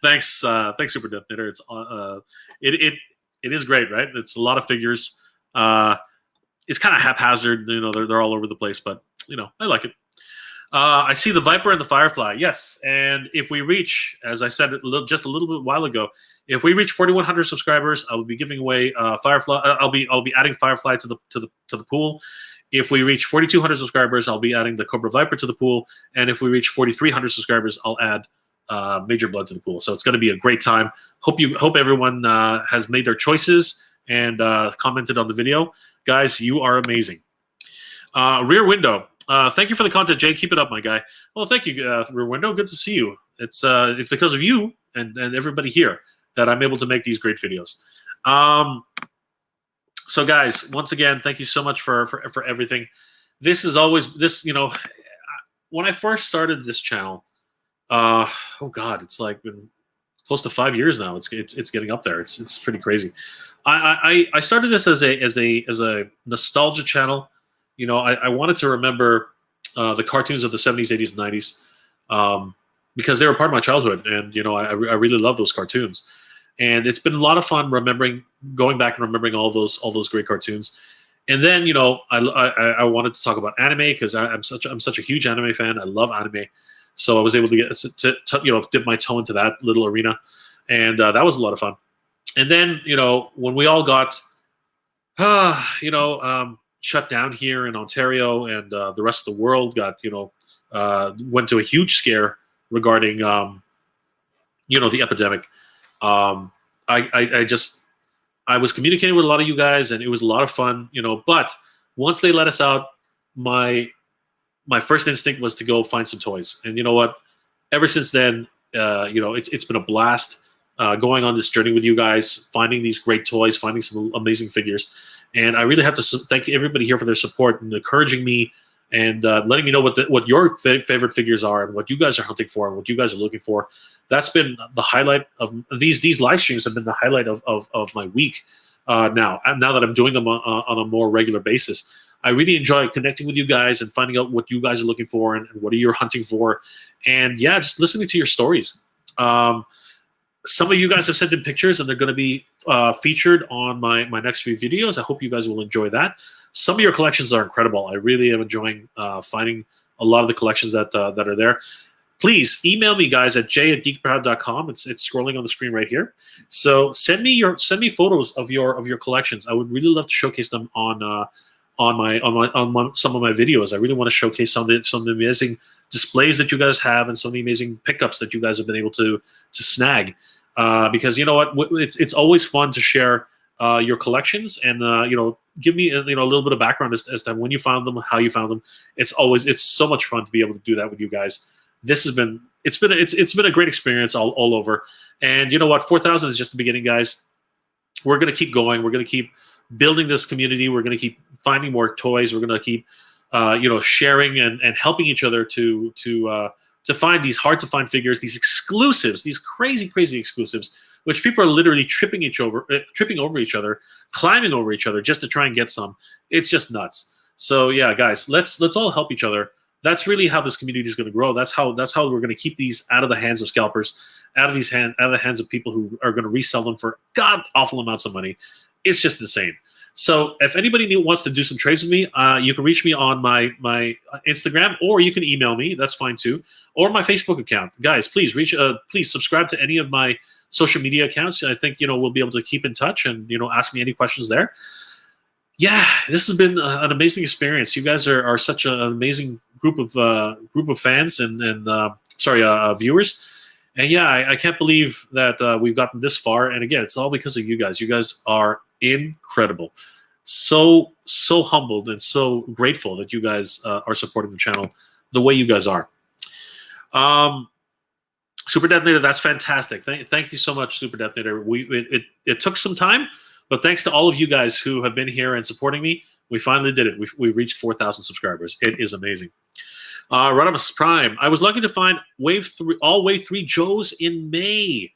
S1: Thanks, Super Detonator. It's it is great, right? It's a lot of figures. It's kind of haphazard. You know, they're all over the place, but you know, I like it. I see the Viper and the Firefly. Yes, and if we reach, as I said just a little bit while ago, if we reach 4,100 subscribers, I will be giving away Firefly. I'll be adding Firefly to the pool. If we reach 4,200 subscribers, I'll be adding the Cobra Viper to the pool, and if we reach 4,300 subscribers, I'll add Major Blood to the pool. So it's going to be a great time. Hope everyone has made their choices and commented on the video. Guys, you are amazing. Rear Window. Thank you for the content, Jay. Keep it up, my guy. Well, thank you, Rear Window. Good to see you. It's because of you and everybody here that I'm able to make these great videos. So, guys, once again, thank you so much for everything. This is always this. You know, when I first started this channel, oh God, it's like been close to 5 years now. It's getting up there. It's pretty crazy. I started this as a nostalgia channel. You know, I wanted to remember the cartoons of the 70s, 80s, and 90s because they were part of my childhood, and you know, I really love those cartoons. And it's been a lot of fun going back and remembering all those great cartoons. And then, you know, I wanted to talk about anime because I'm such a huge anime fan. I love anime, so I was able to get to dip my toe into that little arena, and that was a lot of fun. And then, you know, when we all got, shut down here in Ontario, and the rest of the world got, went to a huge scare regarding, the epidemic. I was communicating with a lot of you guys, and it was a lot of fun, but once they let us out, my first instinct was to go find some toys. And you know what? Ever since then, it's been a blast going on this journey with you guys, finding these great toys, finding some amazing figures. And I really have to thank everybody here for their support and encouraging me and letting me know what your favorite figures are and what you guys are hunting for and what you guys are looking for. That's been the highlight of these live streams have been the highlight of my week now that I'm doing them on a more regular basis. I really enjoy connecting with you guys and finding out what you guys are looking for and what are you hunting for. And yeah, just listening to your stories. Some of you guys have sent in pictures, and they're going to be featured on my next few videos. I hope you guys will enjoy that. Some of your collections are incredible. I really am enjoying finding a lot of the collections that are there. please email me, guys, at j@geekproud.com. It's scrolling on the screen right here. So send me photos of your collections. I would really love to showcase them on some of my videos. I really want to showcase some of the amazing displays that you guys have and some of the amazing pickups that you guys have been able to snag. Because you know what, it's always fun to share your collections and give me a little bit of background as to when you found them, how you found them. It's so much fun to be able to do that with you guys. It's been a great experience all over. And you know what, 4,000 is just the beginning, guys. We're gonna keep going. We're gonna keep building this community. We're gonna keep finding more toys. We're gonna keep sharing and helping each other to find these hard to find figures, these exclusives, these crazy exclusives, which people are literally tripping over each other, climbing over each other just to try and get some. It's just nuts. So yeah, guys, let's all help each other. That's really how this community is going to grow. That's how we're going to keep these out of the hands of scalpers, out of the hands of people who are going to resell them for god awful amounts of money. It's just insane. So if anybody wants to do some trades with me, you can reach me on my Instagram, or you can email me. That's fine too, or my Facebook account. Guys, please please subscribe to any of my social media accounts. I think we'll be able to keep in touch and ask me any questions there. Yeah, this has been an amazing experience. You guys are such an amazing group of fans and viewers. And yeah, I can't believe that we've gotten this far. And again, it's all because of you guys. You guys are incredible. So humbled and so grateful that you guys are supporting the channel the way you guys are. Super Detonator, that's fantastic. Thank you so much, Super Detonator. It took some time, but thanks to all of you guys who have been here and supporting me, we finally did it. We reached 4,000 subscribers. It is amazing. Rodimus Prime, I was lucky to find all Wave 3 Joes in May.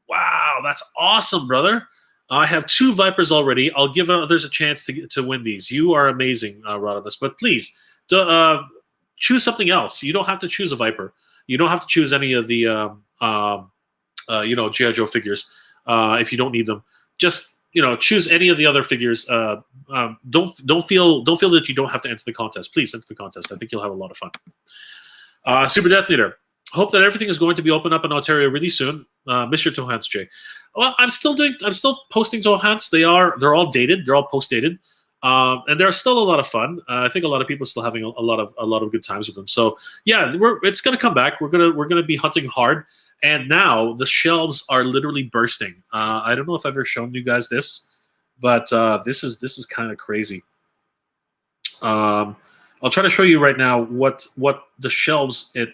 S1: Wow, that's awesome, brother. I have 2 Vipers already. I'll give others a chance to win these. You are amazing, Rodimus. But please, choose something else. You don't have to choose a Viper. You don't have to choose any of the G.I. Joe figures if you don't need them. Just choose any of the other figures. Don't feel that you don't have to enter the contest. Please enter the contest. I think you'll have a lot of fun. Super Detonator, hope that everything is going to be open up in Ontario really soon. Miss your Tohans, Jay. Well, I'm still posting Tohans. They're all dated. They're all post dated. And they're still a lot of fun. I think a lot of people are still having a lot of good times with them. So yeah, it's gonna come back. We're gonna be hunting hard. And now the shelves are literally bursting. I don't know if I've ever shown you guys this, but this is kind of crazy. I'll try to show you right now what the shelves in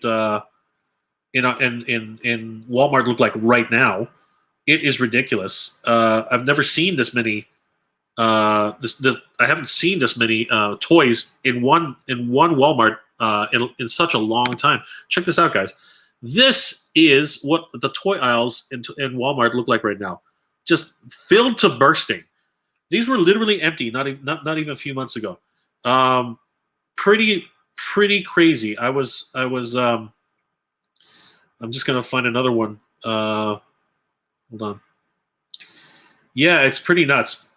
S1: Walmart look like right now. It is ridiculous. I've never seen this many. I haven't seen this many toys in one Walmart in such a long time. Check this out, guys. This is what the toy aisles in Walmart look like right now, just filled to bursting. These were literally empty not even a few months ago. Pretty crazy. I'm just gonna find another one. Hold on. Yeah, it's pretty nuts.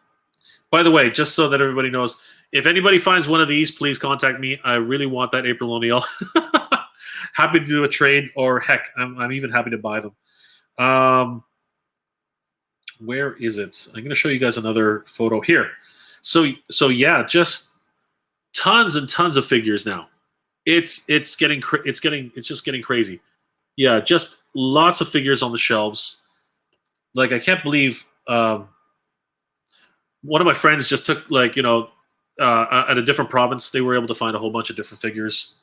S1: By the way, just so that everybody knows, if anybody finds one of these, please contact me. I really want that April O'Neil. Happy to do a trade, or heck, I'm even happy to buy them. Where is it? I'm going to show you guys another photo here. So yeah, just tons and tons of figures now. It's just getting crazy. Yeah, just lots of figures on the shelves. Like, I can't believe one of my friends just took, at a different province, they were able to find a whole bunch of different figures.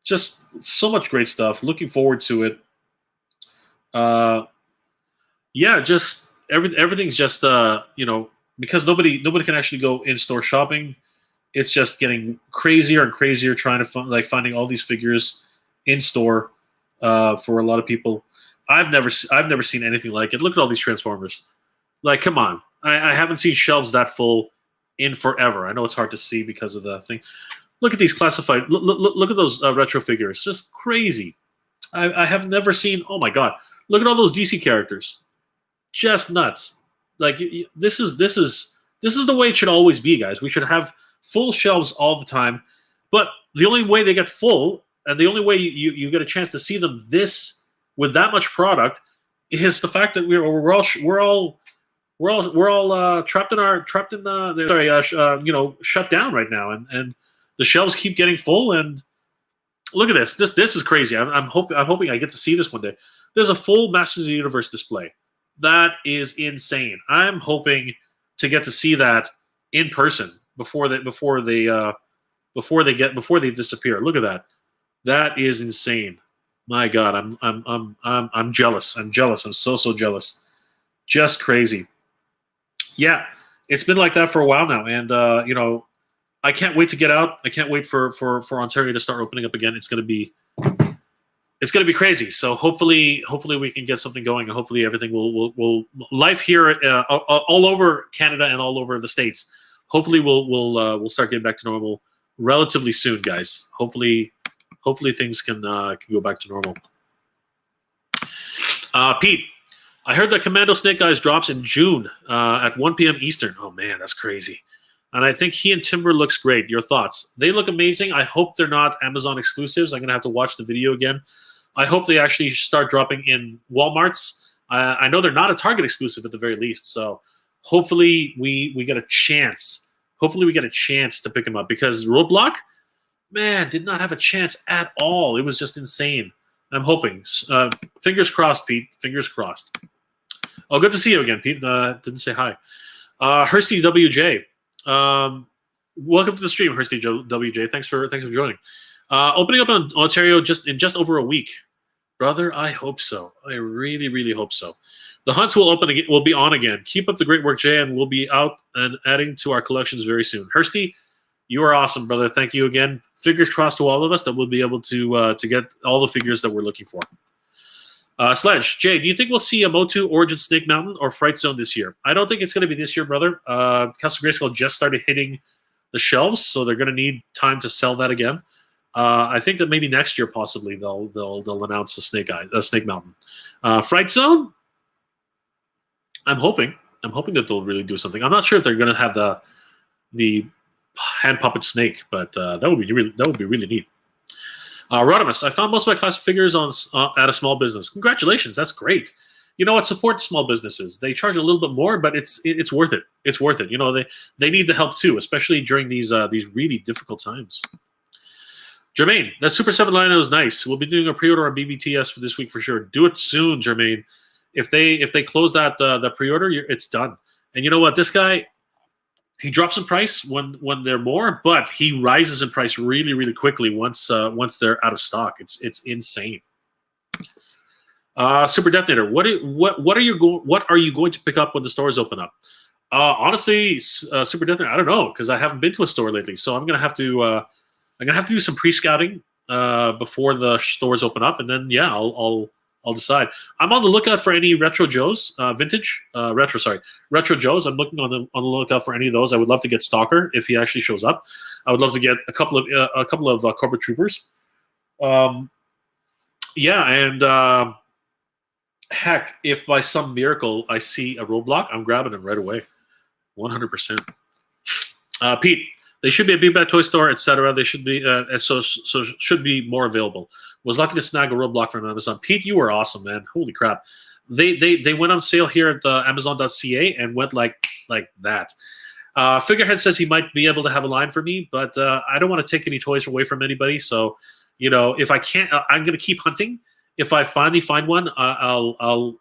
S1: Just so much great stuff. Looking forward to it. Yeah, just everything's just because nobody can actually go in-store shopping. It's just getting crazier and crazier trying to finding all these figures in store for a lot of people. I've never seen anything like it. Look at all these Transformers. Like, come on. I haven't seen shelves that full in forever. I know it's hard to see because of the thing. Look at these classified. Look at those retro figures. Just crazy. I have never seen. Oh my god! Look at all those DC characters. Just nuts. Like, this is the way it should always be, guys. We should have full shelves all the time. But the only way they get full and the only way you get a chance to see them this with that much product is the fact that we're all trapped in shut down right now, and the shelves keep getting full. And look at this. This is crazy. I'm hoping I get to see this one day. There's a full Masters of the Universe display. That is insane. I'm hoping to get to see that in person before they disappear. Look at that. That is insane. My God, I'm jealous. I'm jealous. I'm so jealous. Just crazy. Yeah, it's been like that for a while now, and I can't wait to get out. I can't wait for Ontario to start opening up again. It's gonna be crazy. So hopefully we can get something going, and hopefully everything will life here all over Canada and all over the States. Hopefully we'll start getting back to normal relatively soon, guys. Hopefully things can go back to normal. Pete, I heard that Commando Snake Eyes drops in June at 1 p.m. Eastern. Oh man, that's crazy. And I think he and Timber looks great. Your thoughts? They look amazing. I hope they're not Amazon exclusives. I'm gonna have to watch the video again. I hope they actually start dropping in Walmarts. I know they're not a Target exclusive at the very least. So hopefully we get a chance. Hopefully we get a chance to pick them up, because Roadblock, man, did not have a chance at all. It was just insane. I'm hoping. Fingers crossed, Pete. Fingers crossed. Oh, good to see you again, Pete. Didn't say hi. Hursty WJ. Welcome to the stream, Hursty WJ. Thanks for joining. Opening up in Ontario in just over a week. Brother, I hope so. I really, really hope so. The hunts will open again, will be on again. Keep up the great work, Jay, and we'll be out and adding to our collections very soon. Hursty, you are awesome, brother. Thank you again. Fingers crossed to all of us that we'll be able to get all the figures that we're looking for. Sledge, Jay, do you think we'll see a Motu, Origin, Snake Mountain, or Fright Zone this year? I don't think it's going to be this year, brother. Castle Grayskull just started hitting the shelves, so they're going to need time to sell that again. I think that maybe next year possibly they'll announce the Snake Mountain. Fright Zone, I'm hoping that they'll really do something. I'm not sure if they're going to have the hand puppet snake, but that would be really neat. Rodimus, I found most of my classic figures at a small business. Congratulations, that's great. You know what? Support small businesses. They charge a little bit more, but it's worth it. It's worth it. You know, they need the help too, especially during these really difficult times. Jermaine, that Super 7 line is nice. We'll be doing a pre-order on BBTS for this week for sure. Do it soon, Jermaine. If they close that pre-order, it's done. And you know what? This guy, he drops in price when they're more, but he rises in price really, really quickly once they're out of stock. It's insane. Super Detonator, what are you going to pick up when the stores open up? Honestly, Super Detonator, I don't know, because I haven't been to a store lately. So I'm gonna have to do some pre-scouting before the stores open up, and then yeah, I'll decide. I'm on the lookout for any Retro Joes, Retro Joes. I'm looking on the lookout for any of those. I would love to get Stalker if he actually shows up. I would love to get a couple of Cobra Troopers. Yeah, and heck, if by some miracle I see a Roadblock, I'm grabbing him right away, 100%. Pete, they should be a Big Bad Toy Store, etc. They should be so should be more available. Was lucky to snag a Roadblock from Amazon. Pete, you were awesome, man. Holy crap. They went on sale here at Amazon.ca and went like that. Figurehead says he might be able to have a line for me, but I don't want to take any toys away from anybody. So, you know, if I can't, I'm going to keep hunting. If I finally find one, I'll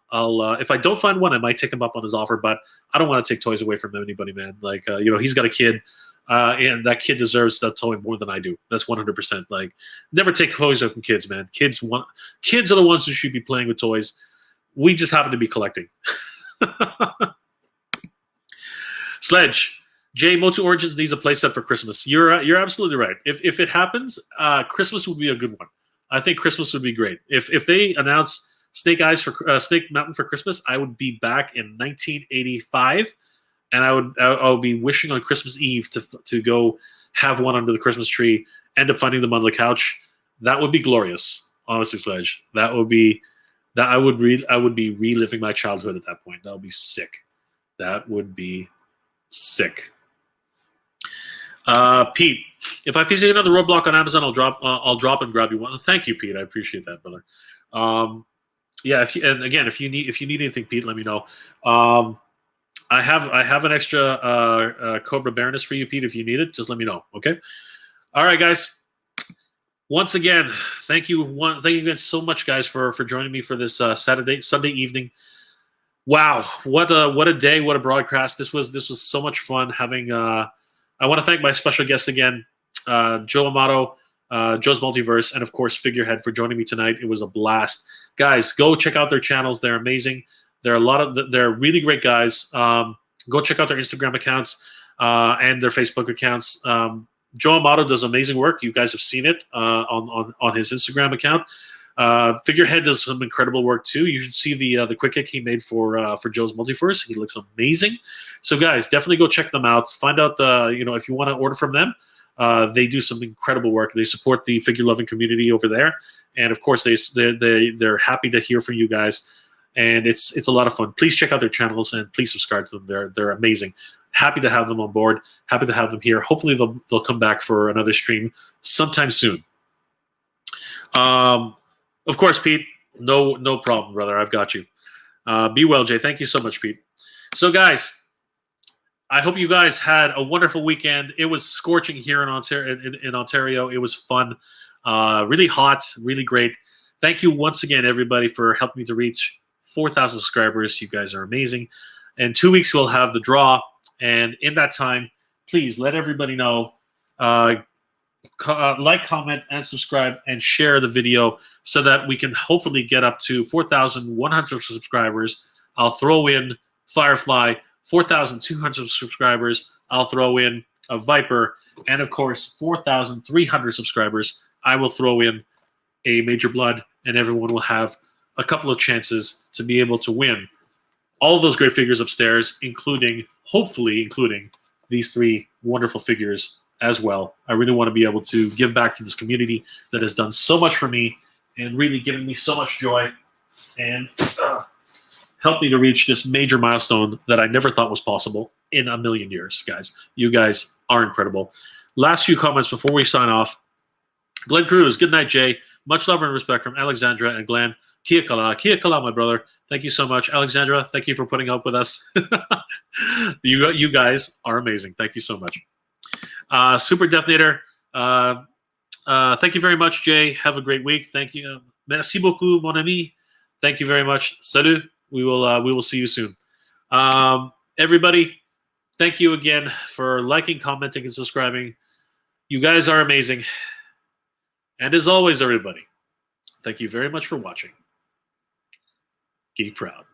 S1: if I don't find one, I might take him up on his offer. But I don't want to take toys away from anybody, man. Like, you know, he's got a kid. And that kid deserves that toy more than I do. That's 100%. Like, never take toys away from kids, man. Kids are the ones who should be playing with toys. We just happen to be collecting. Sledge, Jay, Motu Origins needs a playset for Christmas. You're absolutely right. If it happens, Christmas would be a good one. I think Christmas would be great. If they announce Snake Eyes for Snake Mountain for Christmas, I would be back in 1985. And I would be wishing on Christmas Eve to go have one under the Christmas tree, end up finding them on the couch. That would be glorious, honestly, Sledge. I would be reliving my childhood at that point. That would be sick. That would be sick. Pete, if I see another roadblock on Amazon, I'll drop and grab you one. Thank you, Pete. I appreciate that, brother. Yeah, if you need anything, Pete, let me know. I have an extra Cobra Baroness for you, Pete. If you need it, just let me know. Okay. All right, guys. Once again, thank you again so much, guys, for joining me for this Sunday evening. Wow, what a day, what a broadcast! This was so much fun having. I want to thank my special guests again, Joe Amato, Joe's Multiverse, and of course Figurehead for joining me tonight. It was a blast, guys. Go check out their channels; they're amazing. They're they're really great guys. Go check out their Instagram accounts and their Facebook accounts. Joe Amato does amazing work. You guys have seen it on his Instagram account. Figurehead does some incredible work too. You should see the quick kick he made for Joe's Multiverse. He looks amazing. So guys, definitely go check them out. Find out if you want to order from them. They do some incredible work. They support the figure loving community over there, and of course they're happy to hear from you guys. And it's a lot of fun. Please check out their channels and please subscribe to them. They're amazing. Happy to have them on board. Happy to have them here. Hopefully they'll come back for another stream sometime soon. Of course, Pete. No problem, brother. I've got you. Be well, Jay. Thank you so much, Pete. So, guys, I hope you guys had a wonderful weekend. It was scorching here in Ontario. It was fun. Really hot. Really great. Thank you once again, everybody, for helping me to reach 4,000 subscribers. You guys are amazing. In 2 weeks, we'll have the draw. And in that time, please let everybody know. Like, comment, and subscribe, and share the video so that we can hopefully get up to 4,100 subscribers. I'll throw in Firefly. 4,200 subscribers. I'll throw in a Viper. And, of course, 4,300 subscribers. I will throw in a Major Blood, and everyone will have a couple of chances to be able to win all of those great figures upstairs, hopefully including these 3 wonderful figures as well. I really want to be able to give back to this community that has done so much for me and really given me so much joy and helped me to reach this major milestone that I never thought was possible in a million years, guys. You guys are incredible. Last few comments before we sign off. Glenn Cruz, good night, Jay. Much love and respect from Alexandra and Glenn. Kia kala, my brother. Thank you so much. Alexandra, thank you for putting up with us. You guys are amazing. Thank you so much. Super Detonator, thank you very much, Jay. Have a great week. Thank you. Merci beaucoup, mon ami. Thank you very much. Salut. We will see you soon. Everybody, thank you again for liking, commenting, and subscribing. You guys are amazing. And as always, everybody, thank you very much for watching. Geek proud.